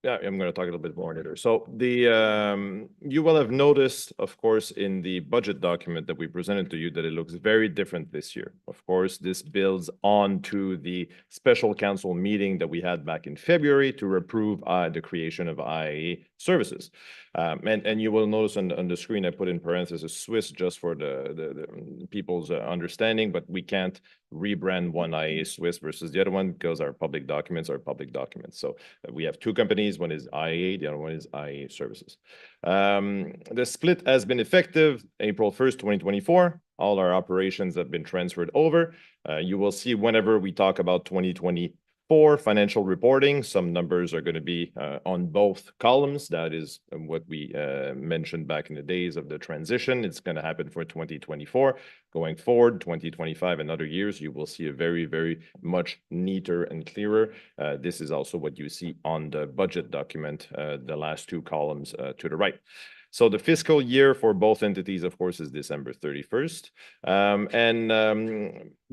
I'm going to talk a little bit more later. So you will have noticed, of course, in the budget document that we presented to you that it looks very different this year. Of course, this builds on to the special council meeting that we had back in February to approve the creation of IAA services. And you will notice on the screen, I put in parentheses Swiss just for the people's understanding, but we can't rebrand one IAA Swiss versus the other one because our public documents are public documents. So we have two companies, one is IAA, the other one is IAA Services. The split has been effective April 1st, 2024. All our operations have been transferred over. You will see whenever we talk about 2024 For financial reporting, some numbers are going to be on both columns. That is what we mentioned back in the days of the transition. It's going to happen for 2024. Going forward, 2025 and other years, you will see a very, very much neater and clearer. This is also what you see on the budget document, the last two columns to the right. So the fiscal year for both entities, of course, is December 31st.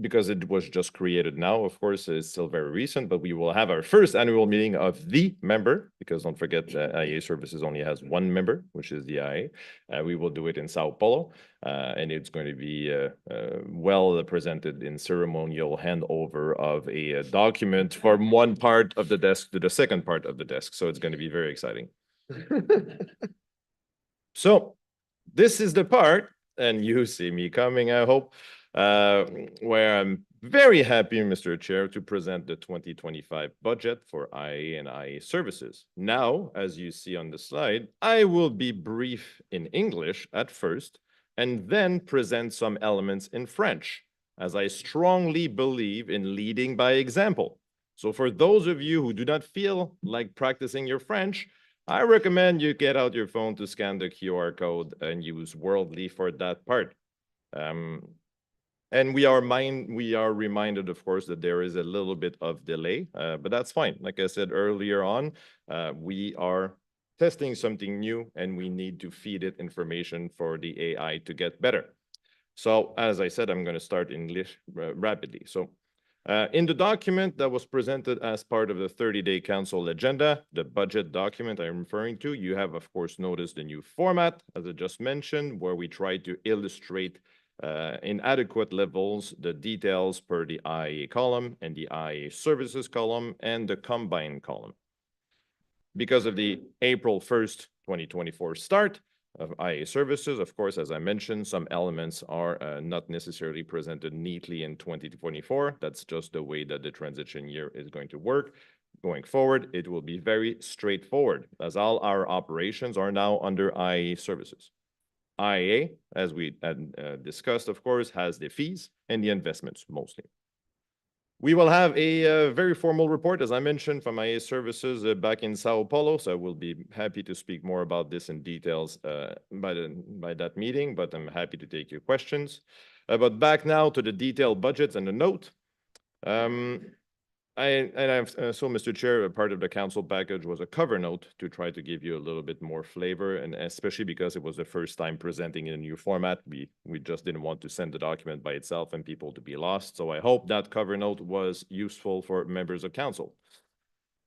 Because it was just created now, of course, it's still very recent, but we will have our first annual meeting of the member, because don't forget that IA Services only has one member, which is the IA. We will do it in Sao Paulo, and it's going to be well presented in ceremonial handover of a document from one part of the desk to the second part of the desk. So it's going to be very exciting. So this is the part, and you see me coming, I hope, where I'm very happy, Mr. Chair, to present the 2025 budget for IA and IA Services. Now, as you see on the slide, I will be brief in English at first, and then present some elements in French, as I strongly believe in leading by example. So for those of you who do not feel like practicing your French, I recommend you get out your phone to scan the QR code and use Worldly for that part. And we are reminded, of course, that there is a little bit of delay, but that's fine. Like I said earlier on, we are testing something new and we need to feed it information for the AI to get better. So as I said, I'm going to start English rapidly. So in the document that was presented as part of the 30-day council agenda, the budget document I'm referring to, you have, of course, noticed the new format, as I just mentioned, where we try to illustrate in adequate levels the details per the IA column and the IA services column and the combined column. Because of the April 1st, 2024 start of IA services, of course, as I mentioned, some elements are not necessarily presented neatly in 2024. That's just the way that the transition year is going to work. Going forward, it will be very straightforward, as all our operations are now under IA services. IA, as we had discussed, of course, has the fees and the investments mostly. We will have a very formal report, as I mentioned, from IA Services back in Sao Paulo. So I will be happy to speak more about this in details by that meeting, but I'm happy to take your questions. But back now to the detailed budgets and the note. So, Mr. Chair, a part of the council package was a cover note to try to give you a little bit more flavor, and especially because it was the first time presenting in a new format, we just didn't want to send the document by itself and people to be lost. So I hope that cover note was useful for members of council.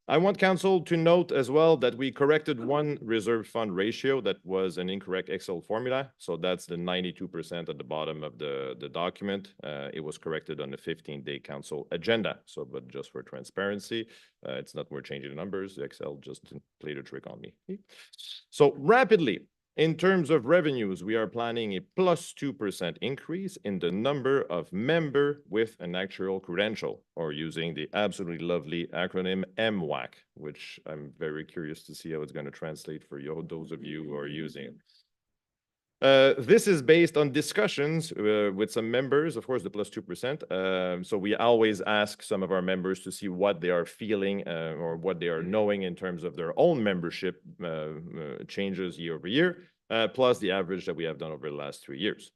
I want council to note as well that we corrected one reserve fund ratio that was an incorrect Excel formula. So that's the 92% at the bottom of the document. It was corrected on the 15-day council agenda. So, but just for transparency, it's not we're changing the numbers. Excel just played a trick on me. So rapidly, in terms of revenues, we are planning a +2% increase in the number of members with an actual credential, or using the absolutely lovely acronym MWAC, which I'm very curious to see how it's going to translate for you, those of you who are using it. This is based on discussions with some members, of course, the +2%. So we always ask some of our members to see what they are feeling or what they are knowing in terms of their own membership changes year over year, plus the average that we have done over the last 3 years.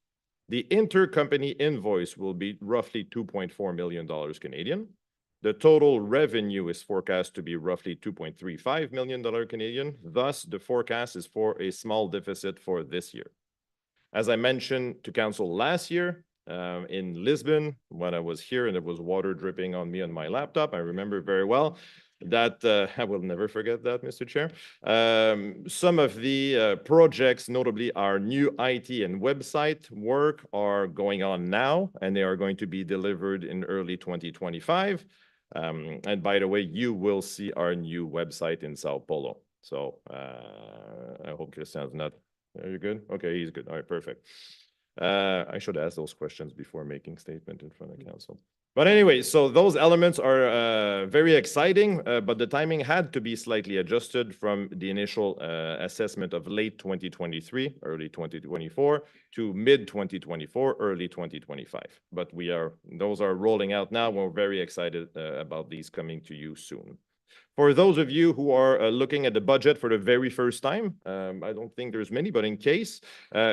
The intercompany invoice will be roughly $2.4 million Canadian. The total revenue is forecast to be roughly $2.35 million Canadian. Thus, the forecast is for a small deficit for this year. As I mentioned to council last year in Lisbon, when I was here and there was water dripping on me on my laptop, I remember very well that I will never forget that, Mr. Chair. Some of the projects, notably our new IT and website work, are going on now, and they are going to be delivered in early 2025. And by the way, you will see our new website in Sao Paulo. So I hope Christian's not. Are you good? Okay, he's good. All right, perfect. I should ask those questions before making statement in front of council. But anyway, so those elements are very exciting, but the timing had to be slightly adjusted from the initial assessment of late 2023, early 2024 to mid 2024, early 2025. But those are rolling out now. We're very excited about these coming to you soon. For those of you who are looking at the budget for the very first time, I don't think there's many, but in case,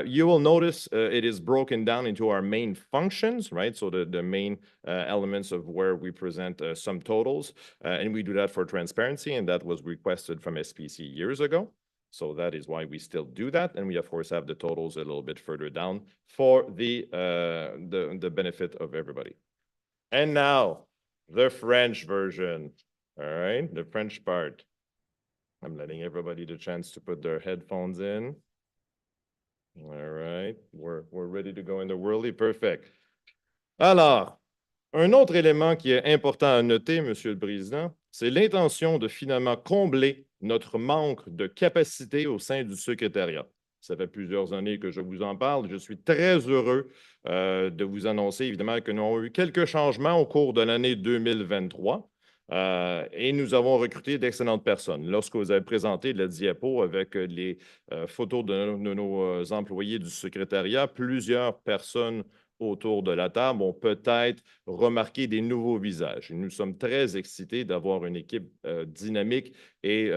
you will notice it is broken down into our main functions, right? So the main elements of where we present some totals, and we do that for transparency, and that was requested from SPC years ago. So that is why we still do that, and we of course have the totals a little bit further down for the benefit of everybody. And now, the French version. All right, the French part. I'm letting everybody the chance to put their headphones in. All right, we're ready to go in the whirly. Perfect. Alors, un autre élément qui est important à noter, Monsieur le Président, c'est l'intention de finalement combler notre manque de capacité au sein du secrétariat. Ça fait plusieurs années que je vous en parle. Je suis très heureux de vous annoncer, évidemment, que nous avons eu quelques changements au cours de l'année 2023. Et nous avons recruté d'excellentes personnes. Lorsque vous avez présenté la diapo avec les photos de nos employés du secrétariat, plusieurs personnes autour de la table ont peut-être remarqué des nouveaux visages. Et nous sommes très excités d'avoir une équipe dynamique et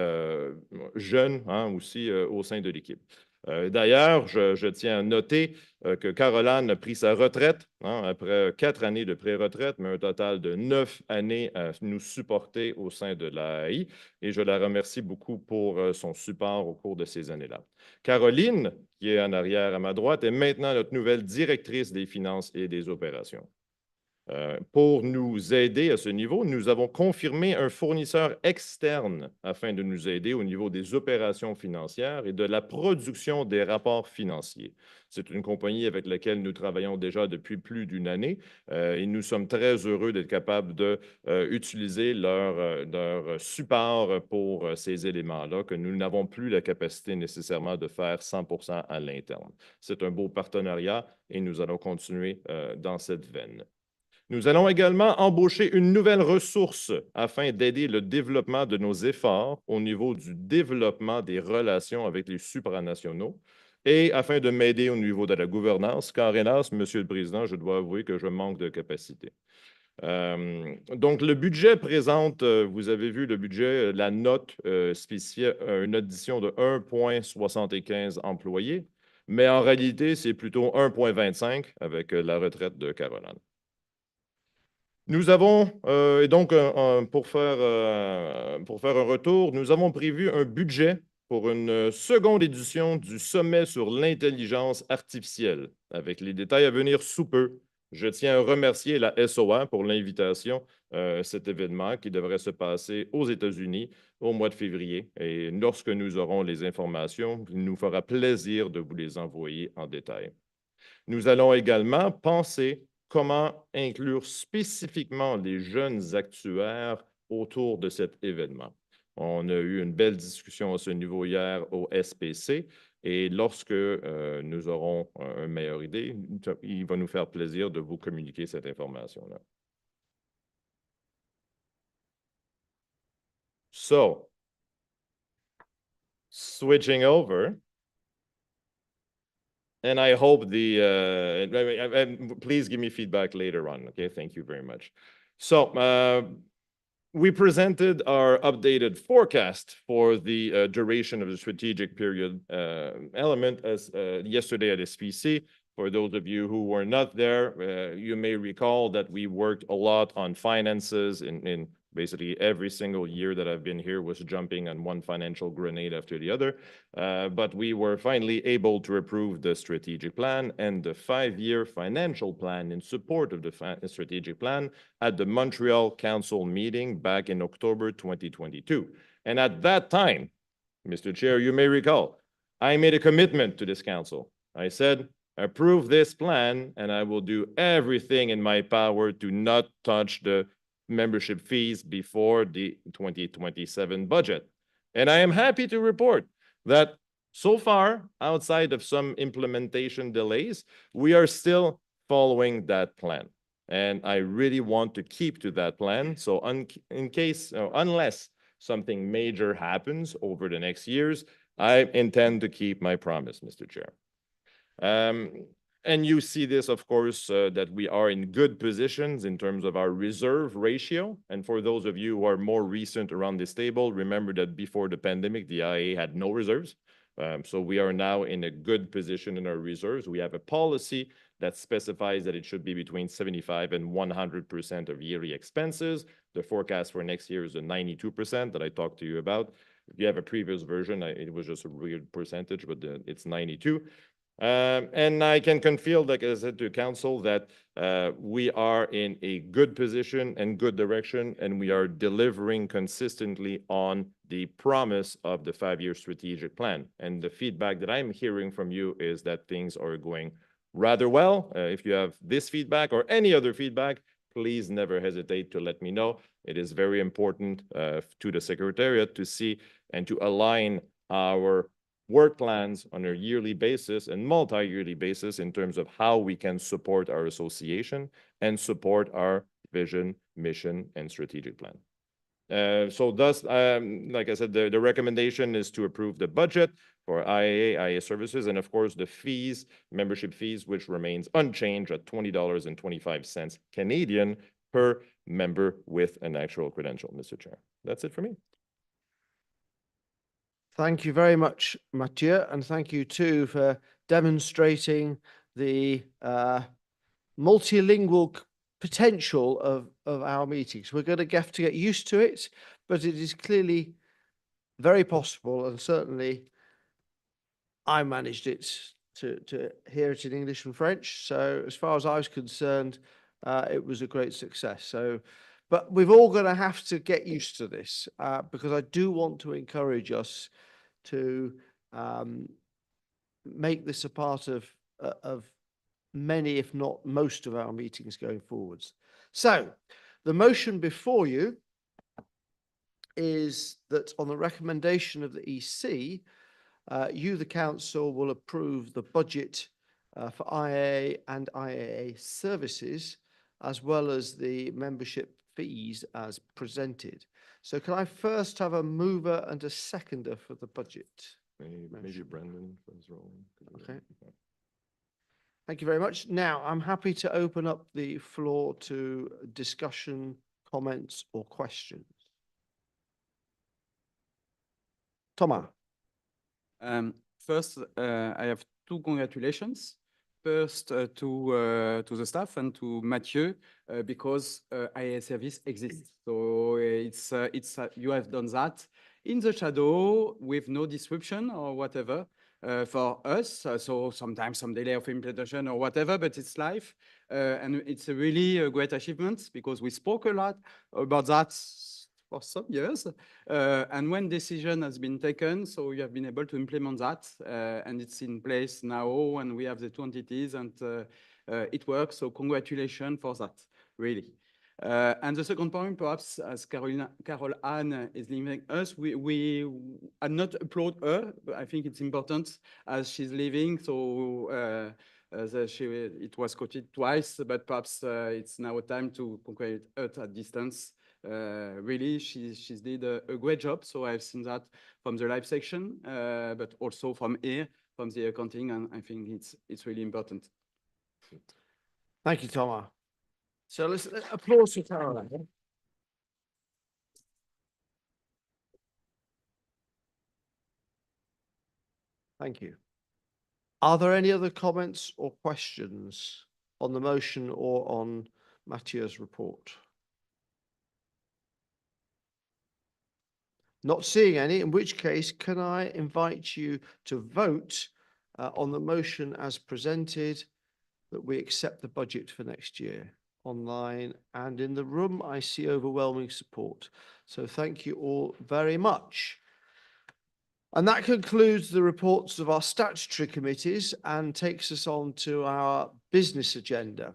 jeune aussi au sein de l'équipe. D'ailleurs, je tiens à noter que Caroline a pris sa retraite après 4 années de pré-retraite, mais un total de 9 années à nous supporter au sein de l'AI. Et je la remercie beaucoup pour son support au cours de ces années-là. Caroline, qui est en arrière à ma droite, est maintenant notre nouvelle directrice des finances et des opérations. Pour nous aider à ce niveau, nous avons confirmé un fournisseur externe afin de nous aider au niveau des opérations financières et de la production des rapports financiers. C'est une compagnie avec laquelle nous travaillons déjà depuis plus d'une année et nous sommes très heureux d'être capables d'utiliser leur support pour ces éléments-là, que nous n'avons plus la capacité nécessairement de faire 100% à l'interne. C'est un beau partenariat et nous allons continuer dans cette veine. Nous allons également embaucher une nouvelle ressource afin d'aider le développement de nos efforts au niveau du développement des relations avec les supranationaux et afin de m'aider au niveau de la gouvernance, car hélas, Monsieur le Président, je dois avouer que je manque de capacité. Donc, le budget présente, vous avez vu le budget, la note spécifiait une addition de 1,75 employés, mais en réalité, c'est plutôt 1,25 avec la retraite de Caroline. Nous avons, et donc pour faire un retour, nous avons prévu un budget pour une seconde édition du sommet sur l'intelligence artificielle, avec les détails à venir sous peu. Je tiens à remercier la SOA pour l'invitation à cet événement qui devrait se passer aux États-Unis au mois de février. Et lorsque nous aurons les informations, il nous fera plaisir de vous les envoyer en détail. Nous allons également penser comment inclure spécifiquement les jeunes actuaires autour de cet événement. On a eu une belle discussion à ce niveau hier au SPC et lorsque nous aurons une meilleure idée, il va nous faire plaisir de vous communiquer cette information-là. So, switching over. And I hope please give me feedback later on, okay? Thank you very much. So we presented our updated forecast for the duration of the strategic period element as yesterday at SPC. For those of you who were not there, you may recall that we worked a lot on finances in basically every single year that I've been here was jumping on one financial grenade after the other. But we were finally able to approve the strategic plan and the 5-year financial plan in support of the strategic plan at the Montreal Council meeting back in October 2022. And at that time, Mr. Chair, you may recall, I made a commitment to this council. I said, approve this plan and I will do everything in my power to not touch the membership fees before the 2027 budget. And I am happy to report that so far, outside of some implementation delays, we are still following that plan. And I really want to keep to that plan. So in case, unless something major happens over the next years, I intend to keep my promise, Mr. Chair. And you see this, of course, that we are in good positions in terms of our reserve ratio. And for those of you who are more recent around this table, remember that before the pandemic, the IAA had no reserves. So we are now in a good position in our reserves. We have a policy that specifies that it should be between 75 and 100% of yearly expenses. The forecast for next year is a 92% that I talked to you about. If you have a previous version, it was just a weird percentage, but it's 92. And I can confirm, like I said to council, that we are in a good position and good direction, and we are delivering consistently on the promise of the 5-year strategic plan. And the feedback that I'm hearing from you is that things are going rather well. If you have this feedback or any other feedback, please never hesitate to let me know. It is very important to the Secretariat to see and to align our work plans on a yearly basis and multi-yearly basis in terms of how we can support our association and support our vision, mission, and strategic plan. So thus, like I said, the recommendation is to approve the budget for IA services, and of course the fees, membership fees, which remains unchanged at $20.25 Canadian per member with an actual credential, Mr. Chair. That's it for me. Thank you very much, Mathieu, and thank you too for demonstrating the multilingual potential of our meetings. We're going to have to get used to it, but it is clearly very possible, and certainly I managed it to hear it in English and French. So as far as I was concerned, it was a great success. So, but we've all going to have to get used to this because I do want to encourage us to make this a part of many, if not most, of our meetings going forwards. So the motion before you is that on the recommendation of the EC, you, the council, will approve the budget for IAA and IAA services, as well as the membership fees as presented. So can I first have a mover and a seconder for the budget? Maybe Brendan for his role. Okay. Thank you very much. Now, I'm happy to open up the floor to discussion, comments, or questions. Thomas. First, I have two congratulations. First, to the staff and to Mathieu, because IA service exists. So you have done that in the shadow with no disruption or whatever for us. So sometimes some delay of implementation or whatever, but it's life. And it's a really great achievement because we spoke a lot about that for some years. And when decision has been taken, so we have been able to implement that, and it's in place now, and we have the two entities, and it works. So congratulations for that, really. And the second point, perhaps, as Carol Anne is leaving us, we are not applaud her, but I think it's important as she's leaving. So it was quoted twice, but perhaps it's now time to congratulate her at distance. Really, she's did a great job. So I've seen that from the live section, but also from here, from the accounting, and I think it's really important. Thank you, Thomas. So let's applause for Caroline. Thank you. Are there any other comments or questions on the motion or on Mathieu's report? Not seeing any, in which case, can I invite you to vote on the motion as presented that we accept the budget for next year? Online and in the room, I see overwhelming support. So thank you all very much. And that concludes the reports of our statutory committees and takes us on to our business agenda.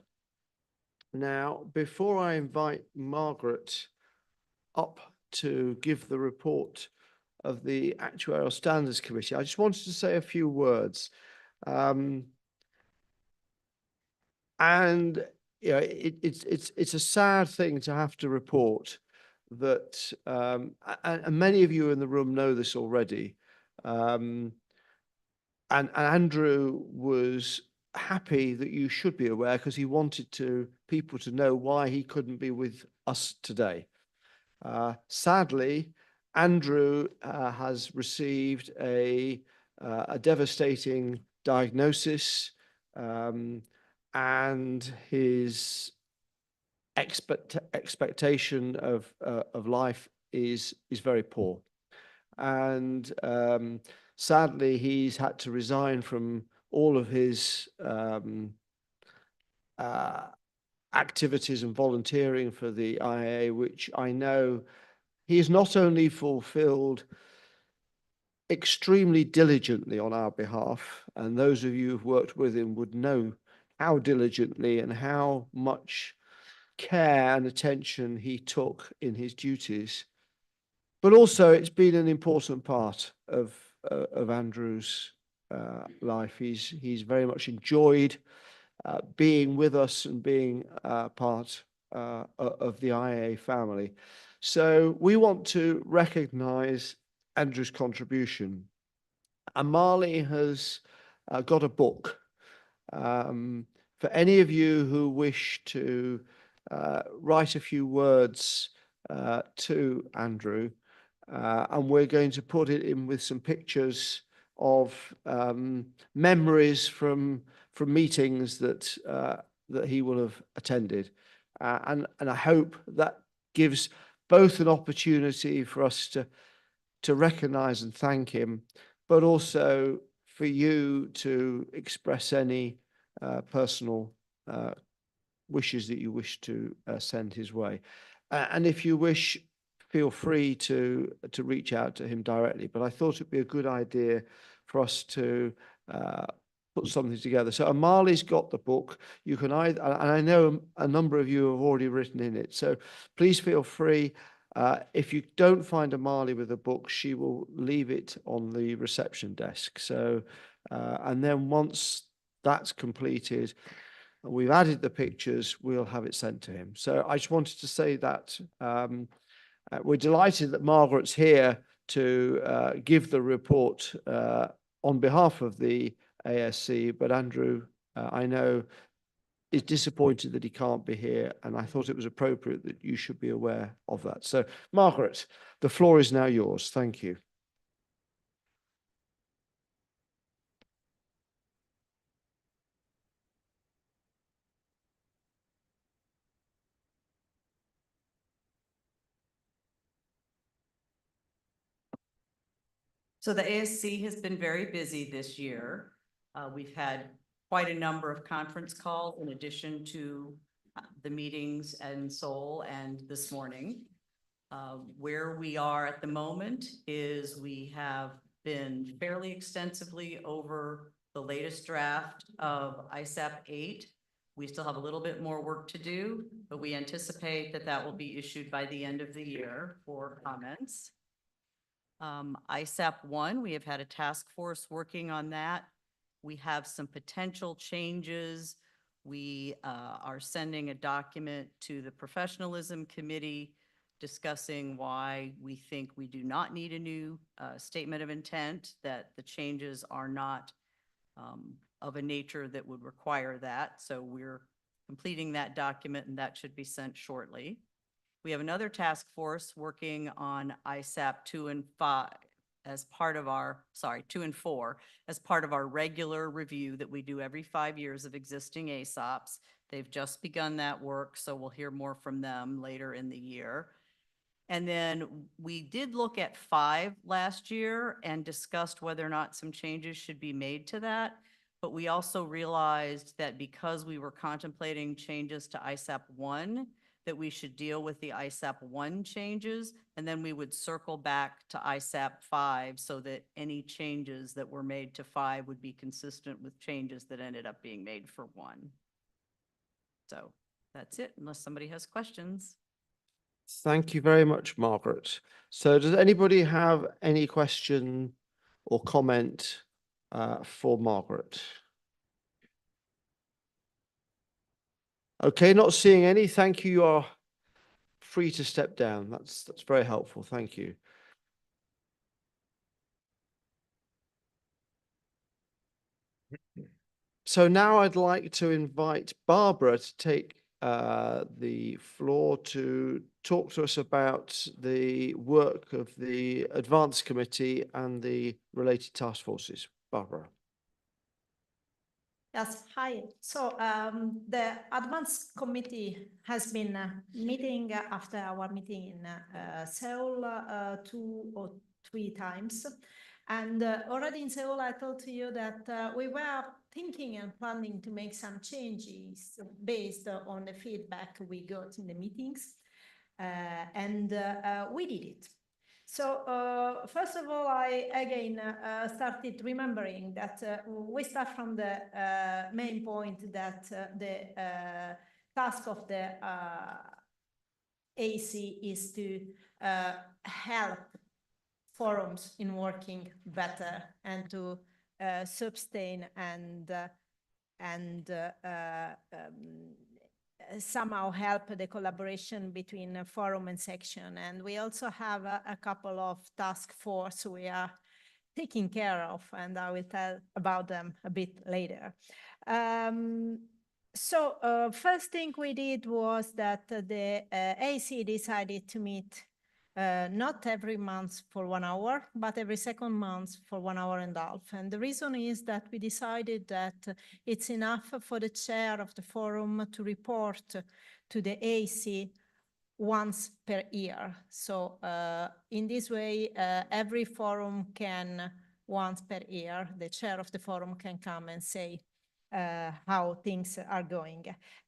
Now, before I invite Margaret up to give the report of the Actuarial Standards Committee, I just wanted to say a few words. And you know, it's a sad thing to have to report that, and many of you in the room know this already. And Andrew was happy that you should be aware because he wanted people to know why he couldn't be with us today. Sadly, Andrew has received a devastating diagnosis, and his expectation of life is very poor. And sadly, he's had to resign from all of his activities and volunteering for the IAA, which I know he has not only fulfilled extremely diligently on our behalf, and those of you who've worked with him would know how diligently and how much care and attention he took in his duties, but also it's been an important part of Andrew's life. He's very much enjoyed being with us and being part of the IAA family. So we want to recognize Andrew's contribution. Amali has got a book. For any of you who wish to write a few words to Andrew, and we're going to put it in with some pictures of memories from meetings that he will have attended, and I hope that gives both an opportunity for us to recognize and thank him, but also for you to express any personal wishes that you wish to send his way. And if you wish, feel free to reach out to him directly. But I thought it'd be a good idea for us to put something together. So Amali's got the book. You can either, and I know a number of you have already written in it. So please feel free. If you don't find Amali with a book, she will leave it on the reception desk. So, and then once that's completed, we've added the pictures, we'll have it sent to him. So I just wanted to say that we're delighted that Margaret's here to give the report on behalf of the ASC, but Andrew, I know, is disappointed that he can't be here, and I thought it was appropriate that you should be aware of that. So, Margaret, the floor is now yours. Thank you. So the ASC has been very busy this year. We've had quite a number of conference calls in addition to the meetings in Seoul and this morning. Where we are at the moment is we have been fairly extensively over the latest draft of ISAP 8. We still have a little bit more work to do, but we anticipate that that will be issued by the end of the year for comments. ISAP 1, we have had a task force working on that. We have some potential changes. We are sending a document to the professionalism committee discussing why we think we do not need a new statement of intent, that the changes are not of a nature that would require that. So we're completing that document and that should be sent shortly. We have another task force working on ISAP 2 and 5 as part of our, 2 and 4, as part of our regular review that we do every 5 years of existing ASOPs. They've just begun that work, so we'll hear more from them later in the year. And then we did look at 5 last year and discussed whether or not some changes should be made to that. But we also realized that because we were contemplating changes to ISAP 1, that we should deal with the ISAP 1 changes, and then we would circle back to ISAP 5 so that any changes that were made to 5 would be consistent with changes that ended up being made for 1. So that's it, unless somebody has questions. Thank you very much, Margaret. So does anybody have any question or comment for Margaret? Okay, not seeing any. Thank you. You are free to step down. That's very helpful. Thank you. So now I'd like to invite Barbara to take the floor to talk to us about the work of the Advanced Committee and the related task forces. Barbara. Yes, hi. So the Advanced Committee has been meeting after our meeting in Seoul 2 or 3 times. And already in Seoul, I told to you that we were thinking and planning to make some changes based on the feedback we got in the meetings. And we did it. So first of all, I again started remembering that we start from the main point that the task of the AC is to help forums in working better and to sustain and somehow help the collaboration between forum and section. And we also have a couple of task force we are taking care of, and I will tell about them a bit later. So first thing we did was that the AC decided to meet not every month for 1 hour, but every second month for 1.5 hours. And the reason is that we decided that it's enough for the chair of the forum to report to the AC once per year. So in this way, every forum can, once per year, the chair of the forum can come and say how things are going.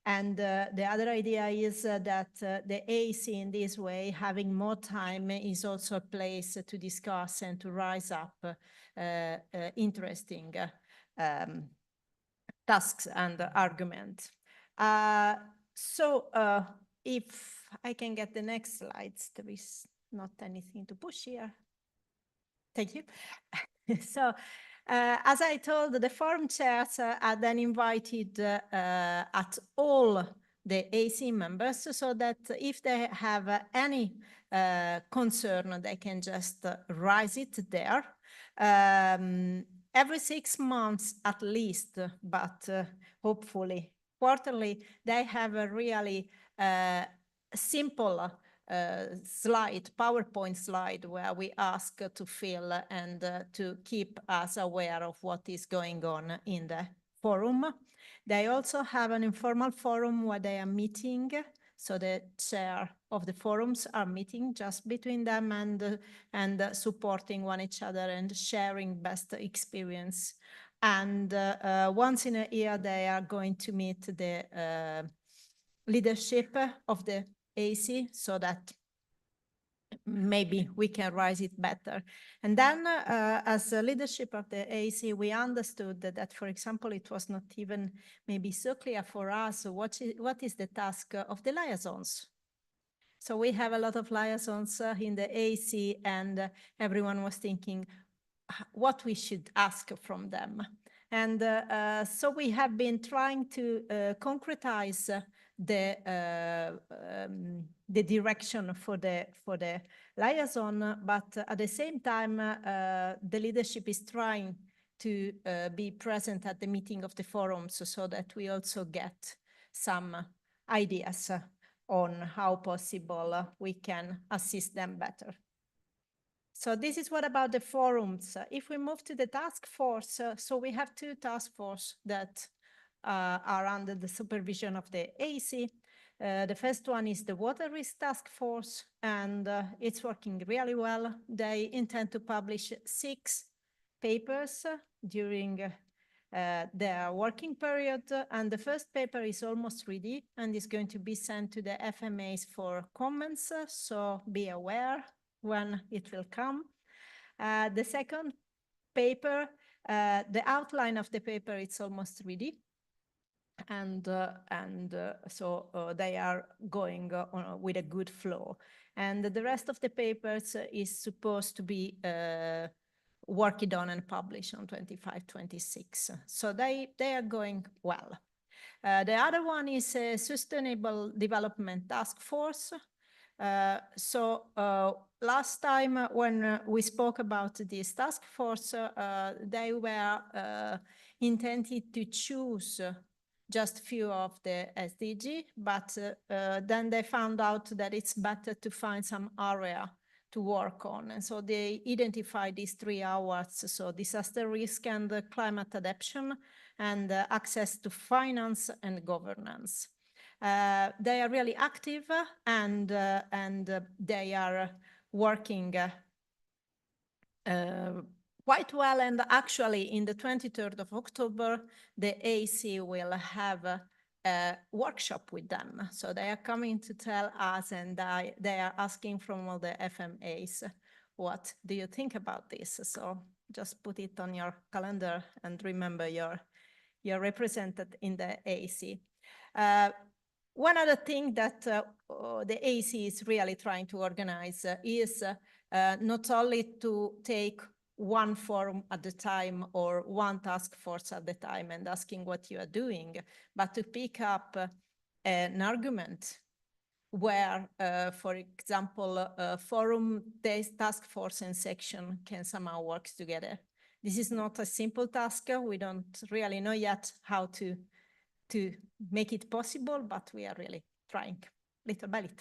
And the other idea is that the AC in this way, having more time, is also a place to discuss and to rise up interesting tasks and arguments. So if I can get the next slides, there is not anything to push here. Thank you. So as I told, the forum chairs are then invited at all the AC members so that if they have any concern, they can just raise it there. Every 6 months at least, but hopefully quarterly, they have a really simple slide, PowerPoint slide, where we ask to fill and to keep us aware of what is going on in the forum. They also have an informal forum where they are meeting. So the chair of the forums are meeting just between them and supporting one each other and sharing best experience. And once in a year, they are going to meet the leadership of the AC so that maybe we can raise it better. And then as a leadership of the AC, we understood that, for example, it was not even maybe so clear for us what is the task of the liaisons. So we have a lot of liaisons in the AC, and everyone was thinking what we should ask from them. And so we have been trying to concretize the direction for the liaison, but at the same time, the leadership is trying to be present at the meeting of the forums so that we also get some ideas on how possible we can assist them better. So this is what about the forums. If we move to the task force, so we have 2 task forces that are under the supervision of the AC. The first one is the Water Risk Task Force, and it's working really well. They intend to publish 6 papers during their working period, and the first paper is almost ready and is going to be sent to the FMAs for comments, so be aware when it will come. The second paper, the outline of the paper, it's almost ready. And so they are going with a good flow. And the rest of the papers is supposed to be worked on and published on 25, 26. So they are going well. The other one is a Sustainable Development Task Force. Last time when we spoke about this task force, they were intended to choose just few of the SDG, but then they found out that it's better to find some area to work on. And so they identified these 3 awards, so disaster risk and climate adaptation, and access to finance and governance. They are really active and they are working quite well. And actually, in the 23rd of October, the AC will have a workshop with them. So they are coming to tell us, and they are asking from all the FMAs, what do you think about this? So just put it on your calendar and remember you're represented in the AC. One other thing that the AC is really trying to organize is not only to take one forum at a time or one task force at a time and asking what you are doing, but to pick up an argument where, for example, forum, task force and section can somehow work together. This is not a simple task. We don't really know yet how to make it possible, but we are really trying little by little.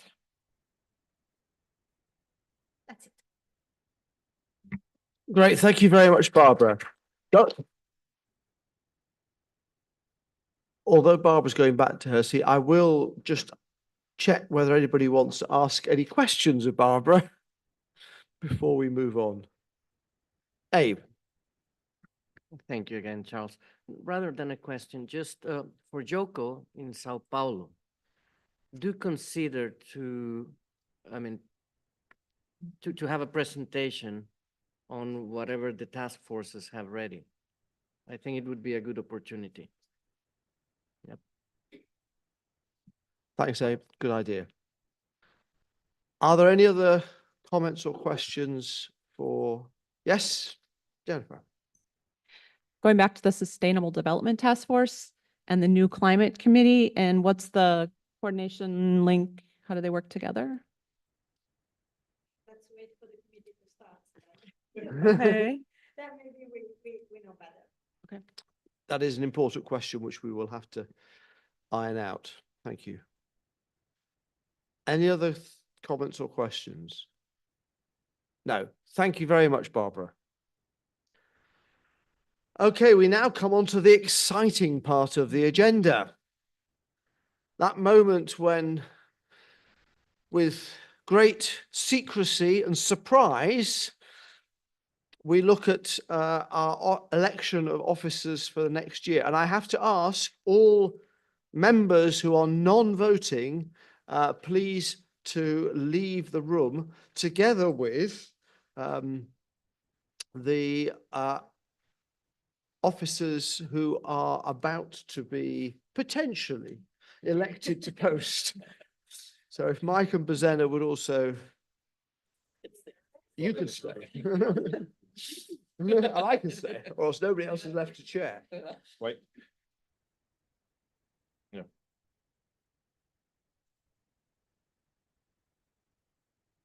That's it. Great, thank you very much, Barbara. Although Barbara's going back to her seat, I will just check whether anybody wants to ask any questions of Barbara before we move on. Abe. Thank you again, Charles. Rather than a question, just for Joko in Sao Paulo, do consider to have a presentation on whatever the task forces have ready. I think it would be a good opportunity. Yep. Thanks, Abe. Good idea. Are there any other comments or questions for, yes, Jennifer? Going back to the Sustainable Development Task Force and the new Climate Committee, and what's the coordination link? How do they work together? Let's wait for the committee to start. Okay. Then maybe we know better. Okay. That is an important question which we will have to iron out. Thank you. Any other comments or questions? No. Thank you very much, Barbara. Okay, we now come on to the exciting part of the agenda. That moment when, with great secrecy and surprise, we look at our election of officers for the next year. And I have to ask all members who are non-voting, please to leave the room together with the officers who are about to be potentially elected to post. So if Mike and Bazena would also, you can stay. And I can stay, or else nobody else is left to chair. Wait.